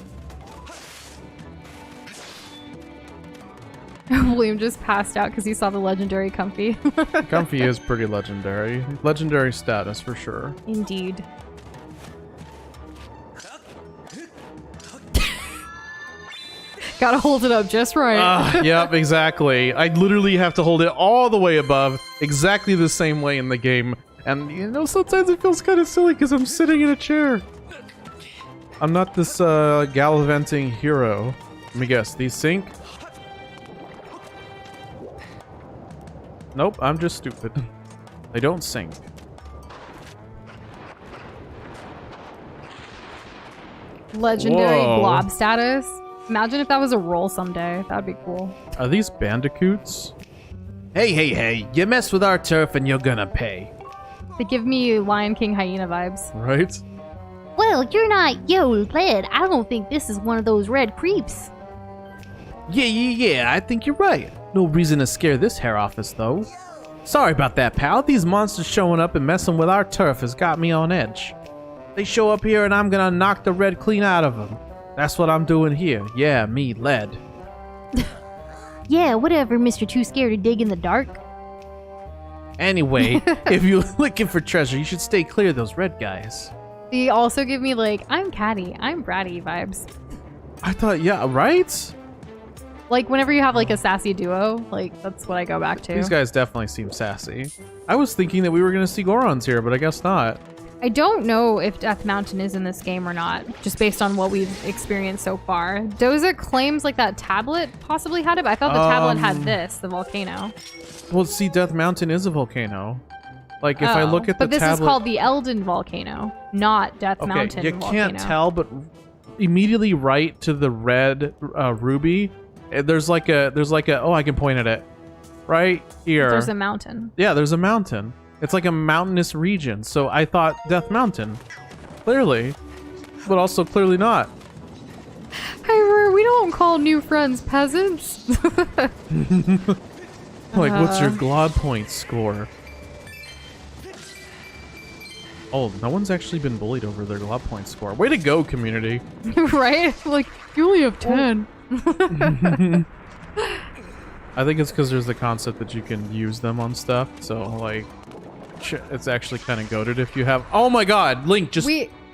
William just passed out because he saw the legendary Comfy. Comfy is pretty legendary. Legendary status for sure. Indeed. Gotta hold it up just right. Yep, exactly. I literally have to hold it all the way above, exactly the same way in the game. And, you know, sometimes it feels kind of silly because I'm sitting in a chair. I'm not this gallivanting hero. Let me guess, these sink? Nope, I'm just stupid. They don't sink. Legendary Whoa. blob status. Imagine if that was a role someday. That'd be cool. Are these bandicoots? Hey, you mess with our turf and you're gonna pay. They give me Lion King hyena vibes. Right? Well, you're not Led. I don't think this is one of those red creeps. Yeah, I think you're right. No reason to scare this hair off us, though. Sorry about that, pal. These monsters showing up and messing with our turf has got me on edge. They show up here and I'm gonna knock the red clean out of them. That's what I'm doing here. Yeah, me, Led. Yeah, whatever, Mr. Too Scared to Dig in the Dark. Anyway, if you're looking for treasure, you should stay clear of those red guys. They also give me like, I'm catty, I'm bratty vibes. I thought, yeah, right? Like whenever you have like a sassy duo, like that's what I go back to. These guys definitely seem sassy. I was thinking that we were going to see Gorons here, but I guess not. I don't know if Death Mountain is in this game or not, just based on what we've experienced so far. Doza claims like that tablet possibly had it, but I thought the tablet had this, the volcano. Well, see, Death Mountain is a volcano. Like, if I look at the but this tablet... is called the Elden volcano, not Death Mountain you volcano. can't tell, but immediately right to the red ruby, there's like a, oh, I can point at it. Right here. There's a mountain. Yeah, there's a mountain. It's like a mountainous region, so I thought Death Mountain. Clearly. But also clearly not. Hey, we don't call new friends peasants. Like, what's your Glod point score? Oh, no one's actually been bullied over their Glod point score. Way to go, community. Right? Like, you only have 10. I think it's because there's the concept that you can use them on stuff, so, like, it's actually kind of goated if you have... Oh my god, Link, just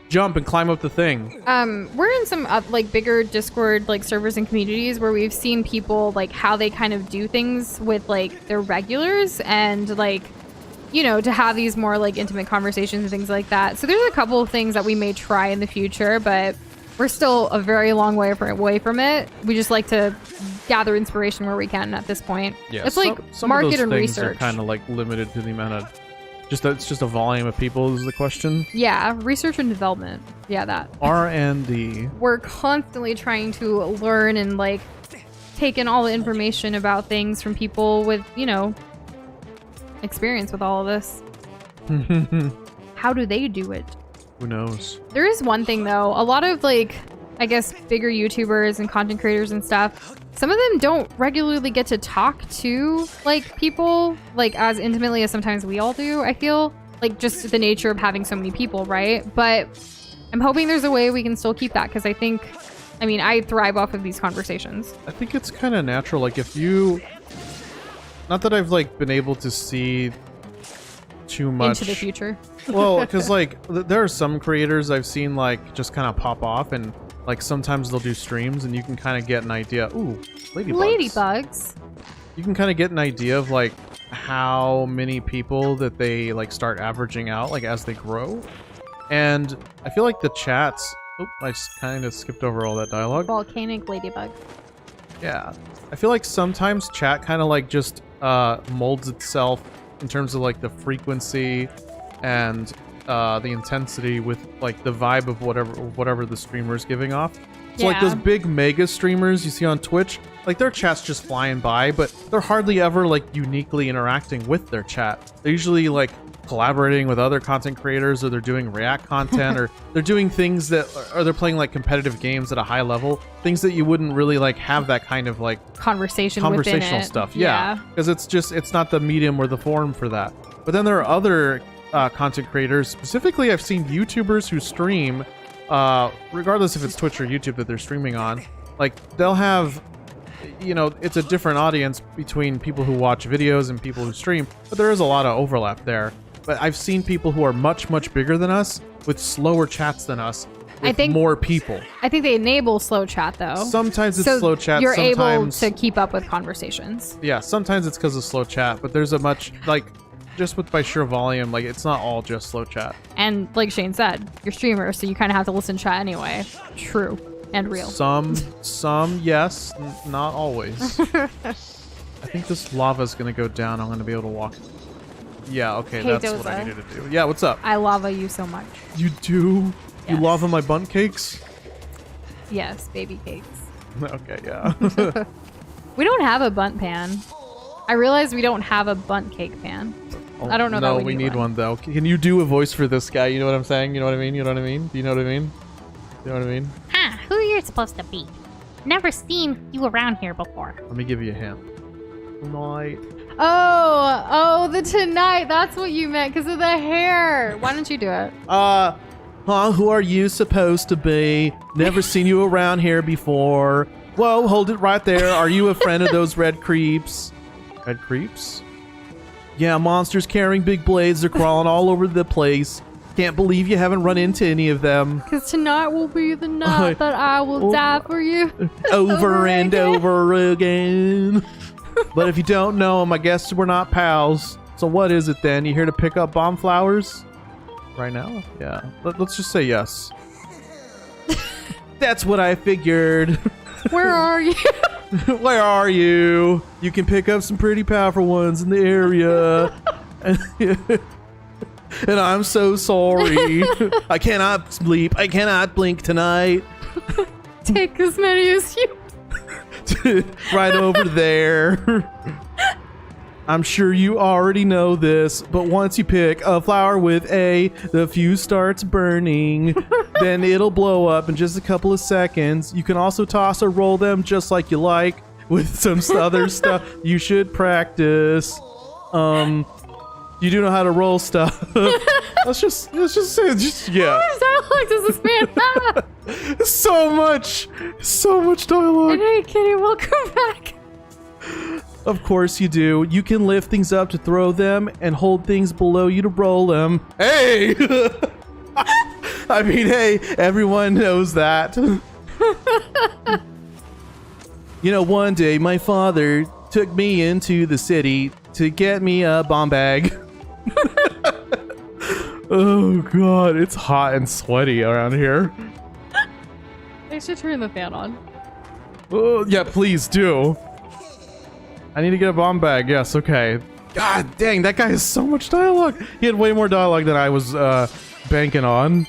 jump and climb up the thing. We're in some like bigger Discord like servers and communities where we've seen people like how they kind of do things with like their regulars and like, you know, to have these more like intimate conversations and things like that. So there's a couple of things that we may try in the future, but we're still a very long way from it. We just like to gather inspiration where we can at this point. Yeah, it's like some market of those and things research. are kind of like limited to the amount of... it's just a volume of people is the question. Yeah, research and development. Yeah, that. R&D. We're constantly trying to learn and like take in all the information about things from people with, you know, experience with all of this. How do they do it? Who knows? There is one thing though, a lot of like, I guess bigger YouTubers and content creators and stuff, some of them don't regularly get to talk to like people like as intimately as sometimes we all do. I feel like just the nature of having so many people, right? But I'm hoping there's a way we can still keep that because I think, I mean, I thrive off of these conversations. I think it's kind of natural. Like if you, not that I've like been able to see too much Into the future. well, because like there are some creators I've seen like just kind of pop off and like sometimes they'll do streams and you can kind of get an idea. Ooh, Ladybugs. You can kind of get an idea of like how many people that they like start averaging out like as they grow. And I feel like the chats, I just kind of skipped over all that dialogue. Volcanic ladybug. Yeah. I feel like sometimes chat kind of like just molds itself in terms of like the frequency and the intensity with like the vibe of whatever the streamer is giving off. So like those big mega streamers you see on Twitch, like their chat's just flying by, but they're hardly ever like uniquely interacting with their chat. They're usually like collaborating with other content creators, or they're doing react content, or they're doing things that, or they're playing like competitive games at a high level, things that you wouldn't really like have that kind of like conversational stuff. Yeah, because it's not the medium or the forum for that. But then there are other content creators, specifically I've seen YouTubers who stream, regardless if it's Twitch or YouTube that they're streaming on, like they'll have, you know, it's a different audience between people who watch videos and people who stream, but there is a lot of overlap there. But I've seen people who are much, much bigger than us with slower chats than us, with more people. I think they enable slow chat though. Sometimes it's slow chat. You're sometimes able to keep up with conversations. Yeah, sometimes it's because of slow chat, but there's a much, like, just with by sheer volume, like it's not all just slow chat. And like Shane said, you're streamer, so you kind of have to listen to chat anyway. True and real. Some yes, not always. I think this lava's gonna go down. I'm gonna be able to walk. Yeah, okay, Hey, that's Doza. what I needed to do. Yeah, what's up? I lava you so much. You do? Yes. You lava my bunt cakes? Yes, baby cakes. Okay, yeah. We don't have a bunt pan. I realize we don't have a bunt cake pan. I don't know. No, that we need one though. Can you do a voice for this guy? You know what I'm saying? You know what I mean? You know what I mean? Do you know what I mean? You know what I mean? Huh, who you're supposed to be? Never seen you around here before. Let me give you a hint. Tonight. Oh, the tonight. That's what you meant because of the hair. Why don't you do it? Who are you supposed to be? Never seen you around here before. Whoa, hold it right there. Are you a friend of those red creeps? Red creeps? Yeah, monsters carrying big blades. They're crawling all over the place. Can't believe you haven't run into any of them. Because tonight will be the night that I will die for you. Over and over again. But if you don't know them, I guess we're not pals. So what is it then? You here to pick up bomb flowers? Right now? Yeah. Let's just say yes. That's what I figured. Where are you? Where are you? You can pick up some pretty powerful ones in the area. And I'm so sorry. I cannot sleep. I cannot blink tonight. Take as many as you. Right over there. I'm sure you already know this, but once you pick a flower with A, the fuse starts burning. Then it'll blow up in just a couple of seconds. You can also toss or roll them just like you like with some other stuff. You should practice. You do know how to roll stuff. let's just say, yeah. How much dialogue does this man have? So much dialogue. Hey, Kitty, welcome back. Of course you do. You can lift things up to throw them and hold things below you to roll them. Hey! I mean, hey, everyone knows that. You know, one day my father took me into the city to get me a bomb bag. Oh god, it's hot and sweaty around here. I should turn the fan on. Oh, yeah, please do. I need to get a bomb bag. Yes, okay. God dang, that guy has so much dialogue. He had way more dialogue than I was banking on.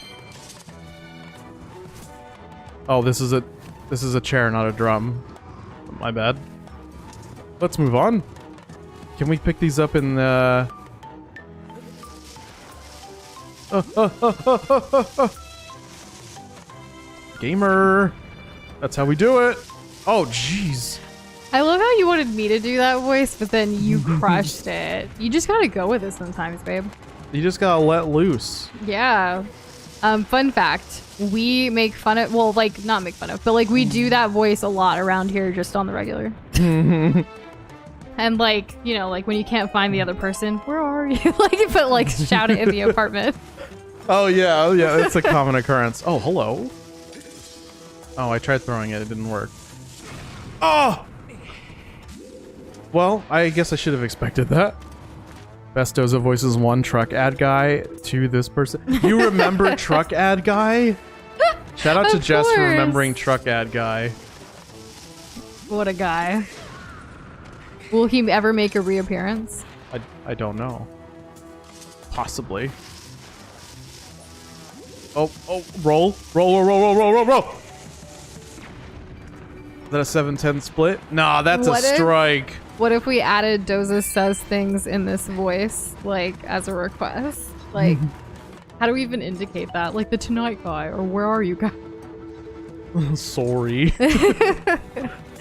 Oh, this is a chair, not a drum. My bad. Let's move on. Can we pick these up in the... Gamer. That's how we do it. Oh, jeez. I love how you wanted me to do that voice, but then you crushed it. You just gotta go with it sometimes, babe. You just gotta let loose. Yeah. Fun fact. We make fun of, well, like, not make fun of, but like we do that voice a lot around here just on the regular. And like, you know, like when you can't find the other person, where are you? Like, but like shout it in the apartment. Oh yeah, it's a common occurrence. Oh, hello. Oh, I tried throwing it, it didn't work. Oh! Well, I guess I should have expected that. Bestoza voices one truck ad guy to this person. You remember truck ad guy? Shout out to Jess for remembering truck ad guy. What a guy. Will he ever make a reappearance? I don't know. Possibly. Oh, roll. Is that a 7-10 split? Nah, that's What a if- strike. What if we added Doza says things in this voice, like, as a request? Like, how do we even indicate that? Like, the Tonight Guy, or where are you guys? Sorry.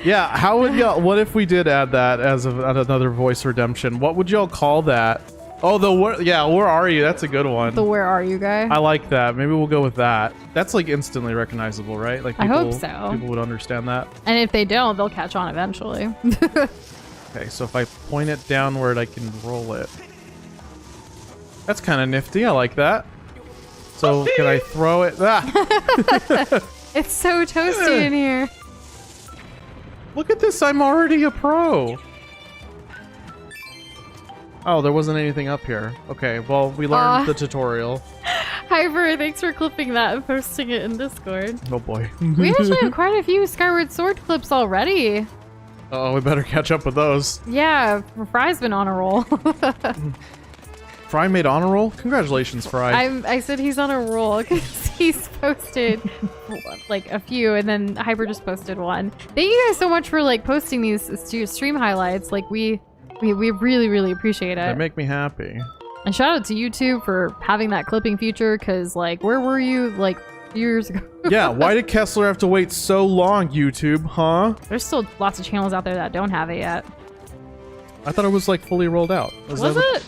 Yeah, how would y'all... What if we did add that as another voice redemption? What would y'all call that? Oh, where are you? That's a good one. The where are you guy? I like that. Maybe we'll go with that. That's like instantly recognizable, right? Like I people, hope so. People would understand that. And if they don't, they'll catch on eventually. Okay, so if I point it downward, I can roll it. That's kind of nifty. I like that. So can I throw it? Ah! It's so toasty in here. Look at this. I'm already a pro. Oh, there wasn't anything up here. Okay, well, we learned the tutorial. Hyper, thanks for clipping that and posting it in Discord. Oh boy. We actually have quite a few Skyward Sword clips already. Oh, we better catch up with those. Yeah, Fry's been on a roll. Fry made honor roll? Congratulations, Fry. I said he's on a roll because he's posted like a few, and then Hyper just posted one. Thank you guys so much for like posting these stream highlights. Like we really appreciate They it. make me happy. And shout out to YouTube for having that clipping feature, because like where were you like a few years ago? Yeah, why did Kessler have to wait so long, YouTube, huh? There's still lots of channels out there that don't have it yet. I thought it was like fully rolled out. Was that what- it?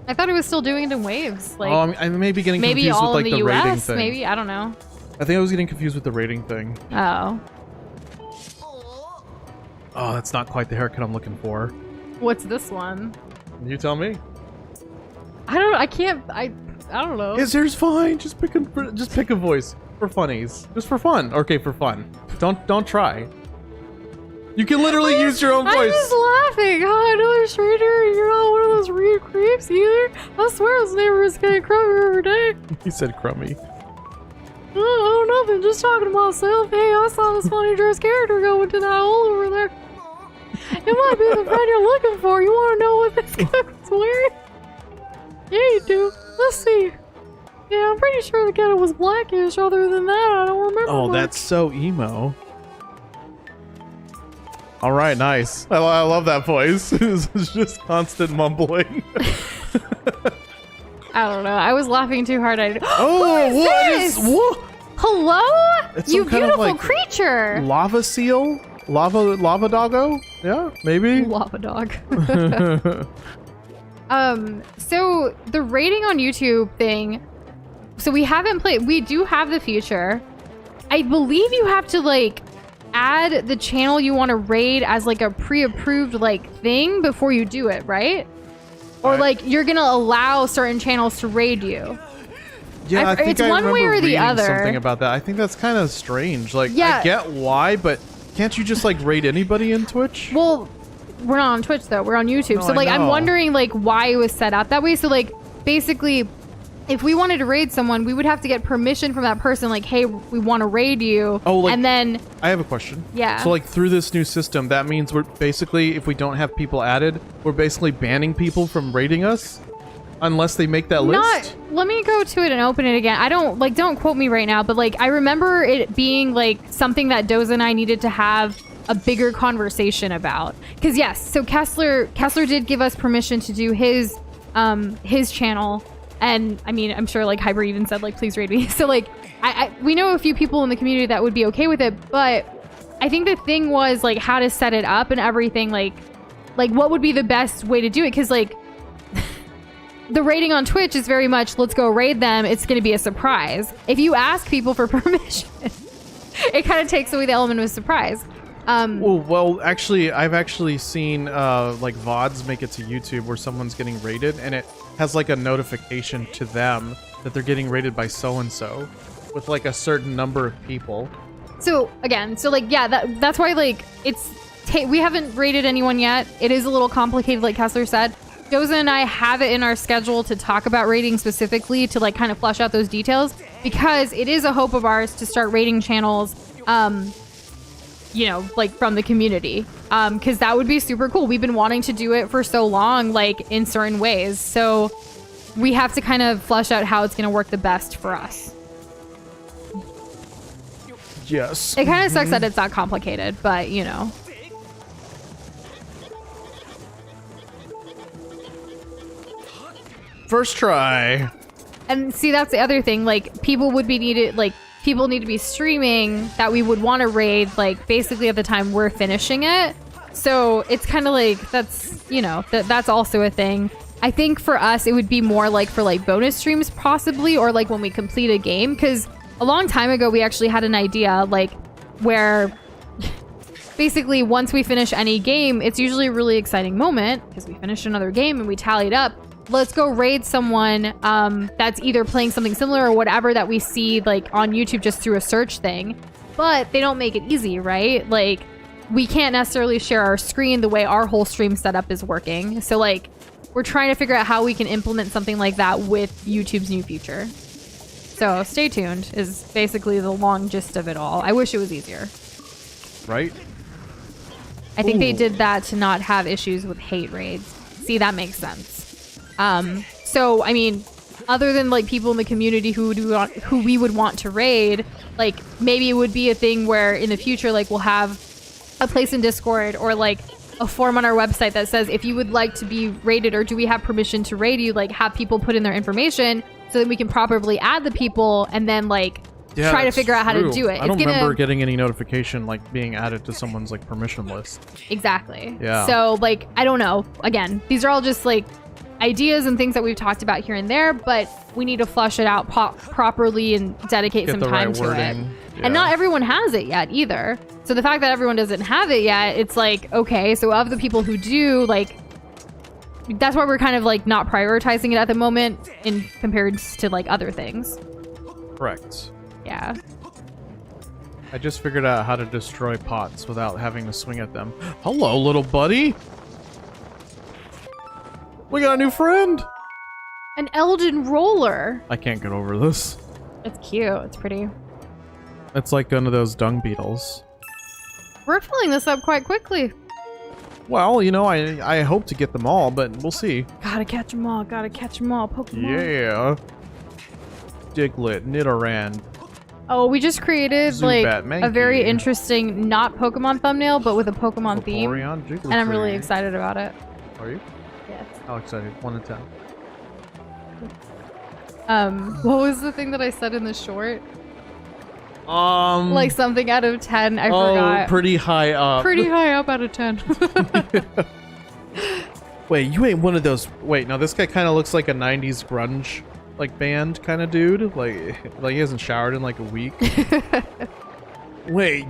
I thought it was still doing it in waves. Like I may be getting maybe confused all with like in the the rating US. thing. Maybe, I don't know. I think I was getting confused with the rating thing. Oh, Oh, that's not quite the haircut I'm looking for. what's this one? You tell me. I don't know. His hair's fine. Just pick a voice for funnies. Just for fun. Okay, for fun. Don't try. You can literally use your own I'm voice. just laughing. Oh, another stranger. You're not one of those weird creeps either. I swear his neighbors getting crummy every day. He said crummy. Oh, nothing. Just talking to myself. Hey, I saw this funny dressed character go into that hole over there. It might be the friend you're looking for. You want to know what this guy's wearing? Yeah, you do. Let's see. Yeah, I'm pretty sure the cat was blackish. Other than that, I don't remember. Oh, much. that's so emo. All right, nice. I love that voice. It's just constant mumbling. I don't know. I was laughing too hard. Oh, Who is what this? is what? Hello? It's You some kind of, beautiful like, creature. Lava seal? Lava doggo? Yeah, maybe. Lava dog. So the rating on YouTube thing. So we haven't played. We do have the feature. I believe you have to like add the channel you want to raid as like a pre-approved like thing before you do it, right? Or Right. like you're gonna allow certain channels to raid you. Yeah, I think it's I one way remember or the reading other. something about that. I think that's kind of strange. Like, Yeah. I get why, but can't you just like raid anybody in Twitch? Well, we're not on Twitch though. We're on YouTube. No, So I like I'm know. wondering like why it was set up that way. So like basically if we wanted to raid someone, we would have to get permission from that person like, "Hey, we want to raid you." Oh, like- and then I have a question. Yeah. So like through this new system, that means we're basically, if we don't have people added, we're basically banning people from raiding us unless they make that list. let me go to it and open it again. I don't quote me right now, but like I remember it being like something that Doza and I needed to have a bigger conversation about. Cuz yes, so Kessler did give us permission to do his channel. And I mean, I'm sure like Hyper even said like, please raid me. So like, we know a few people in the community that would be okay with it, but I think the thing was like how to set it up and everything. Like what would be the best way to do it? Because like the raiding on Twitch is very much let's go raid them. It's going to be a surprise. If you ask people for permission, it kind of takes away the element of surprise. Well, actually, I've actually seen like VODs make it to YouTube where someone's getting raided, and it has like a notification to them that they're getting raided by so-and-so with like a certain number of people. So again, like yeah, that's why like we haven't rated anyone yet. It is a little complicated, like Kessler said. Doza and I have it in our schedule to talk about rating specifically to like kind of flesh out those details because it is a hope of ours to start rating channels, you know, like from the community, because that would be super cool. We've been wanting to do it for so long, like in certain ways. So we have to kind of flesh out how it's going to work the best for us. Yes. It kind of sucks that it's that complicated, but you know. First try. And see, that's the other thing. Like, people would be needed, like, people need to be streaming that we would want to raid, like, basically at the time we're finishing it. So it's kind of like, that's, you know, that's also a thing. I think for us, it would be more like for like bonus streams possibly, or like when we complete a game. Because a long time ago, we actually had an idea like where basically once we finish any game, it's usually a really exciting moment because we finished another game and we tallied up. Let's go raid someone that's either playing something similar or whatever that we see like on YouTube just through a search thing. But they don't make it easy, right? Like, we can't necessarily share our screen the way our whole stream setup is working. So like, we're trying to figure out how we can implement something like that with YouTube's new feature. So stay tuned is basically the long gist of it all. I wish it was easier. Right? I think they did that to not have issues with hate raids. See, that makes sense. So, I mean, other than like people in the community who we would want to raid, like maybe it would be a thing where in the future, like we'll have a place in Discord or like a form on our website that says if you would like to be raided or do we have permission to raid you, like have people put in their information so that we can properly add the people and then like try to figure out how to do it. I don't remember getting any notification like being added to someone's like permission list. Exactly. Yeah. So like, I don't know. Again, these are all just like ideas and things that we've talked about here and there, but we need to flush it out properly and dedicate some time to it. Yeah. And not everyone has it yet either. So the fact that everyone doesn't have it yet, it's like, okay, so of the people who do, like, that's why we're kind of like not prioritizing it at the moment in compared to like other things. Correct. Yeah. I just figured out how to destroy pots without having to swing at them. Hello, little buddy. We got a new friend. An Elden roller. I can't get over this. It's cute. It's pretty. It's like one of those dung beetles. We're filling this up quite quickly. Well, you know, I hope to get them all, but we'll see. Gotta catch them all. Gotta catch them all. Pokemon. Yeah. Diglett, Nidoran. Oh, we just created like Zubat, a very Mankey. interesting, not Pokemon thumbnail, but with a Pokemon theme. Vaporeon, Jigglypuff. And I'm really excited about it. Are you? Yes. How excited? 1 to 10. What was the thing that I said in the short? Like Like something out of 10. I forgot. pretty high up. Pretty high up out of 10. Wait, you ain't one of those. Wait, no, this guy kind of looks like a 90s grunge like band kind of dude. Like he hasn't showered in like a week. Wait,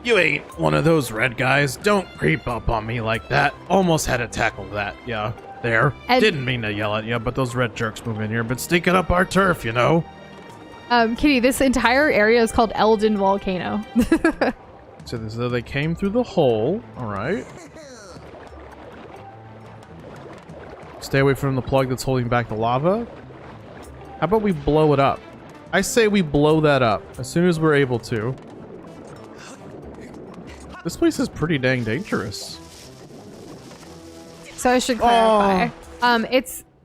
you ain't one of those red guys. Don't creep up on me like that. Almost had to tackle that. Yeah, there. And- Didn't mean to yell at you, but those red jerks move in here, but stinking up our turf, you know. Kitty, this entire area is called Elden Volcano. So they came through the hole. All right. Stay away from the plug that's holding back the lava. How about we blow it up? I say we blow that up as soon as we're able to. This place is pretty dang dangerous. So I should clarify.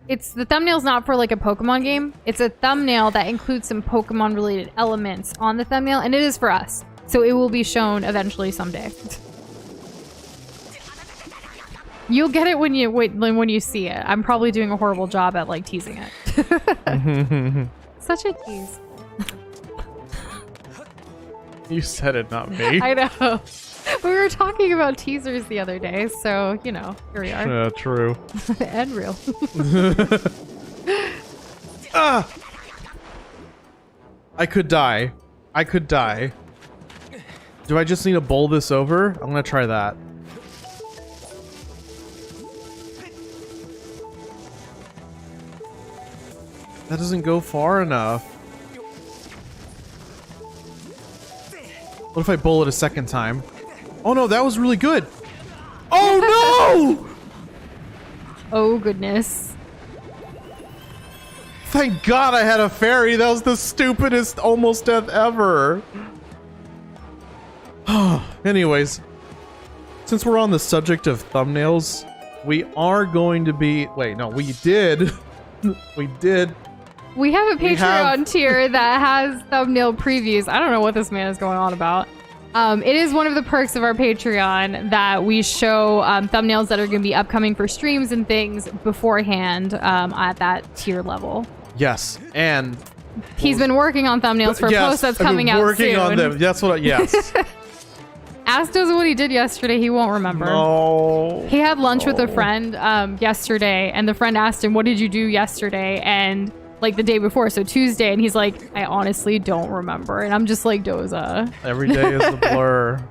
It's the thumbnail's not for like a Pokemon game. It's a thumbnail that includes some Pokemon related elements on the thumbnail, and it is for us. So it will be shown eventually someday. You'll get it when you see it. I'm probably doing a horrible job at like teasing it. Such a tease. You said it, not me. I know. We were talking about teasers the other day, so you know, here we are. True. And real. Ah! I could die. I could die. Do I just need to bowl this over? I'm gonna try that. That doesn't go far enough. What if I bowl it a second time? Oh no, that was really good. Oh no! Oh goodness. Thank God I had a fairy. That was the stupidest almost death ever. Anyways, since we're on the subject of thumbnails, we are going to be... Wait, no, we did We did. We have a We have- Patreon tier that has thumbnail previews. I don't know what this man is going on about. It is one of the perks of our Patreon that we show thumbnails that are going to be upcoming for streams and things beforehand at that tier level. Yes, and He's been working on thumbnails for a post that's coming out working soon. on them. That's what. Yes. Ask us what he did yesterday. He won't remember. No. He had lunch with a friend yesterday, and the friend asked him, "What did you do yesterday?" And like the day before, so Tuesday, and he's like, "I honestly don't remember." And I'm just like, Doza. Every day is a blur.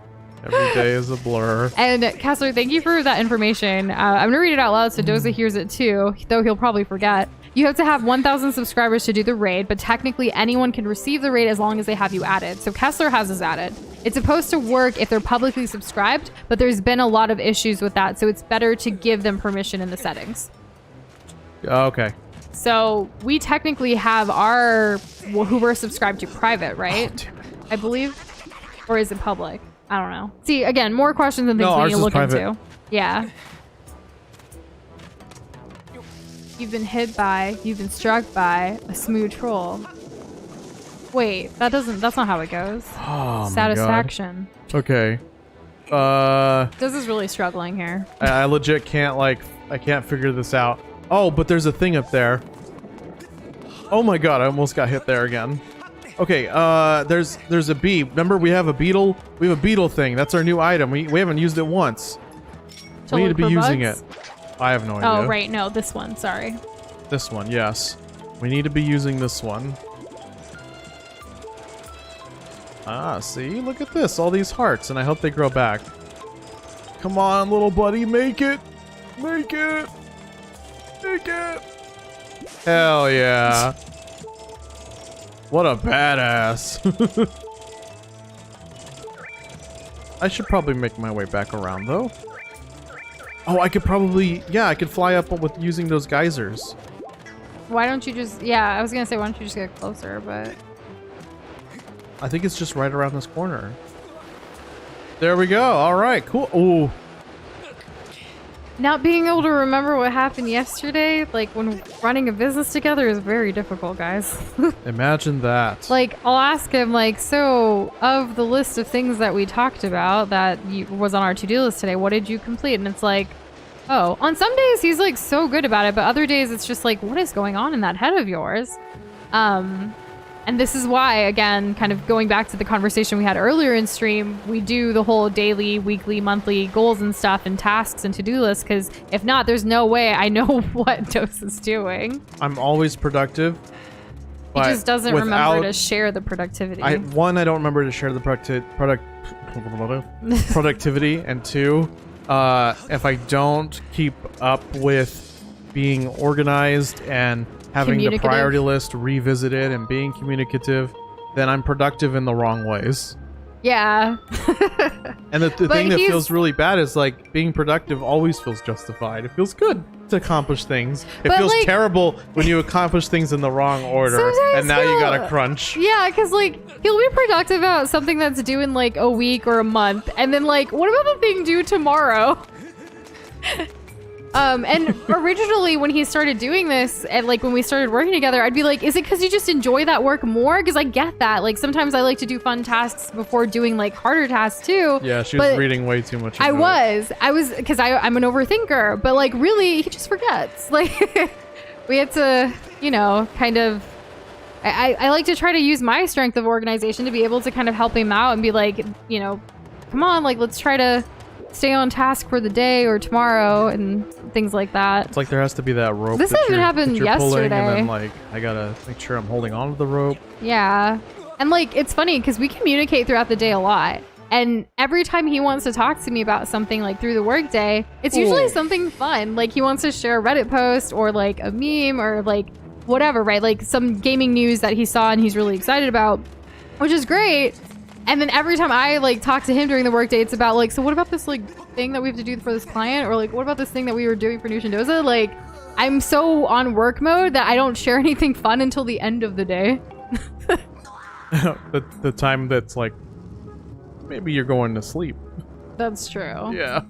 Every day is a blur. And Kessler, thank you for that information. I'm gonna read it out loud so Doza hears it too, though he'll probably forget. You have to have 1,000 subscribers to do the raid, but technically anyone can receive the raid as long as they have you added. So Kessler has us added. It's supposed to work if they're publicly subscribed, but there's been a lot of issues with that, so it's better to give them permission in the settings. Okay. So we technically have our who we're subscribed to private, right? Oh, damn it. I believe, or is it public? I don't know. See, again, more questions and things No, we ours need to is look private. into. Yeah. You've been hit by, you've been struck by a smooth troll. Wait, that's not how it goes. Oh, my Satisfaction. God. Okay. This is really struggling here. I legit can't I can't figure this out. Oh, but there's a thing up there. Oh my God, I almost got hit there again. Okay, there's a bee. Remember we have a beetle? We have a beetle thing. That's our new item. We haven't used it once. To We need to look be for using bugs? it. I have no idea. Oh, right, no, this one, sorry. This one, yes. We need to be using this one. Ah, see? Look at this. All these hearts, and I hope they grow back. Come on, little buddy. Make it. Make it. Make it. Hell yeah. What a badass. I should probably make my way back around, though. Oh, I could probably... Yeah, I could fly up with using those geysers. Why don't you just... Yeah, I was gonna say, why don't you just get closer, but... I think it's just right around this corner. There we go. All right, cool. Ooh. Not being able to remember what happened yesterday, like when running a business together, is very difficult, guys. Imagine that. Like, I'll ask him, like, so of the list of things that we talked about that was on our to-do list today, what did you complete? And it's like, oh, on some days he's like so good about it, but other days it's just like, what is going on in that head of yours? And this is why, again, kind of going back to the conversation we had earlier in stream, we do the whole daily, weekly, monthly goals and stuff and tasks and to-do lists, because if not, there's no way I know what Dose is doing. I'm always productive. He just doesn't remember to without- share the productivity. I don't remember to share the productivity, and two, if I don't keep up with being organized and having the Communicative. priority list revisited and being communicative, then I'm productive in the wrong ways. Yeah. And the But thing that he's- feels really bad is like being productive always feels justified. It feels good to accomplish things. It But, feels like- terrible when you accomplish things in the wrong order Sometimes and now you he'll- gotta crunch. Yeah, because, like, he'll be productive about something that's due in, like, a week or a month. And then, like, what about the thing due tomorrow? And originally when he started doing this and like when we started working together, I'd be like, is it because you just enjoy that work more? Because I get that. Like sometimes I like to do fun tasks before doing like harder tasks too. Yeah, she was But reading way too much. I into it. was because I'm an overthinker, but like really he just forgets. Like we had to, you know, kind of I like to try to use my strength of organization to be able to kind of help him out and be like, you know, come on, like let's try to stay on task for the day or tomorrow and things like that. It's like there has to be that rope. This that even you're- happened that you're pulling, and yesterday. then like I gotta make sure I'm holding on to the rope. Yeah. And like it's funny because we communicate throughout the day a lot. And every time he wants to talk to me about something like through the workday, it's usually Oh. something fun. Like he wants to share a Reddit post or like a meme or like whatever, right? Like some gaming news that he saw and he's really excited about, which is great. And then every time I like talk to him during the workday, it's about like, so what about this like thing that we have to do for this client? Or like, what about this thing that we were doing for Nushin Doza? Like, I'm so on work mode that I don't share anything fun until the end of the day. the time that's like maybe you're going to sleep. That's true. Yeah.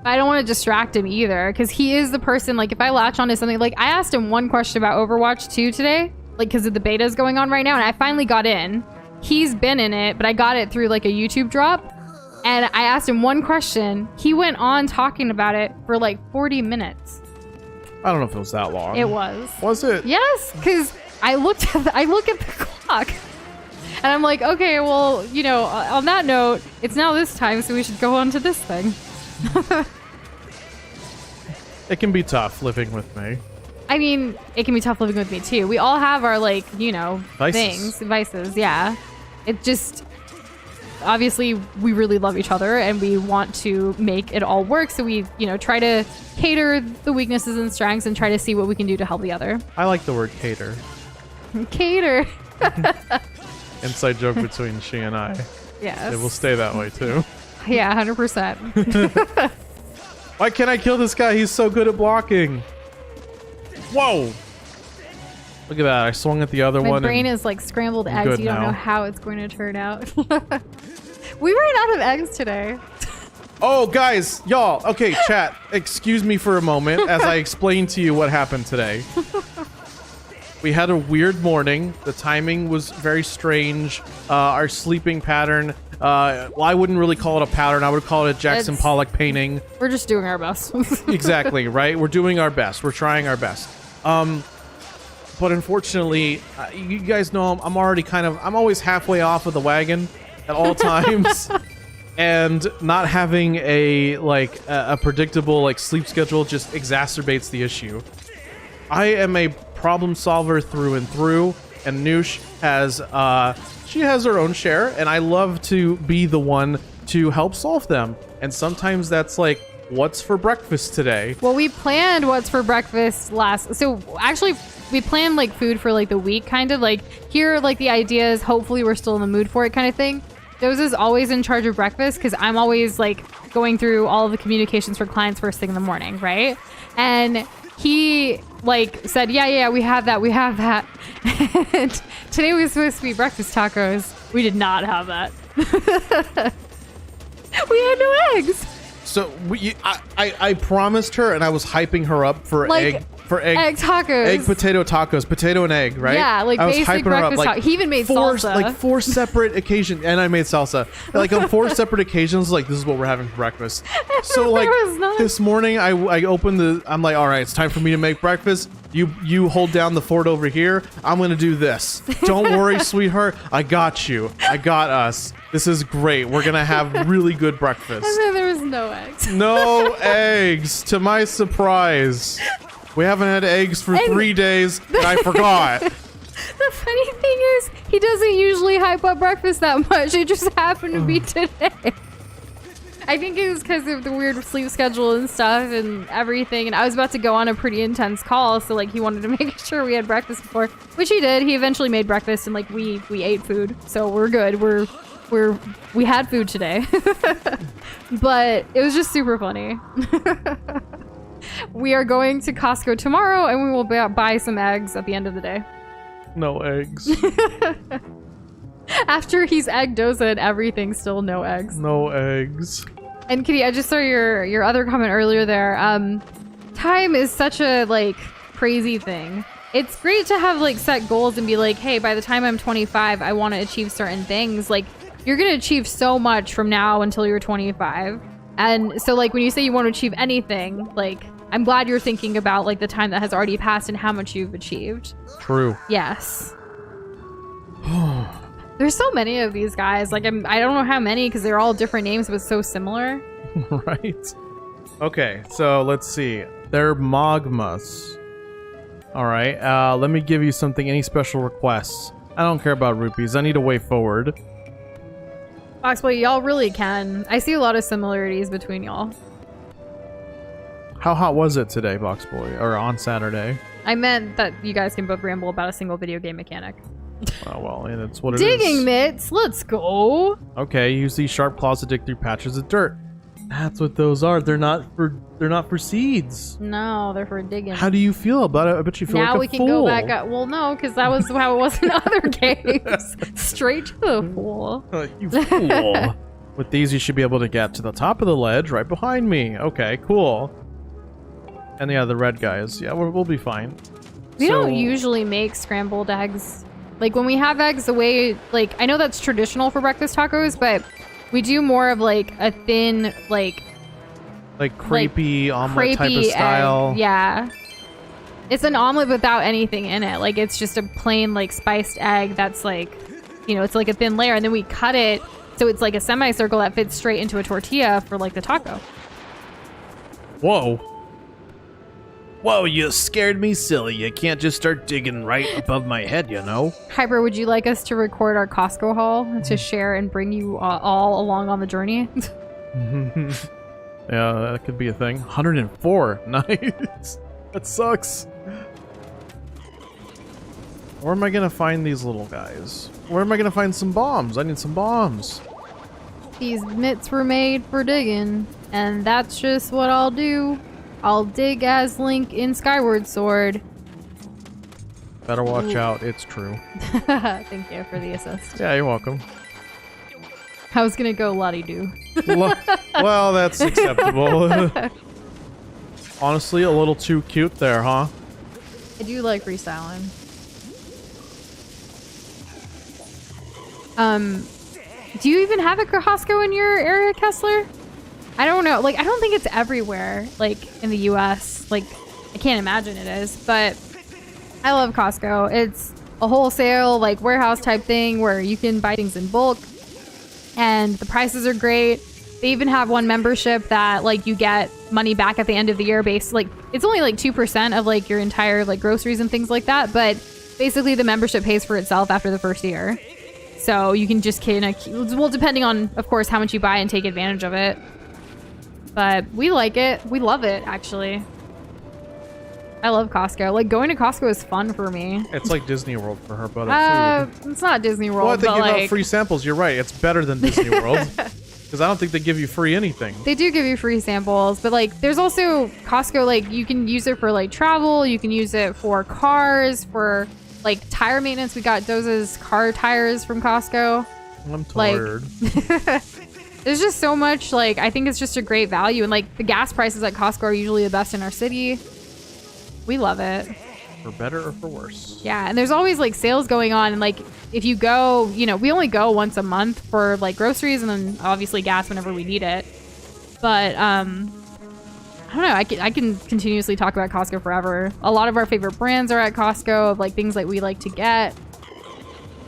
But I don't want to distract him either, because he is the person, like, if I latch onto something, like, I asked him one question about Overwatch 2 today, like, because of the betas going on right now, and I finally got in. He's been in it, but I got it through, like, a YouTube drop. And I asked him one question. He went on talking about it for, like, 40 minutes. I don't know if it was that long. It was. Was it? Yes, because I look at the clock. And I'm like, okay, well, you know, on that note, it's now this time, so we should go on to this thing. It can be tough living with me. I mean, it can be tough living with me too. We all have our, like, you know, vices, yeah. It just, obviously, we really love each other and we want to make it all work. So we, you know, try to cater the weaknesses and strengths and try to see what we can do to help the other. I like the word cater. Cater. Inside joke between she and I. Yes. It will stay that way too. Yeah, 100%. Why can't I kill this guy? He's so good at blocking. Whoa! Look at that. I swung at the other My one. brain is like scrambled I'm eggs. good You don't now. know how it's going to turn out. We ran out of eggs today. Oh, guys, y'all. Okay, chat. Excuse me for a moment as I explain to you what happened today. We had a weird morning. The timing was very strange. Our sleeping pattern. Well, I wouldn't really call it a pattern. I would call it a Jackson Pollock painting. We're just doing our best. Exactly, right? We're doing our best. We're trying our best. But unfortunately, you guys know I'm already I'm always halfway off of the wagon at all times. And not having a predictable sleep schedule just exacerbates the issue. I am a problem solver through and through, and Noosh has she has her own share, and I love to be the one to help solve them. And sometimes that's like, what's for breakfast today? Well, we planned what's for breakfast so actually we planned like food for like the week, kind of like here, like the idea is hopefully we're still in the mood for it kind of thing. TLOZ is always in charge of breakfast because I'm always like going through all of the communications for clients first thing in the morning, right? And he like said, yeah, we have that. And today was supposed to be breakfast tacos. We did not have that. We had no eggs. So I promised her, and I was hyping her up for Like, egg tacos. egg potato tacos, potato and egg, right? Yeah, like I was basic hyping her up, breakfast He even made salsa. Like 4 separate occasions, and I made salsa. Like on 4 separate occasions, like this is what we're having for breakfast. So like There was none. this morning, I opened I'm like, all right, it's time for me to make breakfast. You hold down the fort over here. I'm gonna do this. Don't worry, sweetheart. I got you. I got us. This is great. We're gonna have really good breakfast. And then there was no eggs. No eggs, to my surprise. We haven't had eggs for 3 days, and I forgot. The funny thing is, he doesn't usually hype up breakfast that much. It just happened to be today. I think it was because of the weird sleep schedule and stuff and everything. And I was about to go on a pretty intense call, so like he wanted to make sure we had breakfast before, which he did. He eventually made breakfast, and like we ate food, so we're good. We had food today. But it was just super funny. We are going to Costco tomorrow, and we will buy some eggs at the end of the day. No eggs. After he's egged Doza and everything, still no eggs. No eggs. And Kitty, I just saw your other comment earlier there. Time is such a like crazy thing. It's great to have like set goals and be like, hey, by the time I'm 25, I want to achieve certain things. Like you're gonna achieve so much from now until you're 25. And so like when you say you want to achieve anything, like I'm glad you're thinking about like the time that has already passed and how much you've achieved. True. Yes. There's so many of these guys. Like I don't know how many because they're all different names but so similar. Right. Okay, so let's see. They're Magmas. All right. Let me give you something. Any special requests? I don't care about rupees. I need a way forward. Boxboy, y'all really can. I see a lot of similarities between y'all. How hot was it today, Boxboy? Or on Saturday? I meant that you guys can both ramble about a single video game mechanic. Oh, well, and it's what it is. Digging mitts, let's go. Okay, use these sharp claws to dig through patches of dirt. That's what those are. They're not for seeds. No, they're for digging. How do you feel about it? I bet you feel now like a we can fool. go back up. Well, no, because that was how it was in other games. Straight to the pool. You fool. With these, you should be able to get to the top of the ledge right behind me. Okay, cool. And yeah, the red guys. Yeah, we'll be fine. We don't usually make scrambled eggs. Like, when we have eggs, the way, like, I know that's traditional for breakfast tacos, but we do more of, like, a thin, like crepey omelet type of style. Egg. Yeah. It's an omelet without anything in it. Like, it's just a plain, like, spiced egg that's, like, you know, it's like a thin layer. And then we cut it so it's like a semicircle that fits straight into a tortilla for, like, the taco. Whoa. Whoa, you scared me silly. You can't just start digging right above my head, you know? Hyper, would you like us to record our Costco haul to share and bring you all along on the journey? Yeah, that could be a thing. 104. Nice. That sucks. Where am I gonna find these little guys? Where am I gonna find some bombs? I need some bombs. These mitts were made for digging, and that's just what I'll do. I'll dig as Link in Skyward Sword. Better watch out. It's true. Thank you for the assist. Yeah, you're welcome. I was gonna go Lottie-doo. Well, that's acceptable. Honestly, a little too cute there, huh? I do like restyling. Do you even have a Costco in your area, Kessler? I don't know. Like, I don't think it's everywhere, like, in the U.S. Like, I can't imagine it is, but I love Costco. It's a wholesale, like, warehouse type thing where you can buy things in bulk, and the prices are great. They even have one membership that, like, you get money back at the end of the year based, like, it's only, like, 2% of, like, your entire, like, groceries and things like that, but basically the membership pays for itself after the first year. So you can just kind of, well, depending on, of course, how much you buy and take advantage of it. But we like it. We love it, actually. I love Costco. Like, going to Costco is fun for me. It's like Disney World for her, but food. It's not Disney World, Well, they but give like, out free samples. You're right. It's better than Disney World. Because I don't think they give you free anything. they do give you free samples, but like, there's also Costco, like, you can use it for like travel. You can use it for cars, for like tire maintenance. We got Doza's car tires from Costco. I'm tired. There's just so much, like, I think it's just a great value. And like, the gas prices at Costco are usually the best in our city. We love it. For better or for worse. Yeah, and there's always like sales going on, and like, if you go, you know, we only go once a month for like groceries and then obviously gas whenever we need it. But I don't know, I can continuously talk about Costco forever. A lot of our favorite brands are at Costco, of like things that we like to get.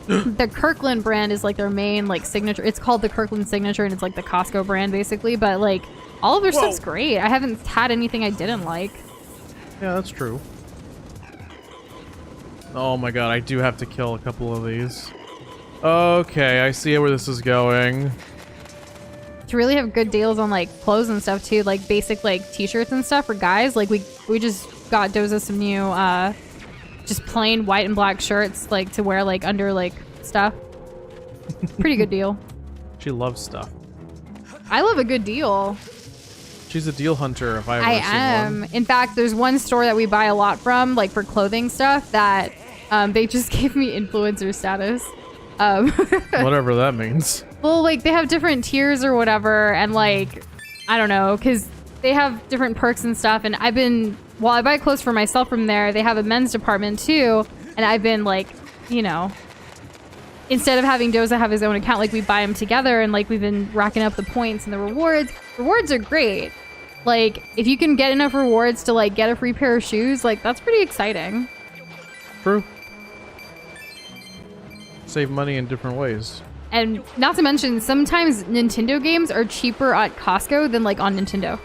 The Kirkland brand is like their main like signature. It's called the Kirkland signature, and it's like the Costco brand basically, but like all of their stuff's great. I haven't had anything I didn't like. Yeah, that's true. Oh my god, I do have to kill a couple of these. Okay, I see where this is going. To really have good deals on like clothes and stuff too, like basic like t-shirts and stuff for guys. Like we just got Doza some new just plain white and black shirts, like to wear like under like stuff. Pretty good deal. She loves stuff. I love a good deal. She's a deal hunter if I've ever I seen am. one. In fact, there's one store that we buy a lot from, like for clothing stuff, that they just gave me influencer status. Whatever that means. Well, like they have different tiers or whatever, and like, I don't know, because they have different perks and stuff, and while I buy clothes for myself from there, they have a men's department too, and I've been like, you know, instead of having Doza have his own account, like we buy them together, and like we've been racking up the points and the rewards. Rewards are great. Like, if you can get enough rewards to like get a free pair of shoes, like that's pretty exciting. True. Save money in different ways. And not to mention, sometimes Nintendo games are cheaper at Costco than like on Nintendo.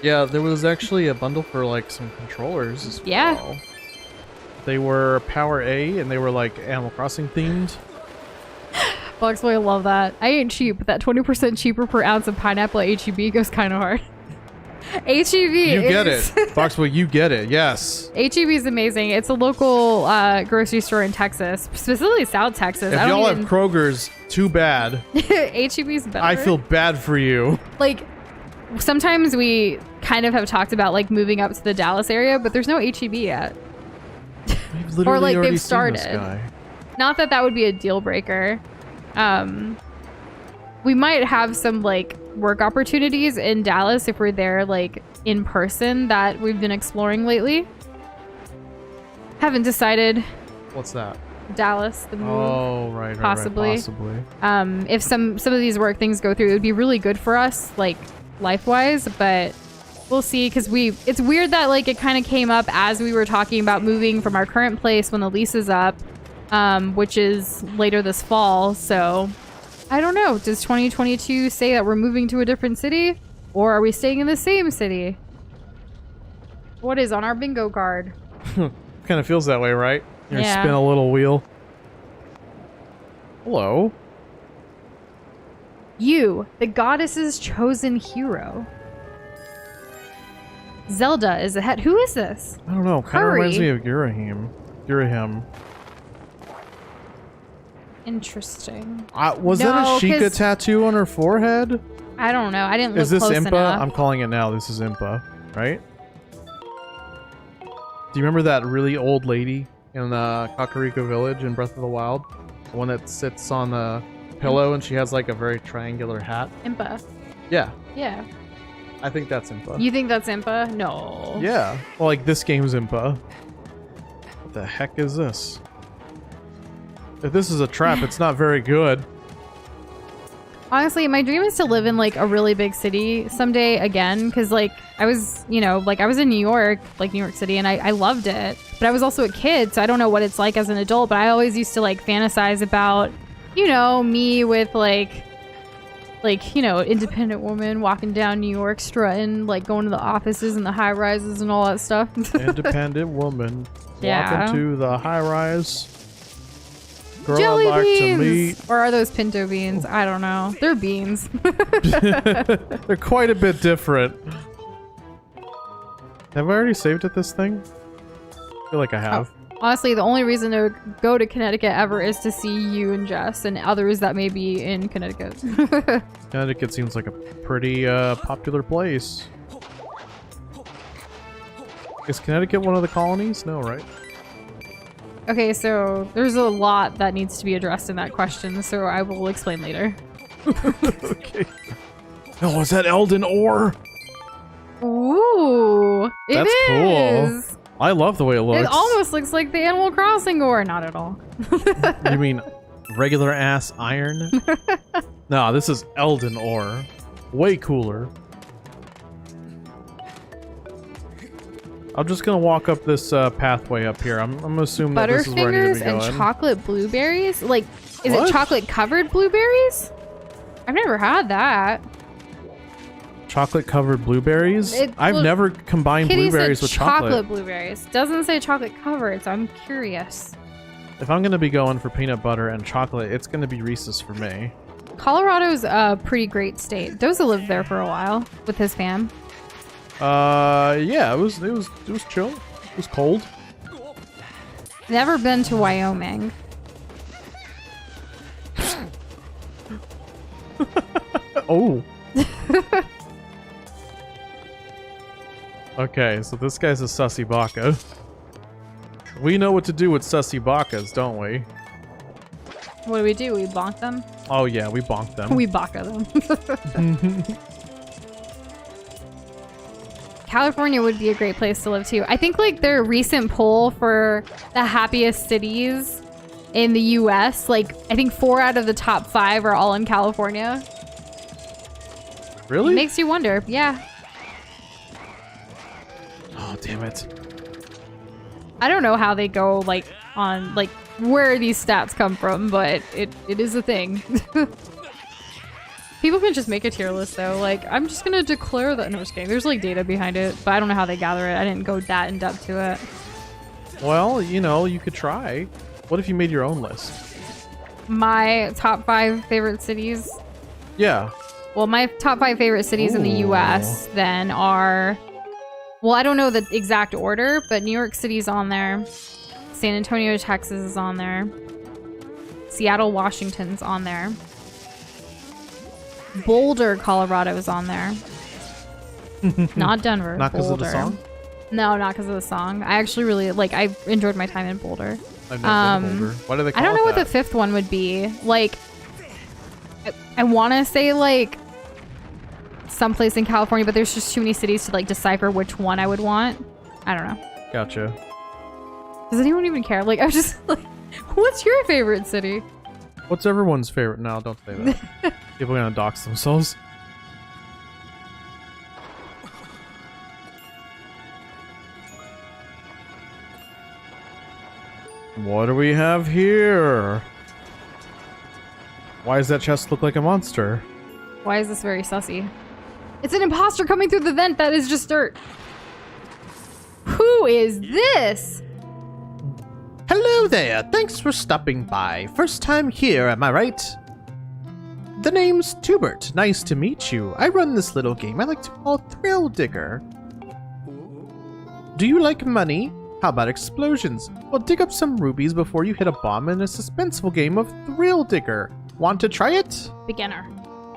Yeah, there was actually a bundle for like some controllers as well. Yeah. They were Power A and they were like Animal Crossing themed. Boxboy, I love that. I ain't cheap, but that 20% cheaper per ounce of pineapple at HEB goes kind of hard. HEB You get it. Foxboy, you get it. Yes. HEB is amazing. It's a local grocery store in Texas, specifically South Texas. If y'all have Kroger's, too bad. HEB's better. I feel bad for you. Like, sometimes we kind of have talked about like moving up to the Dallas area, but there's no HEB yet. We've literally Or like already they've seen this started. guy. Not that that would be a deal breaker. we might have some like work opportunities in Dallas if we're there like in person that we've been exploring lately. Haven't decided. What's that? Dallas, the move. Oh, right, possibly. Possibly. If some of these work things go through, it would be really good for us, like life-wise, but we'll see. Because it's weird that like it kind of came up as we were talking about moving from our current place when the lease is up, which is later this fall. So I don't know. Does 2022 say that we're moving to a different city, or are we staying in the same city? What is on our bingo card? Kind of feels that way, right? You Yeah. spin a little wheel. Hello. You, the goddess's chosen hero. Zelda is ahead. Who is this? I don't know. Kind of Hurry. reminds me of Girahim. Interesting. Was No, that a 'cause- Sheikah tattoo on her forehead? I don't know. I didn't look Is this close Impa? enough. I'm calling it now. This is Impa, right? Do you remember that really old lady in Kakariko Village in Breath of the Wild? The one that sits on a pillow and she has like a very triangular hat? Impa. Yeah, Yeah. I think that's Impa. You think that's Impa? No. Yeah, well, like this game's Impa. What the heck is this? If this is a trap, it's not very good. Honestly, my dream is to live in like a really big city someday again, because like I was, I was in New York, like New York City, and I loved it. But I was also a kid, so I don't know what it's like as an adult, but I always used to like fantasize about, me with like independent woman walking down New York, strutting, like going to the offices and the high rises and all that stuff. Independent woman Yeah. walking to the high rise. Girl Jelly I'd like beans! to meet. Or are those pinto beans? I don't know. They're beans. They're quite a bit different. Have I already saved at this thing? I feel like I have. Honestly, the only reason to go to Connecticut ever is to see you and Jess and others that may be in Connecticut. Connecticut seems like a pretty popular place. Is Connecticut one of the colonies? No, right? Okay, so there's a lot that needs to be addressed in that question, so I will explain later. Okay. Oh, is that Elden ore? Ooh, That's cool. is. I love the way it looks. It almost looks like the Animal Crossing ore. Not at all. You mean regular ass iron? No, this is Elden ore. Way cooler. I'm just gonna walk up this pathway up here. I'm gonna assume that this is where I need to Butterfingers be and going. chocolate blueberries? Like, is What? it chocolate covered blueberries? I've never had that. Chocolate covered blueberries? I've look, never combined Kitty blueberries said with chocolate. blueberries. Doesn't say chocolate covered, so I'm curious. If I'm gonna be going for peanut butter and chocolate, it's gonna be Reese's for me. Colorado's a pretty great state. Doza lived there for a while with his fam. Yeah, it was chill. It was cold. Never been to Wyoming. Oh. Okay, so this guy's a sussy baka. We know what to do with sussy bakas, don't we? What do? We bonk them? Oh yeah, we bonked them. We baka them. California would be a great place to live too. I think like their recent poll for the happiest cities in the US, like I think 4 out of the top 5 are all in California. Really? It makes you wonder. Yeah. Oh, damn it. I don't know how they go like on like where these stats come from, but it is a thing. People can just make a tier list though. Like, I'm just gonna declare that. No, just kidding. There's like data behind it, but I don't know how they gather it. I didn't go that in depth to it. Well, you could try. What if you made your own list? My top 5 favorite cities. Yeah. Well, my top 5 favorite cities in the Ooh. US then are, well, I don't know the exact order, but New York City's on there. San Antonio, Texas is on there. Seattle, Washington's on there. Boulder, Colorado is on there. Not Denver. Not because of the Boulder. song? No, not because of the song. I actually really I enjoyed my time in Boulder. I've never been to Boulder. Why do they call I don't it know what that? the 5th one would be. Like, I want to say like someplace in California, but there's just too many cities to like decipher which one I would want. I don't know. Gotcha. Does anyone even care? Like, I was just like, what's your favorite city? What's everyone's favorite? No, don't say that. People are gonna dox themselves. What do we have here? Why does that chest look like a monster? Why is this very sussy? It's an imposter coming through the vent that is just dirt. Who is this? Hello there, thanks for stopping by. First time here, am I right? The name's Tubert, nice to meet you. I run this little game I like to call Thrill Digger. Do you like money? How about explosions? Well, dig up some rubies before you hit a bomb in a suspenseful game of Thrill Digger. Want to try it? Beginner.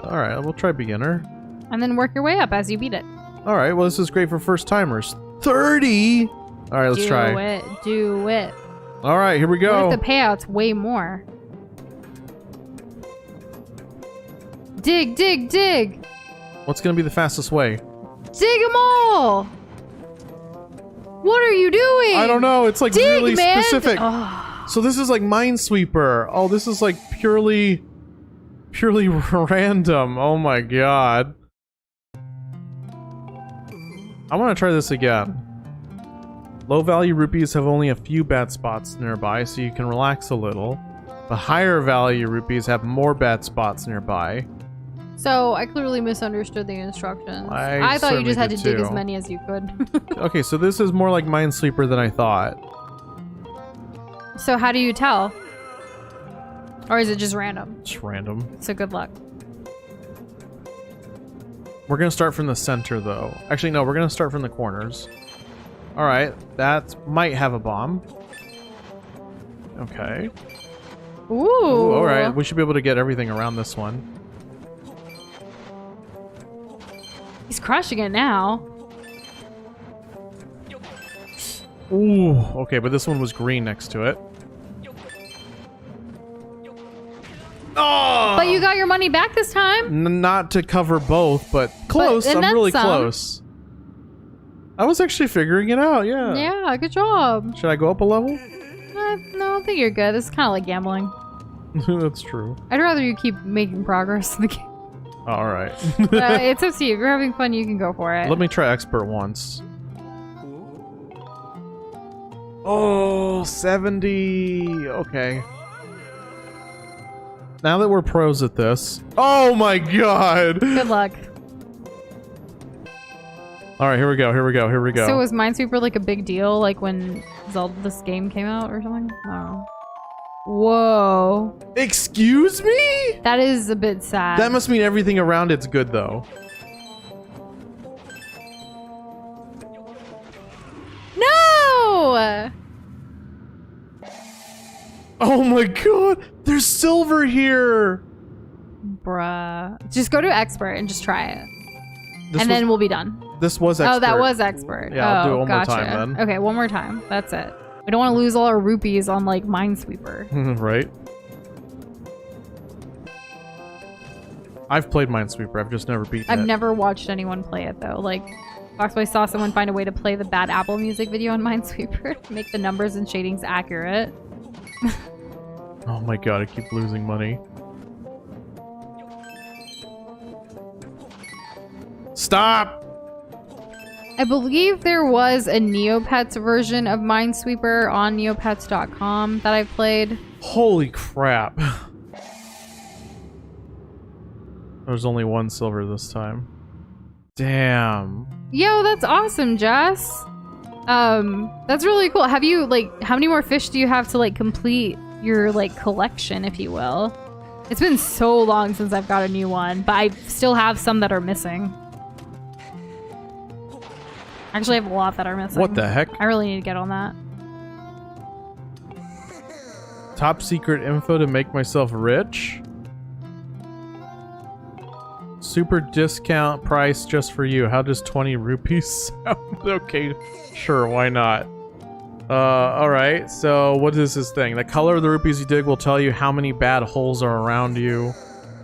Alright, we'll try beginner. And then work your way up as you beat it. Alright, well this is great for first timers. 30! Alright, let's try. Do it. Alright, here we go. What if the payout's way more? Dig, dig, dig! What's gonna be the fastest way? Dig them all! What are you doing? I don't know, it's like Dig, really man! specific. Oh. So this is like Minesweeper. Oh, this is like purely random. Oh my god. I want to try this again. Low value rupees have only a few bad spots nearby, so you can relax a little. The higher value rupees have more bad spots nearby. So, I clearly misunderstood the instructions. I thought you just had to certainly dig did as too. many as you could. Okay, so this is more like Minesweeper than I thought. So, how do you tell? Or is it just random? It's random. So, good luck. We're gonna start from the center though. Actually, no, we're gonna start from the corners. Alright, that might have a bomb. Okay. Ooh. Alright, we should be able to get everything around this one. He's crushing it now. Ooh, okay, but this one was green next to it. Oh! But you got your money back this time? Not to cover both, but close. and I'm then really some. close. I was actually figuring it out, yeah. Yeah, good job. Should I go up a level? No, I think you're good. This is kind of like gambling. That's true. I'd rather you keep making progress in the game. Alright. It's up to you. If you're having fun, you can go for it. Let me try expert once. Oh, 70. Okay. Now that we're pros at this. Oh my god. Good luck. Alright, here we go, here we go, here we go. So was Minesweeper like a big deal, like when Zelda this game came out or something? Oh. Whoa. Excuse me? That is a bit sad. That must mean everything around it's good though. No! Oh my god, there's silver here. Bruh. Just go to expert and just try it. This and then we'll be done. This was expert. Oh, that was expert. Yeah, I'll do it one more gotcha. time then. Okay, one more time. That's it. We don't want to lose all our rupees on like Minesweeper. Right. I've played Minesweeper, I've just never beaten it. I've never watched anyone play it though. Like, Foxboy saw someone find a way to play the Bad Apple music video on Minesweeper to make the numbers and shadings accurate. Oh my god, I keep losing money. Stop! I believe there was a Neopets version of Minesweeper on neopets.com that I've played. Holy crap. There's only one silver this time. Damn. Yo, that's awesome, Jess. That's really cool. Have you, like, how many more fish do you have to, like, complete your, like, collection, if you will? It's been so long since I've got a new one, but I still have some that are missing. Actually, I have a lot that are missing. What the heck? I really need to get on that. Top secret info to make myself rich? Super discount price just for you. How does 20 rupees sound? Okay, sure, why not? Alright, so what is this thing? The color of the rupees you dig will tell you how many bad holes are around you.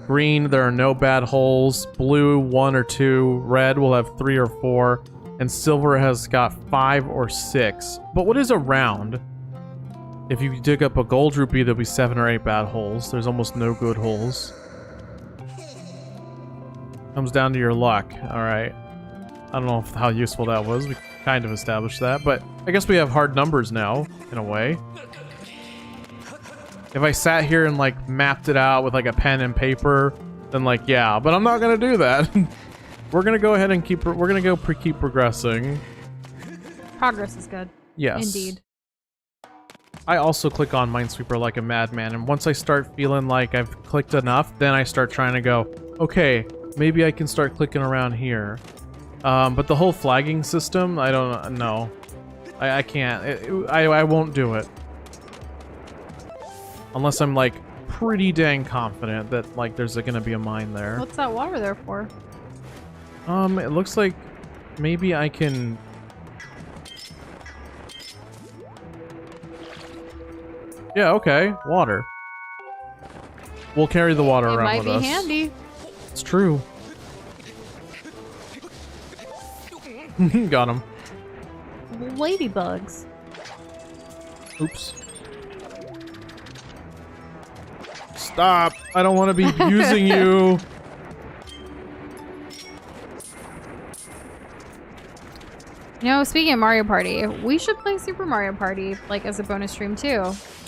Green, there are no bad holes. Blue, 1 or 2. Red will have 3 or 4. And silver has got 5 or 6. But what is a round? If you dig up a gold rupee, there'll be 7 or 8 bad holes. There's almost no good holes. Comes down to your luck. Alright. I don't know how useful that was. We kind of established that. But I guess we have hard numbers now, in a way. If I sat here and, like, mapped it out with, like, a pen and paper, then, like, yeah. But I'm not gonna do that. We're gonna go ahead and keep progressing. Progress is good. Yes. Indeed. I also click on Minesweeper like a madman, and once I start feeling like I've clicked enough, then I start trying to go, okay, maybe I can start clicking around here. But the whole flagging system, I don't know. I can't. I won't do it. Unless I'm, like, pretty dang confident that, like, there's gonna be a mine there. What's that water there for? It looks like maybe I can... Yeah, okay. Water. We'll carry the water It around might with be us. handy. It's true. Got him. Ladybugs. Oops. Stop! I don't want to be using you. You know, speaking of Mario Party, we should play Super Mario Party, like, as a bonus stream, too.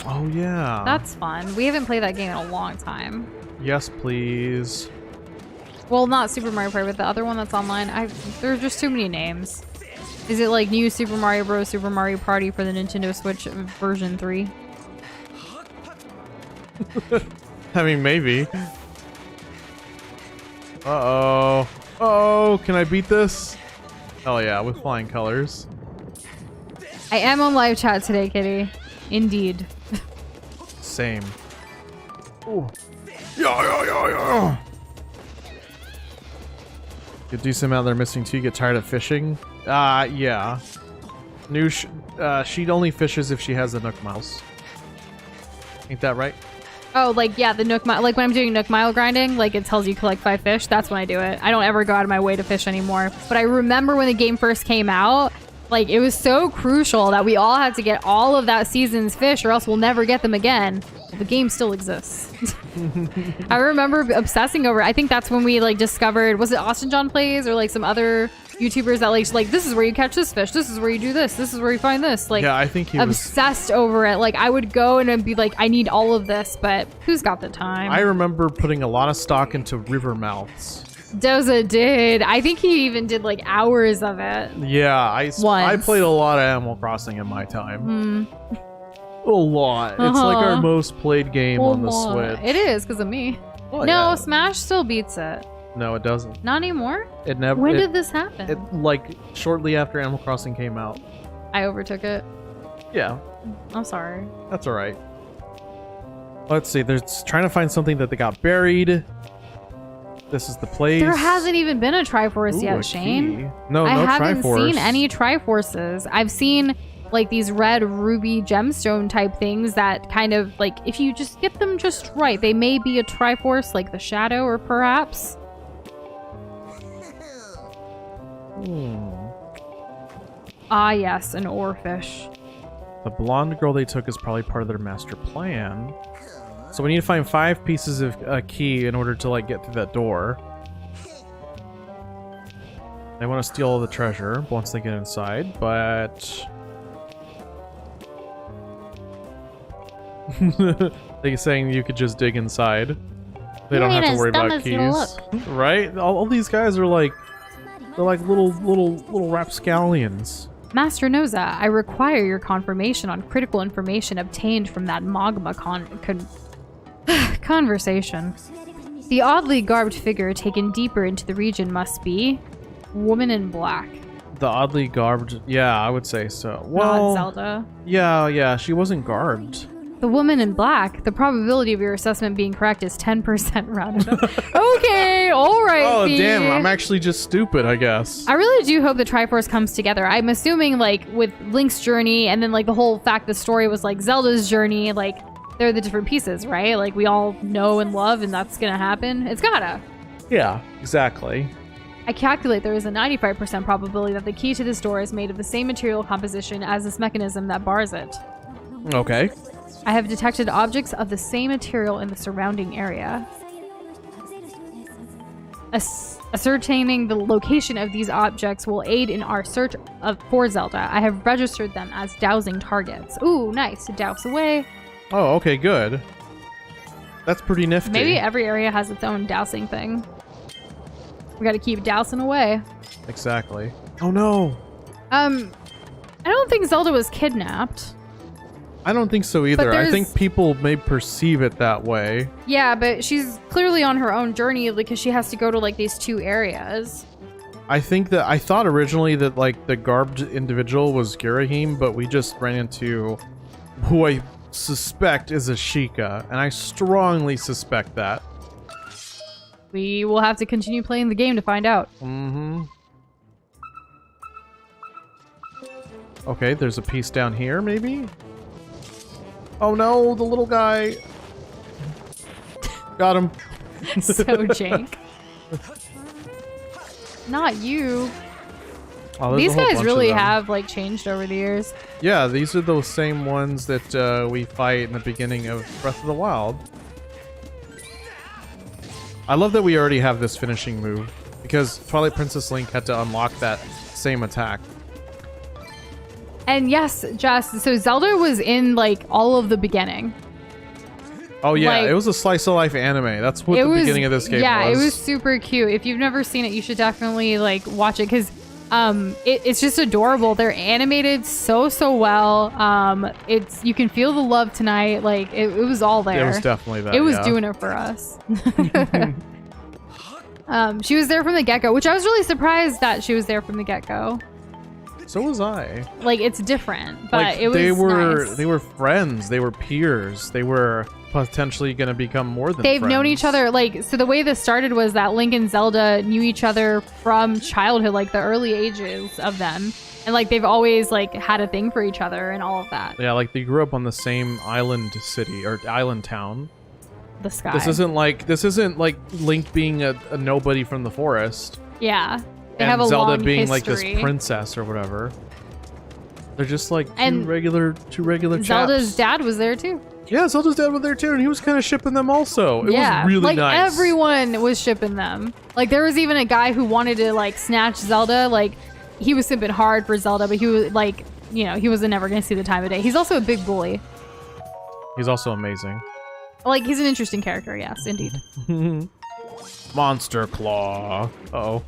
Oh, yeah. That's fun. We haven't played that game in a long time. Yes, please. Well, not Super Mario Party, but the other one that's online. There's just too many names. Is it, like, New Super Mario Bros. Super Mario Party for the Nintendo Switch version 3? I mean, maybe. Uh-oh. Oh, can I beat this? Oh yeah, with flying colors. I am on live chat today, Kitty. Indeed. Same. Ooh. Yeah. Get decent amount they're missing too. You get tired of fishing? Yeah. She only fishes if she has a Nook Mouse. Ain't that right? Oh, like, yeah, the Nook Mile. Like, when I'm doing Nook Mile grinding, like, it tells you collect 5 fish. That's when I do it. I don't ever go out of my way to fish anymore. But I remember when the game first came out, like, it was so crucial that we all had to get all of that season's fish or else we'll never get them again. Well, the game still exists. I remember obsessing over it. I think that's when we, like, discovered, was it Austin John Plays or, like, some other YouTubers that, like, this is where you catch this fish. This is where you do this. This is where you find this. Like, yeah, I think he was obsessed over it. Like, I would go and I'd be like, I need all of this, but who's got the time? I remember putting a lot of stock into river mouths. Doza did. I think he even did, like, hours of it. Yeah, I played a lot of Animal Crossing in my time. A lot. It's like our most played game on the Switch. It is, because of me. Oh, no, yeah. Smash still beats it. No, it doesn't. Not anymore? It never. When did this happen? It, like, shortly after Animal Crossing came out. I overtook it. Yeah. I'm sorry. That's alright. Let's see. They're trying to find something that they got buried. This is the place. There hasn't even been a Triforce Ooh, yet, a Shane. key. No I haven't Triforce. seen any Triforces. I've seen, like, these red ruby gemstone type things that kind of, like, if you just get them just right, they may be a Triforce, like the Shadow, or perhaps. Ah, yes, an oarfish. The blonde girl they took is probably part of their master plan. So we need to find 5 pieces of a key in order to, like, get through that door. They want to steal all the treasure once they get inside, but... They're saying you could just dig inside. They don't have to worry about keys. Right? All these guys are like... They're like little rapscallions. Master Noza, I require your confirmation on critical information obtained from that magma conversation. The oddly garbed figure taken deeper into the region must be woman in black. The oddly garbed... Yeah, I would say so. Well, Not Zelda. Yeah, she wasn't garbed. The woman in black, the probability of your assessment being correct is 10% rounded up. Okay, alright. Oh, damn, I'm actually just stupid, I guess. I really do hope the Triforce comes together. I'm assuming, like, with Link's journey and then, like, the whole fact the story was, like, Zelda's journey, like, they're the different pieces, right? Like we all know and love, and that's gonna happen. It's gotta. Yeah, exactly. I calculate there is a 95% probability that the key to this door is made of the same material composition as this mechanism that bars it. Okay. I have detected objects of the same material in the surrounding area. Ascertaining the location of these objects will aid in our search for Zelda. I have registered them as dowsing targets. Ooh, nice. Douse away. Oh, okay, good. That's pretty nifty. Maybe every area has its own dowsing thing. We gotta keep dousing away. Exactly. Oh no! I don't think Zelda was kidnapped. I don't think so either. I there's- think people may perceive it that way. Yeah, but she's clearly on her own journey because she has to go to like these 2 areas. I thought originally that like the garbed individual was Girahim, but we just ran into who I suspect is Ashika, and I strongly suspect that. We will have to continue playing the game to find out. Mm-hmm. Okay, there's a piece down here, maybe? Oh no, the little guy. Got him. So jank. Not you. Oh, there's These a whole guys bunch really of them. have like changed over the years. Yeah, these are those same ones that we fight in the beginning of Breath of the Wild. I love that we already have this finishing move, because Twilight Princess Link had to unlock that same attack. And yes, Jess, so Zelda was in like all of the beginning. Oh yeah, Like- it was a slice of life anime. That's what the beginning of this game yeah, was. it was super cute. If you've never seen it, you should definitely like watch it because it's just adorable. They're animated so well. It's you can feel the love tonight. Like it was all there. It was definitely that. It was yeah. doing it for us. She was there from the get-go, which I was really surprised that she was there from the get-go. So was I. Like it's different, but Like it was they were nice. they were friends, they were peers, they were potentially going to become more than They've known friends. each other. Like, so the way this started was that Link and Zelda knew each other from childhood, like the early ages of them. And like they've always like had a thing for each other and all of that. Yeah, like they grew up on the same island city or island town. The sky. This isn't like Link being a nobody from the forest. Yeah. They and have a Zelda long being history. like this princess or whatever. They're just like two And regular Zelda's chaps. dad was there too. Yeah, Zelda's dad was there too, and he was kind of shipping them also. It yeah. was really like nice. everyone was shipping them. Like there was even a guy who wanted to like snatch Zelda. Like he was simping hard for Zelda, but he was like, you know, he wasn't never going to see the time of day. He's also a big bully. He's also amazing. Like he's an interesting character. Yes, indeed. Monster Claw. Uh-oh.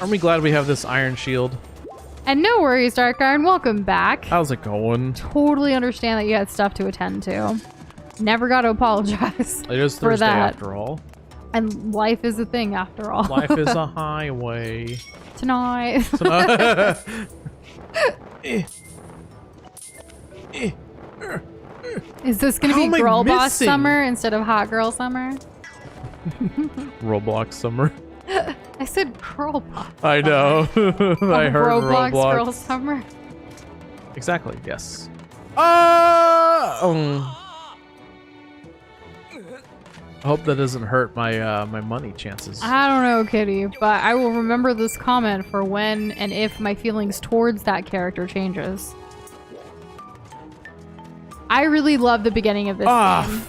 Aren't we glad we have this Iron Shield? And no worries, Dark Iron. Welcome back. How's it going? Totally understand that you had stuff to attend to. Never got to apologize. It is for Thursday that. after all. And life is a thing after all. Life is a highway. Tonight. Is this going to How be am I girl boss missing? summer instead of hot girl summer? Roblox summer. I said girl boss. I know. I heard Roblox Roblox. girl summer. Exactly, yes. I hope that doesn't hurt my my money chances. I don't know, Kitty, but I will remember this comment for when and if my feelings towards that character changes. I really love the beginning of this game.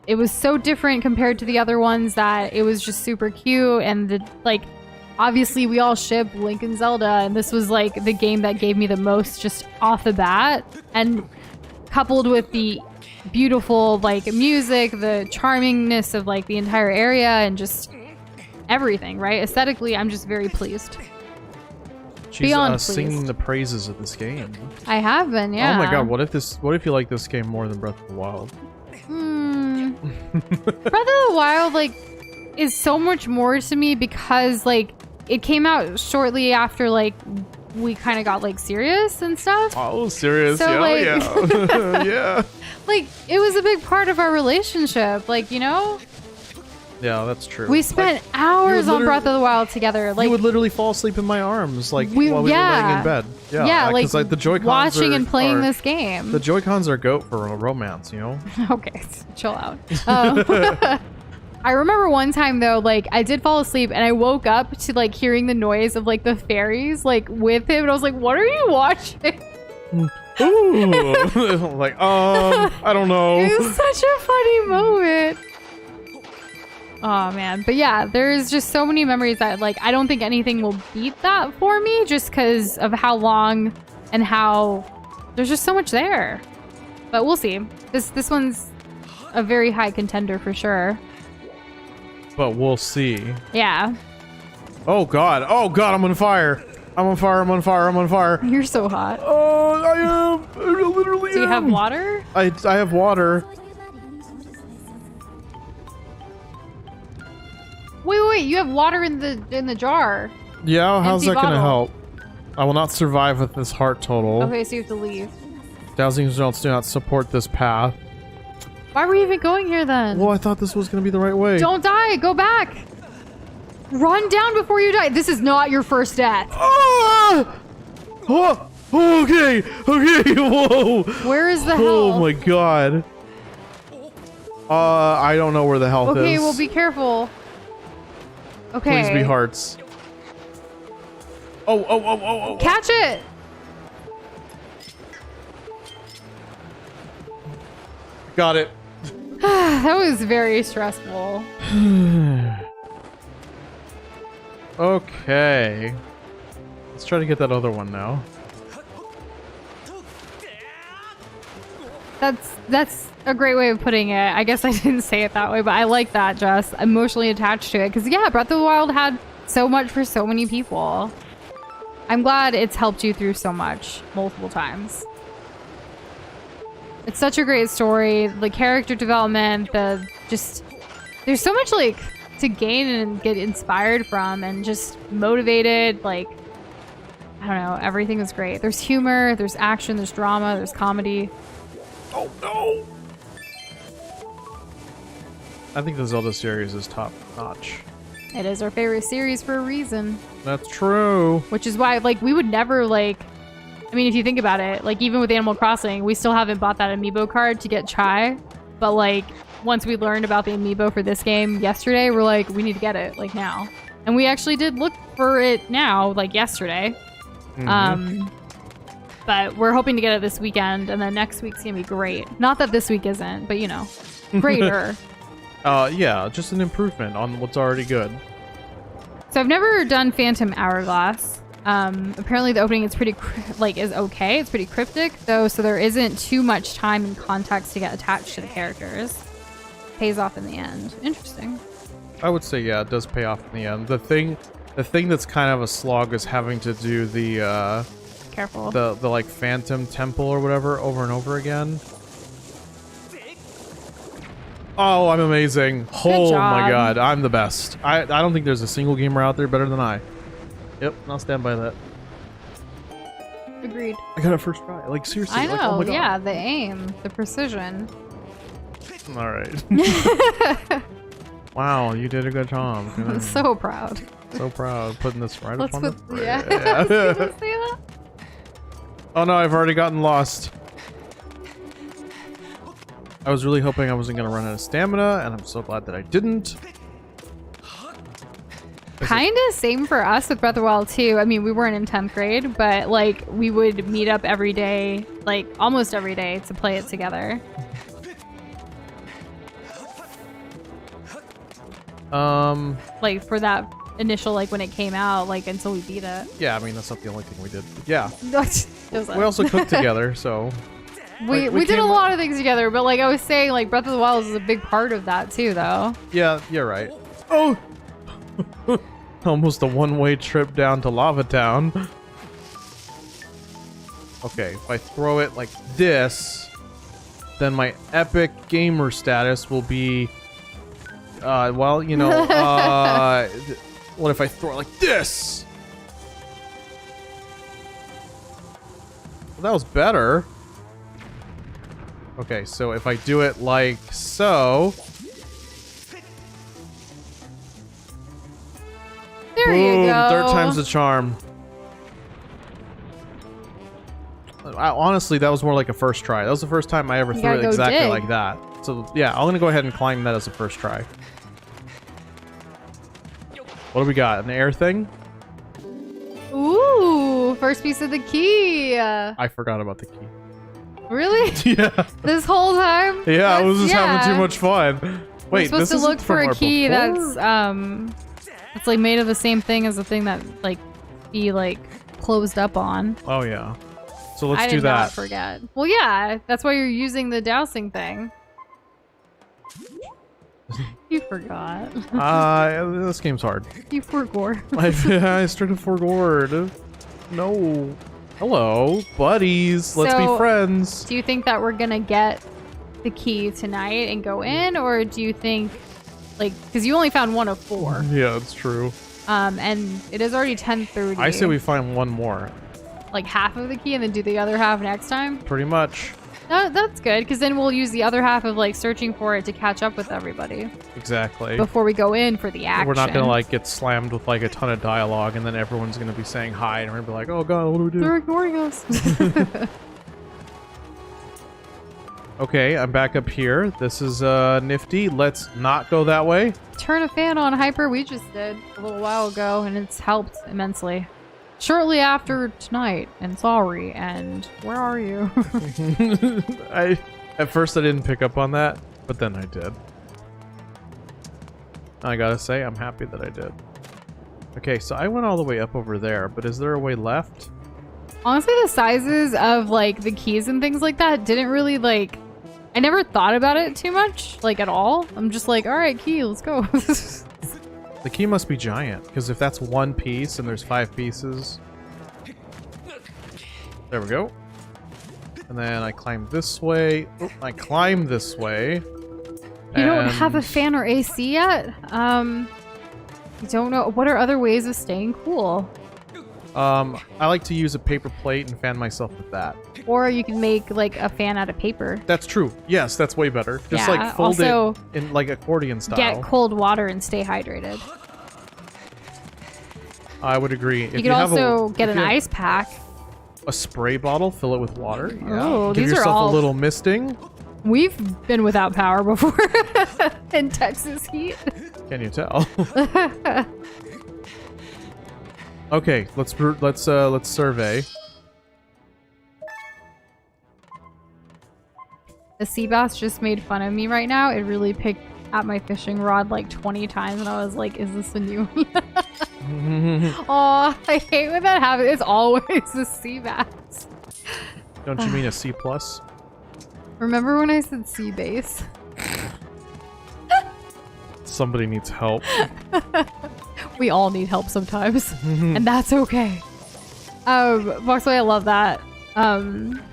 It was so different compared to the other ones that it was just super cute, and obviously we all ship Link and Zelda, and this was like the game that gave me the most just off the bat, and coupled with the beautiful music, the charmingness of the entire area, and just everything, right? Aesthetically, I'm just very pleased. She's beyond pleased. singing the praises of this game. I have been, yeah. Oh my god, what if you like this game more than Breath of the Wild? Breath of the Wild is so much more to me because it came out shortly after we kind of got serious and stuff. Oh, serious? So, yeah, yeah. It was a big part of our relationship, you know? Yeah, that's true. We spent hours on literally- Breath of the Wild together. you would literally fall asleep in my arms while we were laying in bed. Yeah, like, 'cause, the Joy-Cons watching and playing are- this game. The Joy-Cons are goat for romance, you know? Okay, chill out. I remember one time though, like I did fall asleep and I woke up to like hearing the noise of like the fairies like with him, and I was like, "What are you watching?" Ooh. Like, I don't know. It was such a funny moment. Oh man, but yeah, there's just so many memories that like I don't think anything will beat that for me, just because of how long and how there's just so much there. But we'll see. This one's a very high contender for sure. But we'll see. Yeah. Oh god, I'm on fire. I'm on fire. You're so hot. Oh, I am. I literally Do you have am. water? I have water. Wait, you have water in the jar. Yeah, how's Empty that gonna bottle. help? I will not survive with this heart total. Okay, so you have to leave. Dowsing results do not support this path. Why were you even going here then? Well, I thought this was gonna be the right way. Don't die. Go back. Run down before you die. This is not your first death. Ah! Oh, okay, whoa. Where is the Oh health? my god. I don't know where the health Okay, is. well, be careful. Okay. Please be hearts. Oh. Catch it. Got it. That was very stressful. Okay. Let's try to get that other one now. That's a great way of putting it. I guess I didn't say it that way, but I like that, Jess. Emotionally attached to it. Because, yeah, Breath of the Wild had so much for so many people. I'm glad it's helped you through so much, multiple times. It's such a great story. The character development, there's so much, like, to gain and get inspired from and just motivated. Like, I don't know. Everything is great. There's humor, there's action, there's drama, there's comedy. Oh no! I think the Zelda series is top notch. It is our favorite series for a reason. That's true. Which is why, like, we would never, like... I mean, if you think about it, like, even with Animal Crossing, we still haven't bought that amiibo card to get Chai. But, like, once we learned about the amiibo for this game yesterday, we're like, we need to get it, like, now. And we actually did look for it now, like, yesterday. But we're hoping to get it this weekend, and then next week's gonna be great. Not that this week isn't, but, you know, greater. Yeah, just an improvement on what's already good. So I've never done Phantom Hourglass. Apparently the opening is pretty is okay. It's pretty cryptic though, so there isn't too much time and context to get attached to the characters. Pays off in the end. Interesting. I would say yeah, it does pay off in the end. The thing that's kind of a slog is having to do the Careful. the like Phantom Temple or whatever over and over again. Oh, I'm amazing. Oh my job. god, I'm the best. I don't think there's a single gamer out there better than I. Yep, I'll stand by that. Agreed. I got it first try. Like seriously. I like, know, oh my god. yeah, the aim, the precision. All right. Wow, you did a good job. I'm so proud. So proud putting this right Let's up on put, the yeah. yeah. Let's see that. Oh no, I've already gotten lost. I was really hoping I wasn't going to run out of stamina, and I'm so glad that I didn't. Kind of same for us with Breath of the Wild too. I mean, we weren't in 10th grade, but like we would meet up every day, like almost every day to play it together. Like for that initial, like when it came out, like until we beat it. Yeah, I mean, that's not the only thing we did. But yeah. We We also cooked together, so... we we did a came- lot of things together, but like I was saying, like Breath of the Wild is a big part of that too, though. Yeah, you're right. Oh! Almost a one-way trip down to Lava Town. Okay, if I throw it like this, then my epic gamer status will be... well, you know, what if I throw it like this? Well, that was better. Okay, so if I do it like so... There Boom, you go. third time's the charm. honestly, that was more like a first try. That was the first time I ever You threw gotta it go exactly dig. like that. So yeah, I'm gonna go ahead and climb that as a first try. What do we got? An air thing? Ooh, first piece of the key. I forgot about the key. Really? Yeah. This whole time? Yeah, I was just having too Yeah. much fun. We're Wait, supposed this to look isn't for from a our key before? it's like made of the same thing as the thing that like be like closed up on. Oh yeah. So let's I do did not that. forget. Well, yeah, that's why you're using the dowsing thing. You forgot. This game's hard. You forgot. I started forward. No. Hello, buddies. Let's be So- friends. Do you think that we're gonna get the key tonight and go in, or do you think, like, because you only found one of 4, Yeah, it's true. and it is already 10:30. I say we find one more. like half of the key and then do the other half next time. Pretty much. That's good, because then we'll use the other half of like searching for it to catch up with everybody Exactly. before we go in for the action. We're not gonna like get slammed with like a ton of dialogue, and then everyone's gonna be saying hi, and we're gonna be like, "Oh God, what do we do?" They're ignoring us. Okay, I'm back up here. This is nifty. Let's not go that way. Turn a fan on hyper. We just did a little while ago, and it's helped immensely. Shortly after tonight, and sorry, and where are you? At first I didn't pick up on that, but then I did. I gotta say, I'm happy that I did. Okay, so I went all the way up over there, but is there a way left? Honestly, the sizes of like the keys and things like that didn't really like. I never thought about it too much, like at all. I'm just like, all right, key, let's go. The key must be giant, because if that's one piece and there's 5 pieces... There we go. And then I climb this way. Oh, I climb this way. You don't have a and- fan or AC yet? You don't know. What are other ways of staying cool? I like to use a paper plate and fan myself with that. Or you can make like a fan out of paper. That's true. Yes, that's way better. Just Yeah, like fold also, it in like accordion style. Get cold water and stay hydrated. I would agree. You could also get an ice pack. A spray bottle, fill it with water. Yeah. Oh, Give these are yourself all- a little misting. We've been without power before in Texas heat. Can you tell? Okay, let's survey. The sea bass just made fun of me right now. It really picked at my fishing rod like 20 times, and I was like, is this a new Oh, I hate when that happens. It's always the sea bass. Don't you mean a C plus? Remember when I said sea base? Somebody needs help. We all need help sometimes, and that's okay. Voxway, I love that.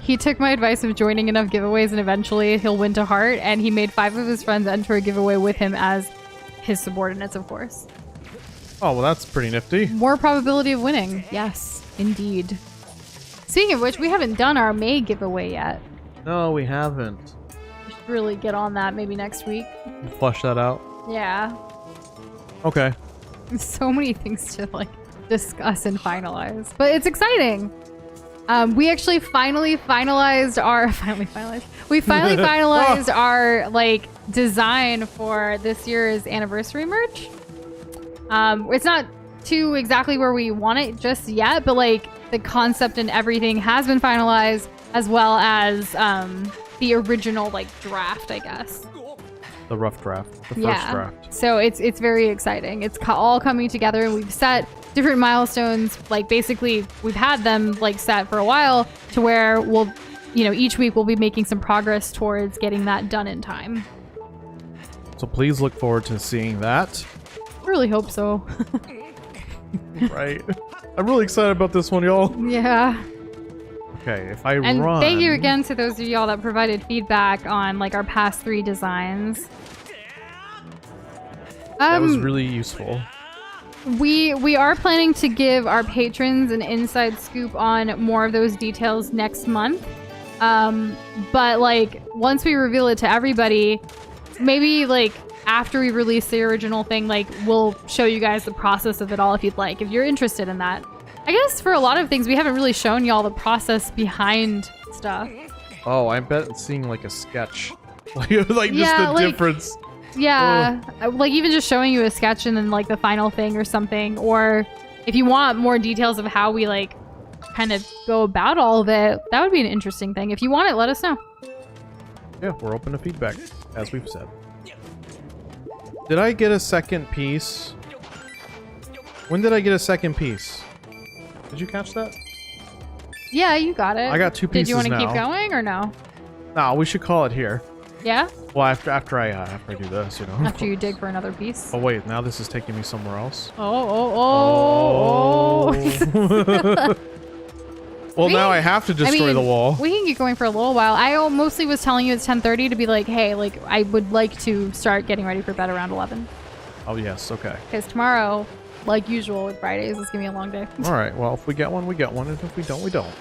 He took my advice of joining enough giveaways, and eventually he'll win to heart, and he made 5 of his friends enter a giveaway with him as his subordinates, of course. Oh, well, that's pretty nifty. More probability of winning. Yes, indeed. Speaking of which, we haven't done our May giveaway yet. No, we haven't. We should really get on that maybe next week. Flush that out. Yeah. Okay. There's so many things to like discuss and finalize, but it's exciting. We actually finally finalized our we finally finalized our like design for this year's anniversary merch. It's not to exactly where we want it just yet, but like the concept and everything has been finalized, as well as the original like draft, I guess. The rough draft. The first draft. So it's very exciting. It's all coming together, and we've set different milestones. Like basically, we've had them like set for a while to where we'll, each week we'll be making some progress towards getting that done in time. So please look forward to seeing that. I really hope so. Right. I'm really excited about this one, y'all. Yeah. Okay, if I And run... thank you again to those of y'all that provided feedback on like our past 3 designs. That was really useful. We are planning to give our patrons an inside scoop on more of those details next month. But like once we reveal it to everybody, maybe like after we release the original thing, like we'll show you guys the process of it all if you'd like, if you're interested in that. I guess for a lot of things, we haven't really shown y'all the process behind stuff. Oh, I bet it's seeing like a sketch. Like just Yeah, the like- difference. Yeah, like even just showing you a sketch and then like the final thing or something. Or if you want more details of how we like kind of go about all of it, that would be an interesting thing. If you want it, let us know. Yeah, we're open to feedback, as we've said. Did I get a second piece? When did I get a second piece? Did you catch that? Yeah, you got it. I got 2 pieces Did you want to now. keep going or no? No, we should call it here. Yeah? Well, after I do this, you know. After you dig for another piece? Oh wait, now this is taking me somewhere else. Oh. Well, now I have to destroy the wall. We can keep going for a little while. I mostly was telling you it's 10:30 to be like, hey, like I would like to start getting ready for bed around 11. Oh yes, okay. Because tomorrow, like usual with Fridays, is gonna be a long day. All right. Well, if we get one, we get one, and if we don't, we don't.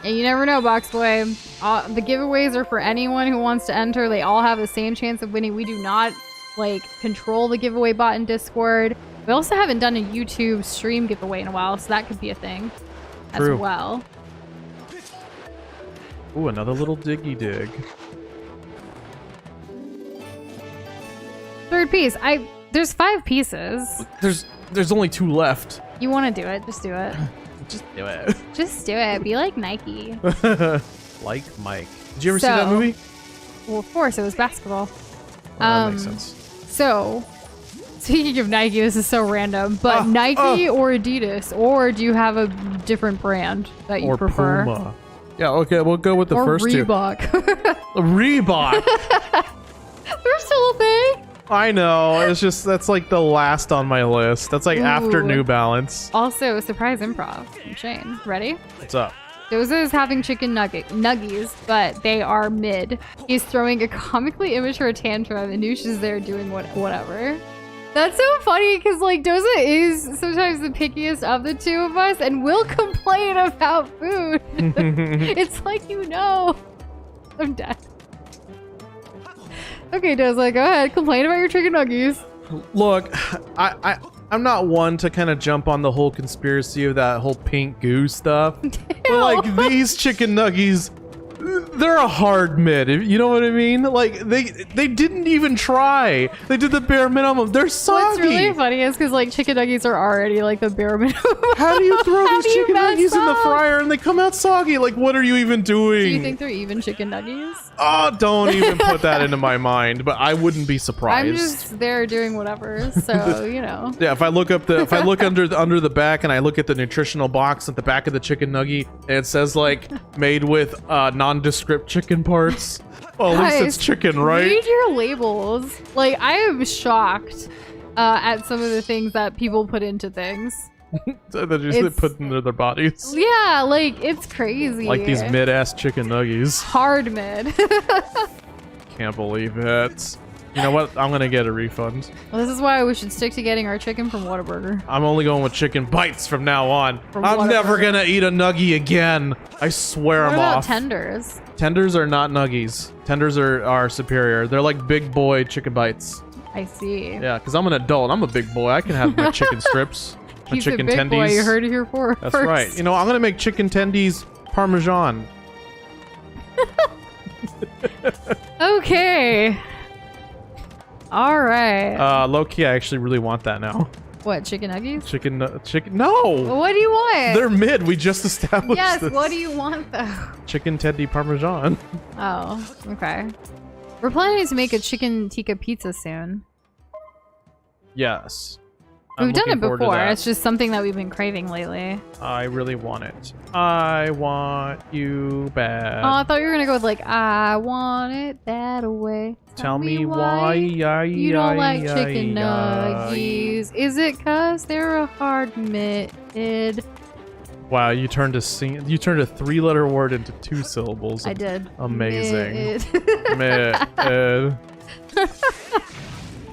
And you never know, Box Boy. The giveaways are for anyone who wants to enter. They all have the same chance of winning. We do not like control the giveaway bot in Discord. We also haven't done a YouTube stream giveaway in a while, so that could be a thing True. as well. Ooh, another little diggy dig. Third piece. There's 5 pieces. There's only 2 left. You want to do it? Just do it. Just do it. Just do it. Be like Nike. Like Mike. Did you ever see that So- movie? Well, of course, it was basketball. Well, that makes sense. So, speaking of Nike, this is so random, but Nike or Adidas, or do you have a different brand that you Or prefer? Puma. Yeah, okay, we'll go with the Or first Reebok. Reebok. They're still a thing. I know. It's just that's like the last on my list. That's like after Ooh. New Balance. Also, surprise improv from Shane. Ready? What's up? Doza is having chicken nuggies, but they are mid. He's throwing a comically immature tantrum, and Noosh is there doing whatever. That's so funny because like Doza is sometimes the pickiest of the two of us, and will complain about food. It's like I'm dead. Okay, Doza, go ahead. Complain about your chicken nuggies. Look, I'm not one to kind of jump on the whole conspiracy of that whole pink goo stuff. But like these chicken nuggies, they're a hard mid. You know what I mean? Like they didn't even try. They did the bare minimum. They're soggy. What's really funny is because like chicken nuggies are already like the bare minimum. How do you throw How these do you chicken mess nuggies in the up? fryer and they come out soggy? Like what are you even doing? Do you think they're even chicken nuggies? Oh, don't even put that into my mind. But I wouldn't be surprised. I'm just there doing whatever, so you know. Yeah, if I look under the back and I look at the nutritional box at the back of the chicken nuggie, and it says like made with nondescript chicken parts. Well, at least Guys, it's chicken, right? Read your labels. Like I am shocked at some of the things that people put into things. That they just It's- put into their bodies. Yeah, like it's crazy. Like these mid-ass chicken nuggies. hard mid. Can't believe it. You know what? I'm gonna get a refund. Well, this is why we should stick to getting our chicken from Whataburger. I'm only going with chicken bites from now on. From I'm never Whataburger. gonna eat a nuggie again. I swear What I'm about off. tenders? Tenders are not nuggies. Tenders are superior. They're like big boy chicken bites. I see. Yeah, because I'm an adult. I'm a big boy. I can have my chicken strips. My He's chicken a big tendies. boy. You heard it here That's first. right. You know, I'm gonna make chicken tendies parmesan. Okay. All right. Low key, I actually really want that now. What, chicken nuggies? Chicken. No, What do you want? they're mid. We just established Yes, this. what do you want though? Chicken tendy parmesan. Oh, okay. We're planning to make a chicken tikka pizza soon. Yes. I'm We've done looking it forward to before. that. It's just something that we've been craving lately. I really want it. I want you bad. Oh, I thought you were gonna go with like, I want it that way. Tell me why You don't like chicken nuggies. Is it cause they're a hard mid? Wow, you turned a 3-letter word into 2 syllables. I did. Amazing. Mid. Mid.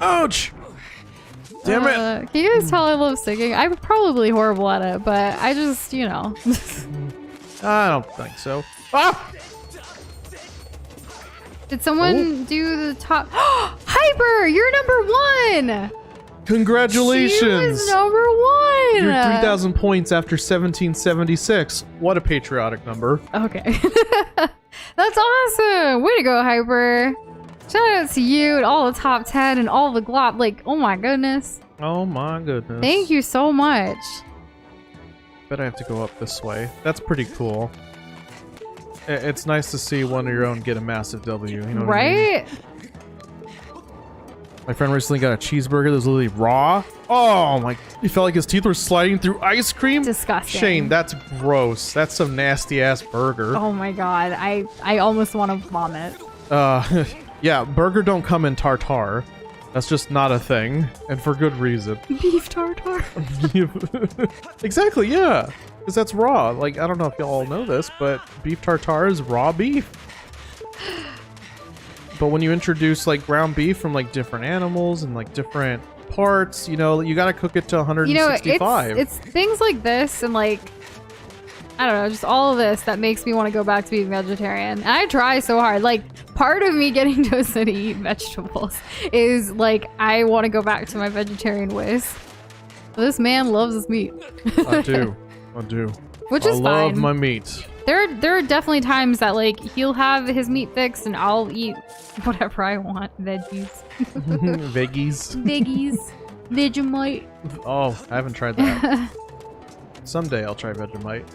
Ouch! Damn it! Can you guys tell I love singing? I'm probably horrible at it, but I just, you know. I don't think so. Ah! Did someone do the top? Hyper, you're number 1. Congratulations! She was number one! You're 3,000 points after 1776. What a patriotic number. Okay. That's awesome! Way to go, Hyper! Shout out to you and all the top 10 and all the glop. Like, oh my goodness. Oh my goodness. Thank you so much. Bet I have to go up this way. That's pretty cool. It's nice to see one of your own get a massive W. You know what I mean? Right? My friend recently got a cheeseburger that was literally raw. Oh my! He felt like his teeth were sliding through ice cream. Disgusting. Shane, that's gross. That's some nasty ass burger. Oh my god, I almost want to vomit. Yeah, burger don't come in tartar. That's just not a thing, and for good reason. Beef tartare. Exactly, yeah. Because that's raw. Like, I don't know if y'all know this, but beef tartare is raw beef. But when you introduce like ground beef from like different animals and like different parts, you know, you gotta cook it to 165. You know, it's things like this and like, I don't know, just all of this that makes me want to go back to being vegetarian. And I try so hard. Like, part of me getting toasted to eat vegetables is like, I want to go back to my vegetarian ways. This man loves his meat. I do. I do. Which is I love fine. my meat. There are definitely times that like he'll have his meat fixed and I'll eat whatever I want. Veggies. Veggies. Veggies. Vegemite. Oh, I haven't tried that. Someday I'll try Vegemite.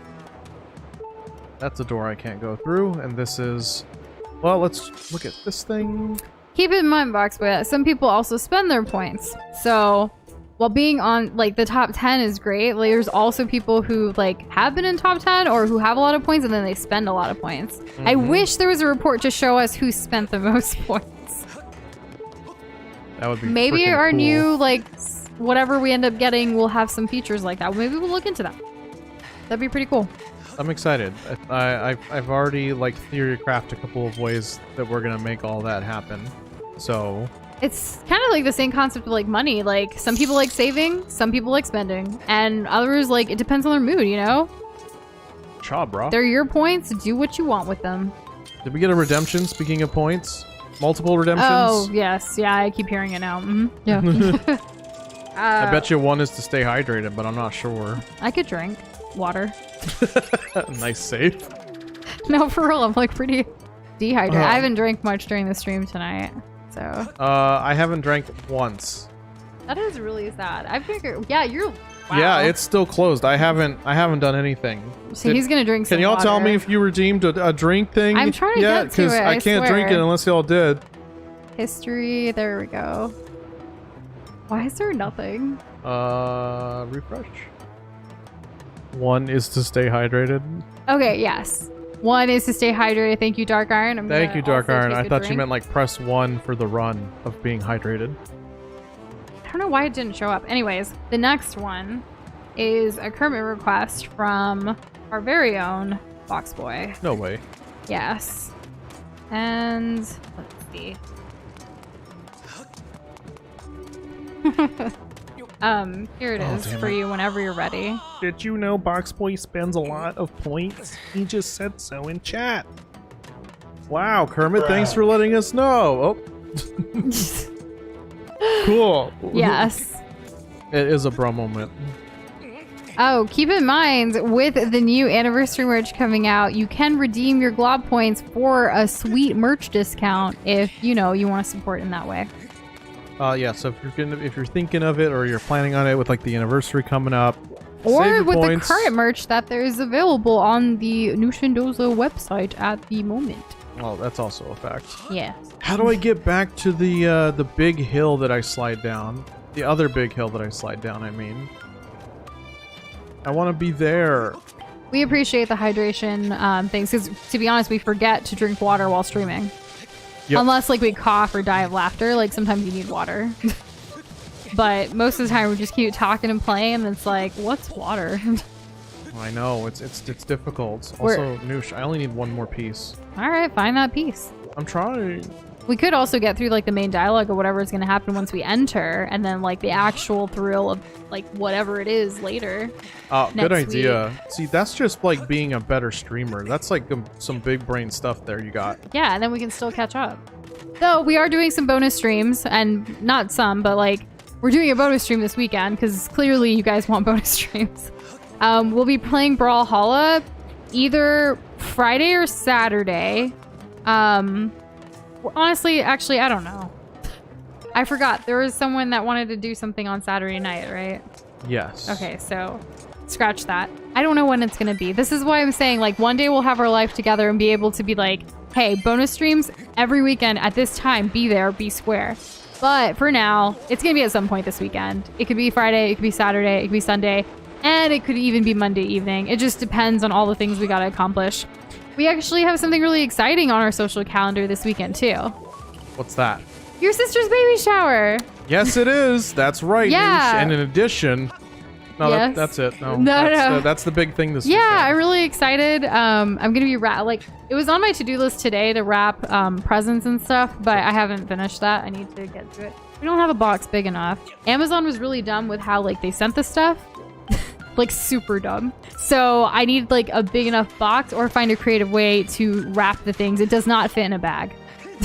That's a door I can't go through, and this is... Well, let's look at this thing. Keep in mind, Boxboy, some people also spend their points. So, while being on, like, the top 10 is great, like, there's also people who, like, have been in top 10 or who have a lot of points and then they spend a lot of points. I wish there was a report to show us who spent the most points. That would be Maybe freaking our cool. new, like, whatever we end up getting will have some features like that. Maybe we'll look into that. That'd be pretty cool. I'm excited. I've already, like, theory crafted a couple of ways that we're gonna make all that happen. So... It's kind of like the same concept of like money. Like some people like saving, some people like spending, and others like it depends on their mood, you know? Cha, bro. They're your points, do what you want with them. Did we get a redemption, speaking of points? Multiple redemptions? Oh, yes. Yeah, I keep hearing it now. Yeah. I bet you one is to stay hydrated, but I'm not sure. I could drink water. Nice save. No, for real, I'm like pretty dehydrated. I haven't drank much during the stream tonight. So I haven't drank once. that is really sad. I've drank. Yeah, you're. Wow. Yeah, it's still closed. I haven't done anything. So he's gonna drink some Can y'all tell water. me if you redeemed a drink thing? I'm trying to yet? get to it, I I can't drink it swear. unless y'all did. History. There we go. Why is there nothing? Refresh. One is to stay hydrated. Okay. Yes. One is to stay hydrated. Thank you, Dark Iron. I'm Thank gonna you, Dark also Iron. take I a thought you drink. meant like press 1 for the run of being hydrated. I don't know why it didn't show up. Anyways, the next one is a Kermit request from our very own Boxboy. No way. Yes. And let's see. Here it is damn for it. you whenever you're ready. Did you know Boxboy spends a lot of points? He just said so in chat. Wow, Kermit, thanks for letting us know. Oh. Cool. Yes. It is a bro moment. Oh, keep in mind, with the new anniversary merch coming out, you can redeem your Glob points for a sweet merch discount if, you know, you want to support in that way. Yeah, so if you're thinking of it or you're planning on it with like the anniversary coming up, save Or your with points. the current merch that there is available on the Nushindoza website at the moment. Well, that's also a fact. Yeah. How do I get back to the big hill that I slide down? The other big hill that I slide down, I mean. I want to be there. We appreciate the hydration things because, to be honest, we forget to drink water while streaming. Yep. Unless, like, we cough or die of laughter. Like, sometimes you need water. But most of the time, we just keep talking and playing, and it's like, what's water? I know, it's difficult. Also, Noosh, I only need one more piece. All right, find that piece. I'm trying. We could also get through, like, the main dialogue or whatever is going to happen once we enter, and then, like, the actual thrill of, like, whatever it is later. Good Next idea. See, that's just like being a better streamer. That's like some big brain stuff there you got. Yeah, and then we can still catch up. Though, we are doing some bonus streams, and not some, but, like, we're doing a bonus stream this weekend because clearly you guys want bonus streams. We'll be playing Brawlhalla either Friday or Saturday. Honestly, actually, I don't know. I forgot. There was someone that wanted to do something on Saturday night, right? Yes. Okay, so scratch that. I don't know when it's gonna be. This is why I'm saying, like, one day we'll have our life together and be able to be like, hey, bonus streams every weekend at this time. Be there, be square. But for now, it's gonna be at some point this weekend. It could be Friday, it could be Saturday, it could be Sunday, and it could even be Monday evening. It just depends on all the things we gotta accomplish. We actually have something really exciting on our social calendar this weekend too. What's that? Your sister's baby shower. Yes, it is. That's right. Yeah. And in addition, no, Yes. that's it. No, No. that's the big thing this Yeah, weekend. I'm really excited. I'm gonna be like, it was on my to-do list today to wrap presents and stuff, but I haven't finished that. I need to get to it. We don't have a box big enough. Amazon was really dumb with how like they sent the stuff. Like super dumb. So I need like a big enough box or find a creative way to wrap the things. It does not fit in a bag.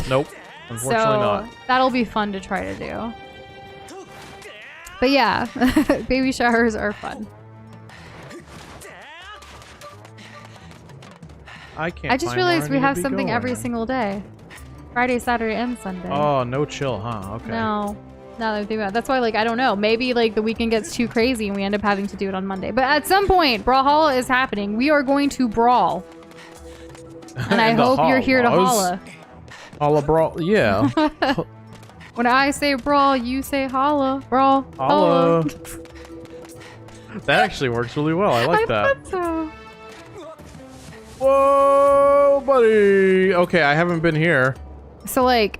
Nope. Unfortunately So not. that'll be fun to try to do. But yeah, baby showers are fun. I can't. I just find where realized I we need to have be something every going. single day. Friday, Saturday, and Sunday. Oh, no chill, huh? Okay. No. Now that I think about it. That's why, like, I don't know. Maybe, like, the weekend gets too crazy and we end up having to do it on Monday. But at some point, Brawlhalla is happening. We are going to brawl. And I And the hope you're here to Hallas. holla. Holla brawl. Yeah. When I say brawl, you say holla. Brawl. Holla. That actually works really well. I like that. thought so. Whoa, buddy. Okay, I haven't been here. So, like,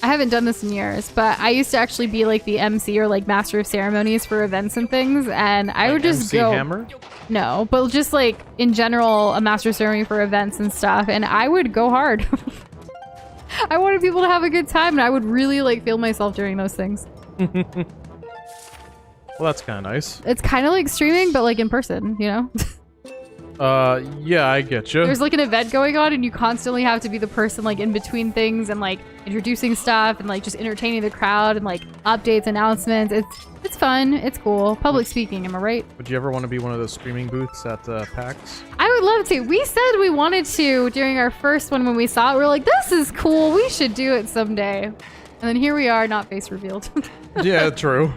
I haven't done this in years, but I used to actually be, like, the MC or, like, master of ceremonies for events and things, and I would just MC go... Hammer? No, but just, like, in general, a master of ceremony for events and stuff, and I would go hard. I wanted people to have a good time, and I would really, like, feel myself during those things. Well, that's kind of nice. It's kind of like streaming, but, like, in person, you know? Yeah, I get you. There's like an event going on and you constantly have to be the person like in between things and like introducing stuff and like just entertaining the crowd and like updates, announcements. It's fun. It's cool. Public speaking, am I right? Would you ever want to be one of those streaming booths at PAX? I would love to. We said we wanted to during our first one when we saw it. We were like, this is cool. We should do it someday. And then here we are, not face revealed. Yeah, true.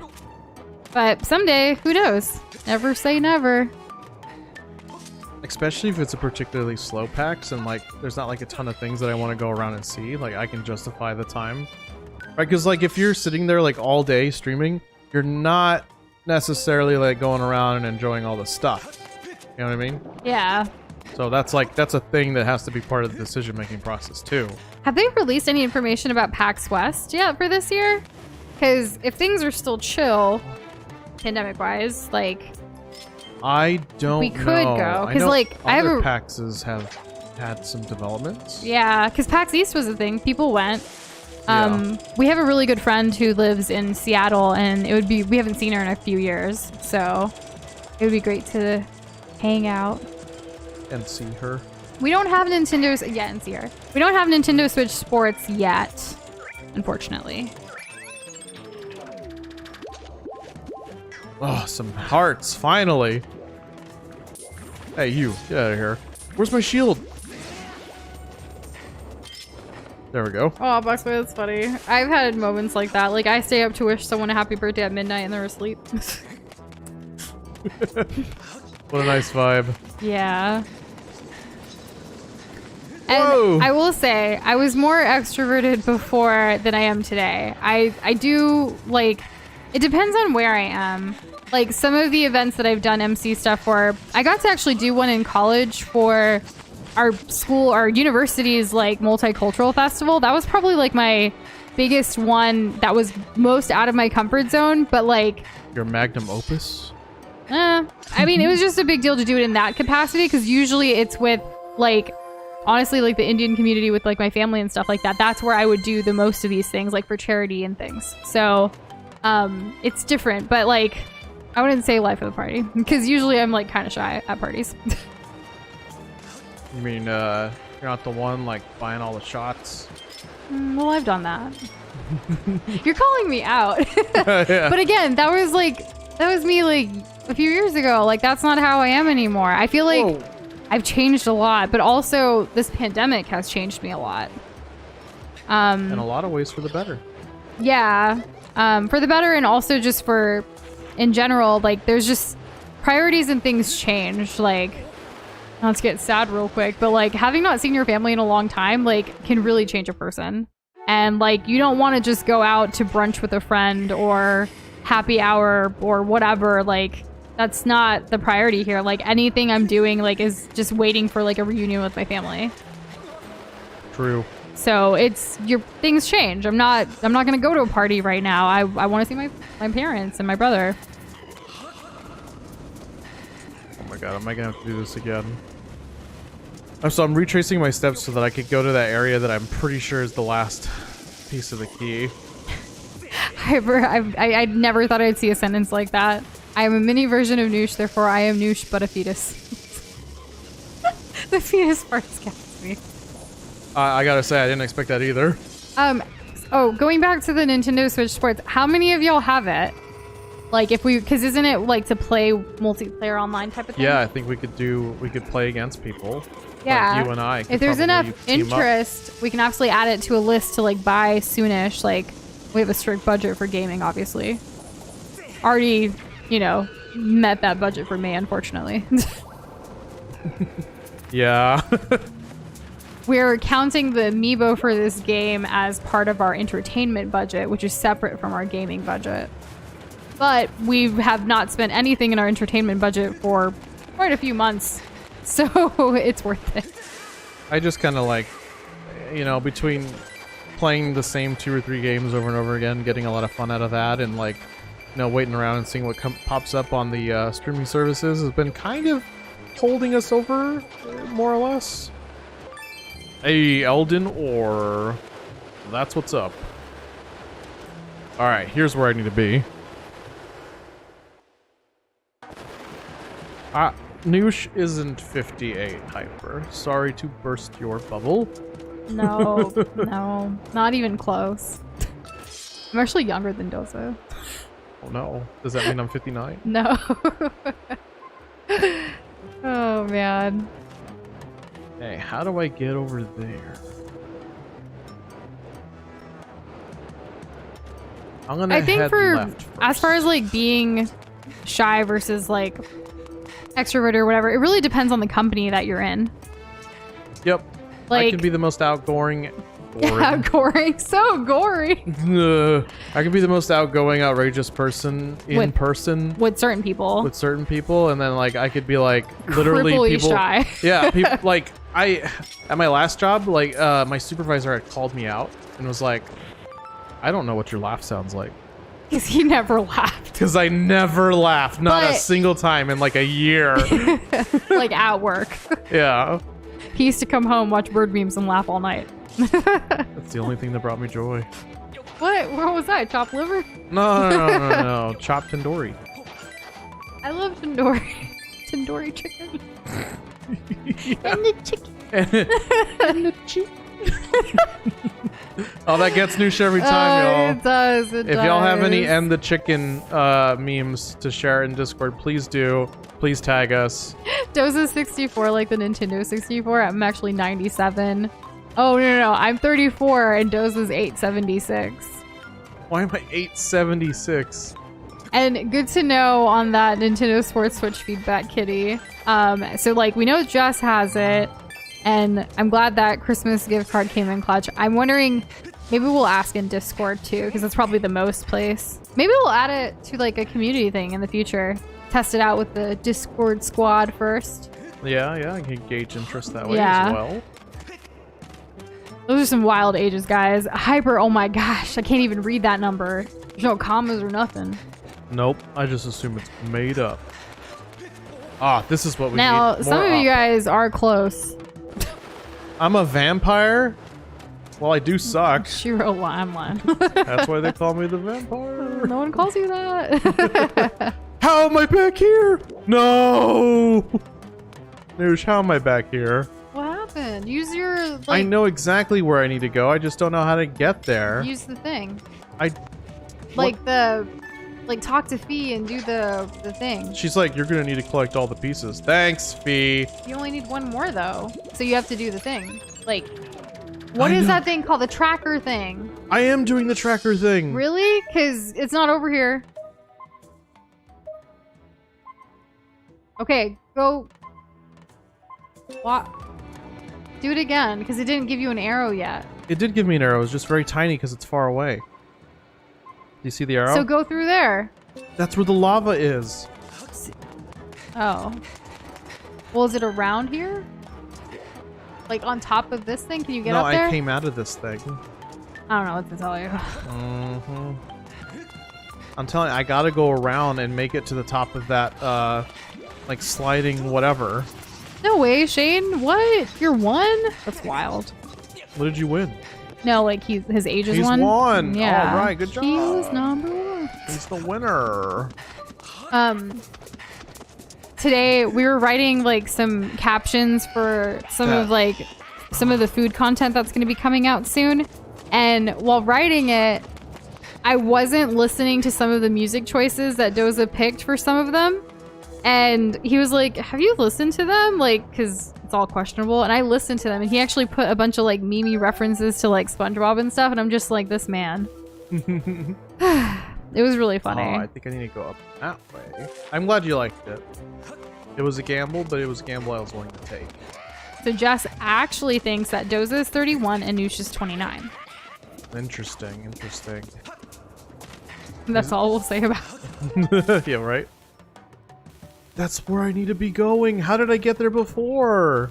But someday, who knows? Never say never. Especially if it's a particularly slow PAX and like there's not like a ton of things that I want to go around and see. Like I can justify the time. Right? Because like if you're sitting there like all day streaming, you're not necessarily like going around and enjoying all the stuff. You know what I mean? Yeah. So that's a thing that has to be part of the decision-making process too. Have they released any information about PAX West yet for this year? Because if things are still chill, pandemic-wise, like... I don't We could know. go, 'cause, I know like, I have other a- PAXs have had some developments. Yeah, because PAX East was a thing. People went. We have a really good friend who lives in Seattle, and it would be... We haven't seen her in a few years, so it would be great to hang out. And see her. We don't have Nintendo's... Yeah, and see her. We don't have Nintendo Switch Sports yet, unfortunately. Oh, some hearts, finally. Hey, you, get out of here. Where's my shield? There we go. Oh, Buxboy, that's funny. I've had moments like that. Like, I stay up to wish someone a happy birthday at midnight and they're asleep. What a nice vibe. Yeah. And Whoa. I will say, I was more extroverted before than I am today. I do, like, it depends on where I am. Like, some of the events that I've done MC stuff for, I got to actually do one in college for our school, our university's, like, multicultural festival. That was probably, like, my biggest one that was most out of my comfort zone, but, like... Your magnum opus? I mean, it was just a big deal to do it in that capacity, because usually it's with, like... Honestly, like the Indian community with like my family and stuff like that, that's where I would do the most of these things, like for charity and things. So it's different, but like I wouldn't say life of the party because usually I'm like kind of shy at parties. You mean you're not the one like buying all the shots? Well, I've done that. You're calling me out. But again, that was me like a few years ago. Like that's not how I am anymore. I feel like Whoa. I've changed a lot, but also this pandemic has changed me a lot. In a lot of ways for the better. Yeah, for the better, and also just for, in general, like there's just priorities and things change. Like, not to get sad real quick, but like having not seen your family in a long time, like can really change a person. And like you don't want to just go out to brunch with a friend or happy hour or whatever. Like that's not the priority here. Like anything I'm doing like is just waiting for like a reunion with my family. True. So things change. I'm not gonna go to a party right now. I want to see my parents and my brother. Oh my god, am I gonna have to do this again? So I'm retracing my steps so that I could go to that area that I'm pretty sure is the last piece of the key. I never thought I'd see a sentence like that. I am a mini version of Noosh, therefore I am Noosh, but a fetus. The fetus part scares me. I gotta say, I didn't expect that either. Oh, going back to the Nintendo Switch Sports, how many of y'all have it? Like, because isn't it like to play multiplayer online type of thing? Yeah, I think we could play against people. Yeah. Like you and I. If there's enough team up. interest, we can absolutely add it to a list to like buy soonish. Like, we have a strict budget for gaming, obviously. Already, met that budget for me, unfortunately. Yeah. We're counting the amiibo for this game as part of our entertainment budget, which is separate from our gaming budget. But we have not spent anything in our entertainment budget for quite a few months, so it's worth it. I just kind of like, between playing the same 2 or 3 games over and over again, getting a lot of fun out of that, and like, waiting around and seeing what pops up on the streaming services has been kind of holding us over, more or less. Hey, Elden Ore. That's what's up. Alright, here's where I need to be. Noosh isn't 58, Hyper. Sorry to burst your bubble. No, no, not even close. I'm actually younger than Doza. Oh no. Does that mean I'm 59? No. Oh, man. Hey, how do I get over there? I'm gonna I think head for, left first. as far as like being shy versus like extrovert or whatever, it really depends on the company that you're in. Yep. I Like, can be the most outgoing. gory, so gory. I can be the most outgoing, outrageous person in person With certain people. with certain people, and then like I could be like literally Cripply people. shy. Yeah, people like at my last job, like my supervisor had called me out and was like, "I don't know what your laugh sounds like." Because he never laughed. Because I never laughed, not a But- single time in like a year. Like at work. Yeah, He used to come home, watch bird memes, and laugh all night. that's the only thing that brought me joy. What was that? Chopped liver? No. Chopped tandoori. I love tandoori. Tandoori chicken. And the chicken. And the cheek. Oh, that gets Noosh every time, y'all. It does. If y'all have any and the chicken memes to share in Discord, please do. Please tag us. Doza's 64, like the Nintendo 64. I'm actually 97. Oh, no. I'm 34 and Doza's 876. Why am I 876? And good to know on that Nintendo Sports Switch feedback, Kitty. So, like, we know Jess has it. And I'm glad that Christmas gift card came in clutch. I'm wondering, maybe we'll ask in Discord too, because that's probably the most place. Maybe we'll add it to like a community thing in the future. Test it out with the Discord squad first. Yeah, I can gauge interest that way Yeah. as well. Those are some wild ages, guys. Hyper, oh my gosh, I can't even read that number. There's no commas or nothing. Nope, I just assume it's made up. Ah, this is what we Now, need. some More of you up. guys are close. I'm a vampire? Well, I do suck. Shiro Limelight. That's why they call me the vampire. No one calls you that. How am I back here? No! Noosh, how am I back here? What happened? then. Use your, like... I know exactly where I need to go. I just don't know how to get there. Use the thing. I... Like the... Like, talk to Fee and do the thing. She's like, you're gonna need to collect all the pieces. Thanks, Fee. You only need one more, though. So you have to do the thing. Like, what is that thing called? The tracker thing. I am doing the tracker thing. Really? Because it's not over here. Okay, go... What? Do it again, because it didn't give you an arrow yet. It did give me an arrow. It's just very tiny because it's far away. Do you see the arrow? So go through there. That's where the lava is. Oh. Well, is it around here? Like on top of this thing? Can you get up there? No, I came out of this thing. I don't know what to tell you. I'm telling you, I gotta go around and make it to the top of that, like sliding whatever. No way, Shane. What? You're one? That's wild. What did you win? No, like his age is He's one. won. Yeah. All right, good job. He was number one. He's the winner. Today we were writing like some captions for some of the food content that's going to be coming out soon. And while writing it, I wasn't listening to some of the music choices that Doza picked for some of them. And he was like, have you listened to them? Like, because it's all questionable. And I listened to them, and he actually put a bunch of like meme references to like SpongeBob and stuff. And I'm just like, this man. It was really funny. Oh, I think I need to go up that way. I'm glad you liked it. It was a gamble, but it was a gamble I was willing to take. So Jess actually thinks that Doza is 31 and Noosh is 29. Interesting, interesting. And that's all we'll say about it. Yeah, right? That's where I need to be going. How did I get there before?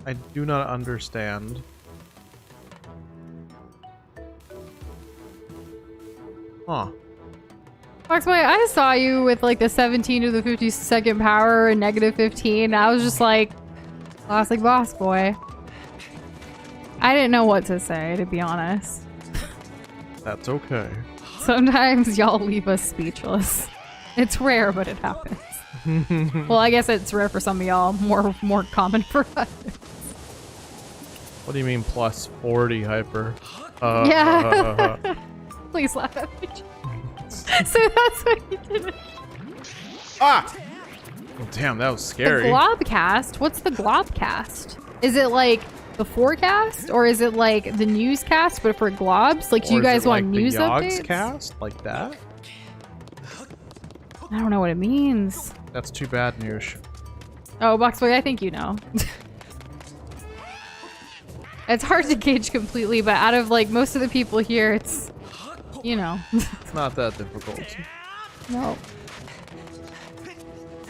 I do not understand. Huh. Foxboy, I saw you with like the 17 to the 52nd power and negative 15. I was just like, classic boss boy. I didn't know what to say, to be honest. That's okay. Sometimes y'all leave us speechless. It's rare, but it happens. Well, I guess it's rare for some of y'all. More common for us. What do you mean plus 40, Hyper? Yeah. Please laugh at me. So that's what you did. Ah! Oh, damn, that was scary. The Globcast? What's the Globcast? Is it like the forecast, or is it like the newscast, but for globs? Like, do you guys want news updates? Cast like that? I don't know what it means. That's too bad, Noosh. Oh, Boxboy, I think you know. It's hard to gauge completely, but out of like most of the people here, it's, you know. It's not that difficult. No.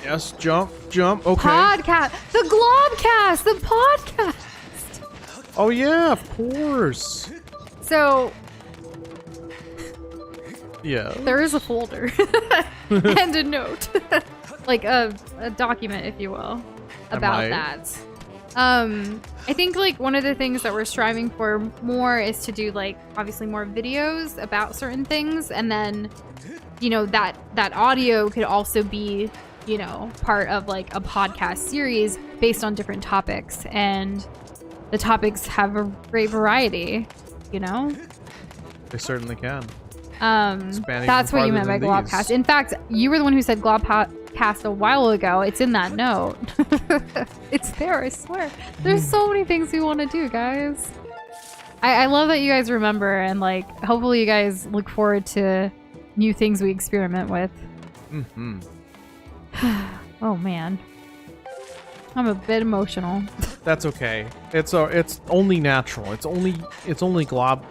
Yes, jump, jump. Okay. Podcast, the Globcast, the podcast. Oh yeah, of course. So Yeah. there is a folder and a note, like a document, if you will, about that. I think like one of the things that we're striving for more is to do like obviously more videos about certain things, and then you know that audio could also be, you know, part of like a podcast series based on different topics, and the topics have a great variety, you know. They certainly can. That's what you meant by Globcast. In fact, you were the one who said Globcast a while ago. It's in that note. It's there, I swear. There's so many things we want to do, guys. I love that you guys remember, and like hopefully you guys look forward to new things we experiment with. Mm-hmm. Oh man, I'm a bit emotional. That's okay. It's only natural. It's only globman.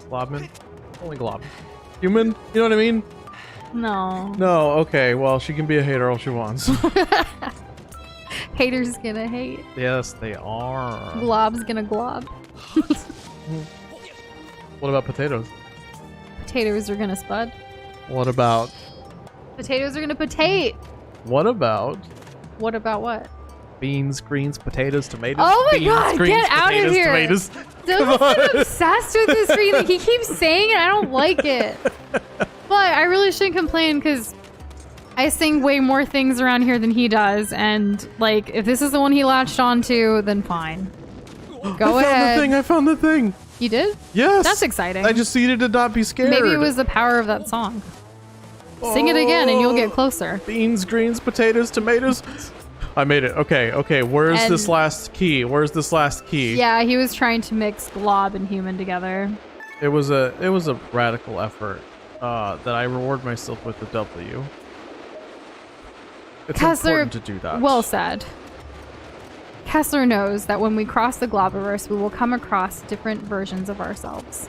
Globman? Only glob. Human? You know what I mean? No. No, okay. Well, she can be a hater all she wants. Haters gonna hate. Yes, they are. Glob's gonna glob. What about potatoes? Potatoes are gonna spud. What about... Potatoes are gonna potate. What about... What about what? Beans, greens, potatoes, tomatoes. Oh my beans, god, greens, get out potatoes, of here! Tomatoes. Doug's obsessed with this screen. Like, he keeps saying it. I don't like it. But I really shouldn't complain because I sing way more things around here than he does, and like, if this is the one he latched onto, then fine. Go ahead. I found the thing. You did? Yes. That's exciting. I just needed to not be scared. Maybe it was the power of that song. Sing it again and you'll get closer. Beans, greens, potatoes, tomatoes. I made it. Okay, okay. Where's this last key? Where's this last key? Yeah, he was trying to mix glob and human together. It was a radical effort that I reward myself with the W. It's Kessler, important to do that. well said. Kessler knows that when we cross the Globiverse, we will come across different versions of ourselves.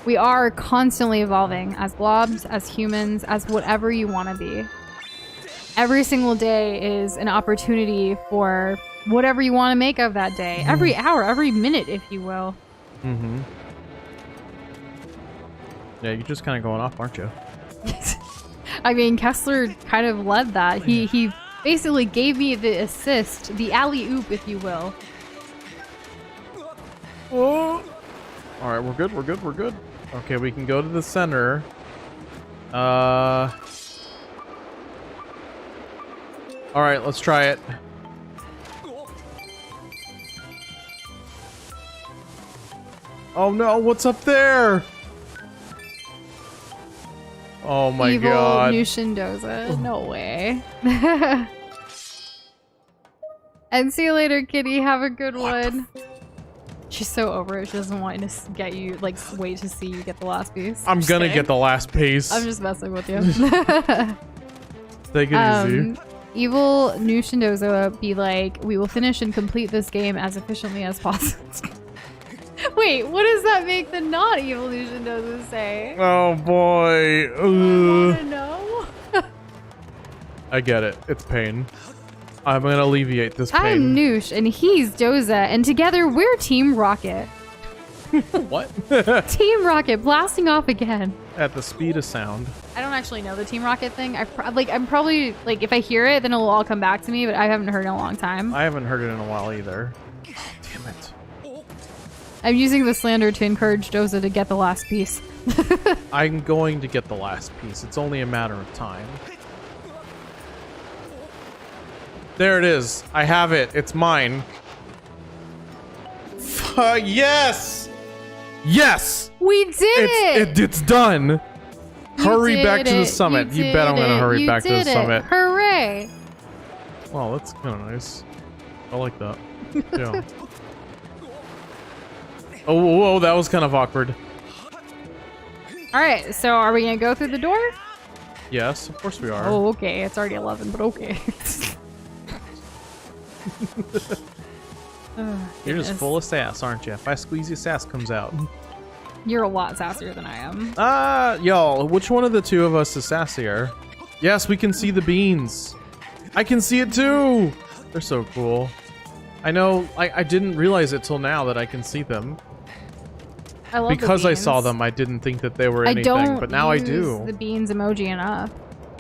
We are constantly evolving as globs, as humans, as whatever you want to be. Every single day is an opportunity for whatever you want to make of that day. Every hour, every minute, if you will. Mm-hmm. Yeah, you're just kind of going off, aren't you? I mean, Kessler kind of led that. He basically gave me the assist, the alley-oop, if you will. Oh. All right, we're good. We're good. We're good. Okay, we can go to the center. All right, let's try it. Oh no, what's up there? Oh my god. Evil Nushindoza. No way. And see you later, kitty. Have a good one. She's so over it. She doesn't want to get you, like, wait to see you get the last piece. I'm Just gonna kidding. get the last piece. I'm just messing with you. Take it easy. Evil Nushindoza be like, we will finish and complete this game as efficiently as possible. Wait, what does that make the not evil Nushindoza say? Oh boy. I wanna know. I get it. It's pain. I'm gonna alleviate this pain. I'm Noosh and he's Doza, and together we're Team Rocket. What? Team Rocket blasting off again. At the speed of sound. I don't actually know the Team Rocket thing. I'm probably like, if I hear it, then it'll all come back to me. But I haven't heard it in a long time. I haven't heard it in a while either. Damn it. I'm using the slander to encourage Doza to get the last piece. I'm going to get the last piece. It's only a matter of time. There it is. I have it. It's mine. Yes! Yes! We did it! It's done. You Hurry did back to the it. summit. You bet I'm gonna hurry You back to the did it. summit. Hooray! Oh, that's kind of nice. I like that. Yeah. Oh, whoa, that was kind of awkward. All right, so are we gonna go through the door? Yes, of course we are. Oh, okay. It's already 11, but okay. Oh, You're just goodness. full of sass, aren't you? If I squeeze you, sass comes out. You're a lot sassier than I am. Y'all, which one of the two of us is sassier? Yes, we can see the beans. I can see it too. They're so cool. I know, I didn't realize it till now that I can see them. I love Because the I saw beans. them, I didn't think that they were I anything, don't but now I use do. the beans emoji enough.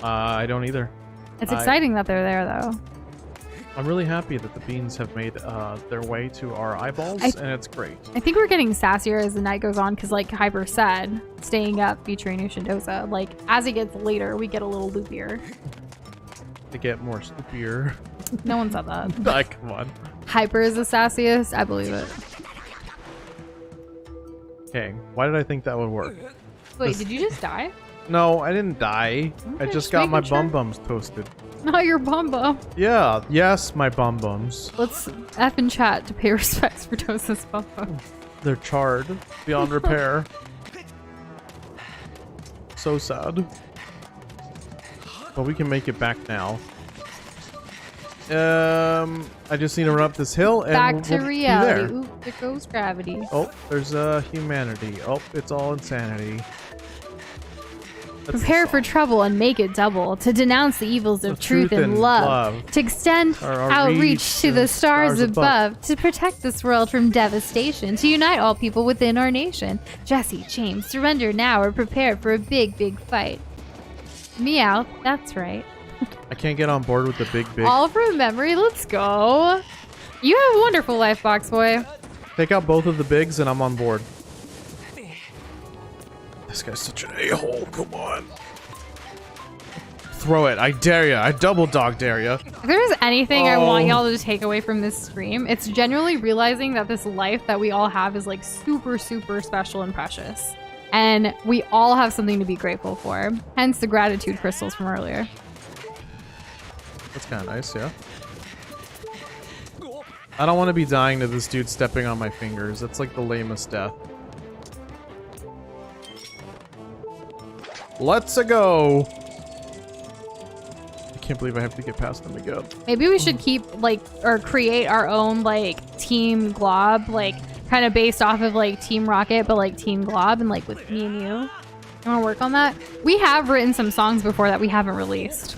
I don't either. It's exciting that they're there, though. I'm really happy that the beans have made their way to our eyeballs, and it's great. I think we're getting sassier as the night goes on, because like Hyper said, staying up featuring Nushindoza, like as it gets later, we get a little loopier. To get more stuppier. No one said that. Like, come on. Hyper is the sassiest. I believe it. Okay, why did I think that would work? Wait, did you just die? No, I didn't die. I Okay, just got my making sure. bum-bums toasted. Not your bumbo. Yeah, yes, my bum-bums. Let's F in chat to pay respects for Doza's bumbo. They're charred beyond repair. So sad. But we can make it back now. I just need to run up this hill and Back we'll to be reality. there. Ooh, there goes gravity. Oh, there's humanity. Oh, it's all insanity. That's the Prepare for song. trouble and make it double. To denounce the evils of truth and love. To extend Our outreach to the stars above. To protect this world from devastation. To unite all people within our nation. Jesse, James, surrender now or prepare for a big, big fight. Meow, that's right. I can't get on board with the big. All from memory, let's go. You have a wonderful life, Box Boy. Take out both of the bigs and I'm on board. This guy's such an a-hole. Come on. throw it. I dare ya. I double dog dare ya. If there's anything I want Oh. y'all to take away from this stream, it's genuinely realizing that this life that we all have is like super, super special and precious. And we all have something to be grateful for. Hence the gratitude crystals from earlier. That's kind of nice, yeah. I don't want to be dying to this dude stepping on my fingers. That's like the lamest death. Let's go. I can't believe I have to get past them again. Maybe we should keep like, or create our own like Team Glob, like kind of based off of like Team Rocket, but like Team Glob and like with me and you. You want to work on that? We have written some songs before that we haven't released.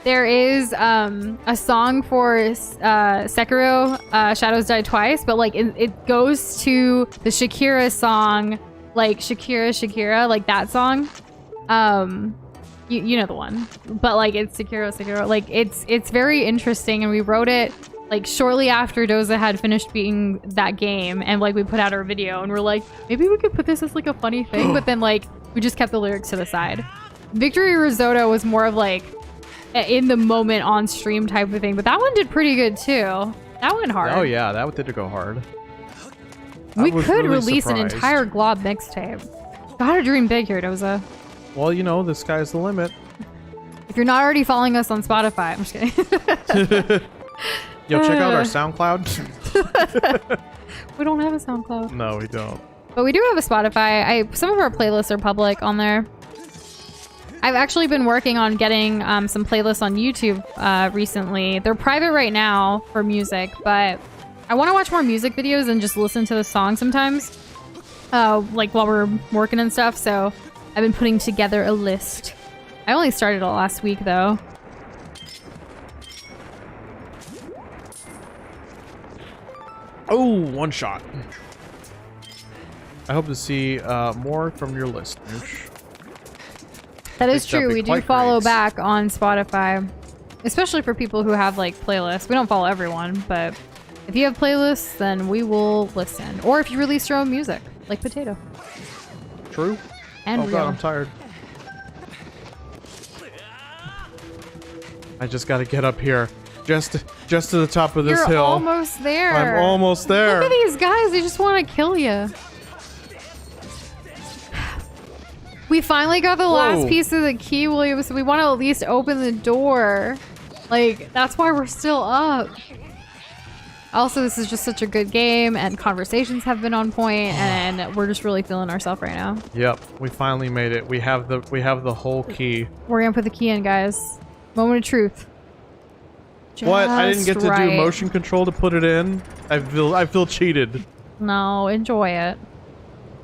There is a song for Sekiro, Shadows Die Twice, but like it goes to the Shakira song, like Shakira, like that song. You know the one, but like it's Sekiro, like it's very interesting, and we wrote it like shortly after Doza had finished beating that game, and like we put out our video, and we're like, maybe we could put this as like a funny thing, but then like we just kept the lyrics to the side. Victory Risotto was more of like in the moment on stream type of thing, but that one did pretty good too. That went hard. Oh yeah, that did go hard. We I was could really release an surprised. entire Glob mixtape. Gotta dream big here, Doza. Well, you know, the sky's the limit. If you're not already following us on Spotify, I'm just kidding. Yo, check out our SoundCloud. We don't have a SoundCloud. No, we don't. But we do have a Spotify. Some of our playlists are public on there. I've actually been working on getting some playlists on YouTube recently. They're private right now for music, but I want to watch more music videos and just listen to the song sometimes, like while we're working and stuff. So I've been putting together a list. I only started it last week, though. Oh, one shot. I hope to see more from your listeners. That is Picked up true. a We do quite follow rates. back on Spotify, especially for people who have like playlists. We don't follow everyone, but if you have playlists, then we will listen. Or if you release your own music, like Potato True. and Oh Real. god, I'm tired. I just gotta get up here. Just to the top of this You're hill. almost there. I'm almost there. Look at these guys. They just want to kill you. We finally got the last Whoa. piece of the key, William, so we want to at least open the door. Like, that's why we're still up. Also, this is just such a good game, and conversations have been on point, and we're just really feeling ourselves right now. Yep, we finally made it. We have the whole key. We're gonna put the key in, guys. Moment of truth. What? I didn't get Just to do right. motion control to put it in. I feel cheated. No, enjoy it.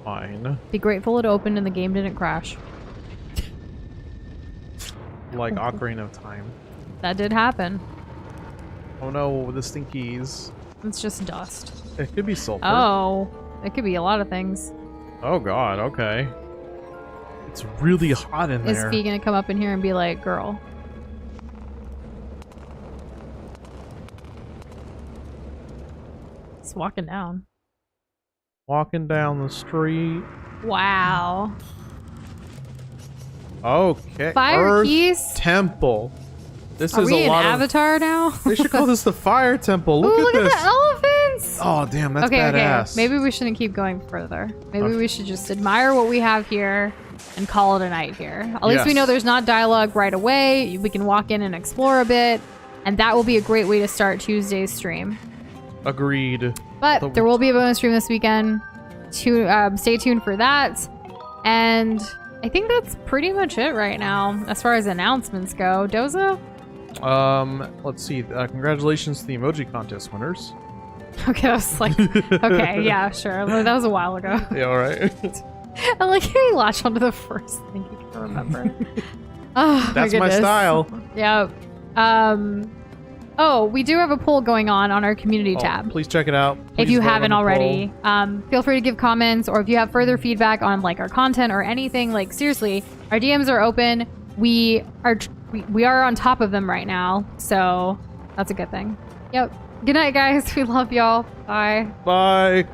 Fine. Be grateful it opened and the game didn't crash. Like Ocarina of Time. That did happen. Oh no, the stinkies. It's just dust. It could be sulfur. Oh, it could be a lot of things. Oh god, okay. It's really hot in Is there. Fee gonna come up in here and be like, girl? It's walking down. Walking down the street. Wow. Okay. Fire Earth keys? Temple. This Are is we a in lot of. Avatar now? They should call this the Fire Temple. Look Ooh, at look this. at the elephants! Oh damn, that's okay, badass. okay. Maybe we shouldn't keep going further. Maybe Okay. we should just admire what we have here and call it a night here. At least we Yes. know there's not dialogue right away. We can walk in and explore a bit, and that will be a great way to start Tuesday's stream. Agreed. But there will be a bonus stream this weekend. Stay tuned for that. And I think that's pretty much it right now as far as announcements go. Doza? Let's see. Congratulations to the emoji contest winners. Okay, I was like, okay, yeah, sure. That was a while ago. Yeah, all right. I like how you latch onto the first thing you can remember. Oh, That's my goodness. style. Yeah. Oh, we do have a poll going on our community tab. Please check it out. If Please you vote on haven't the already, feel free to give comments, or if you have further feedback on like our content or anything, like seriously, our DMs are open. We are on top of them right now, so that's a good thing. Yep. Good night, guys. We love y'all. Bye. poll. Bye.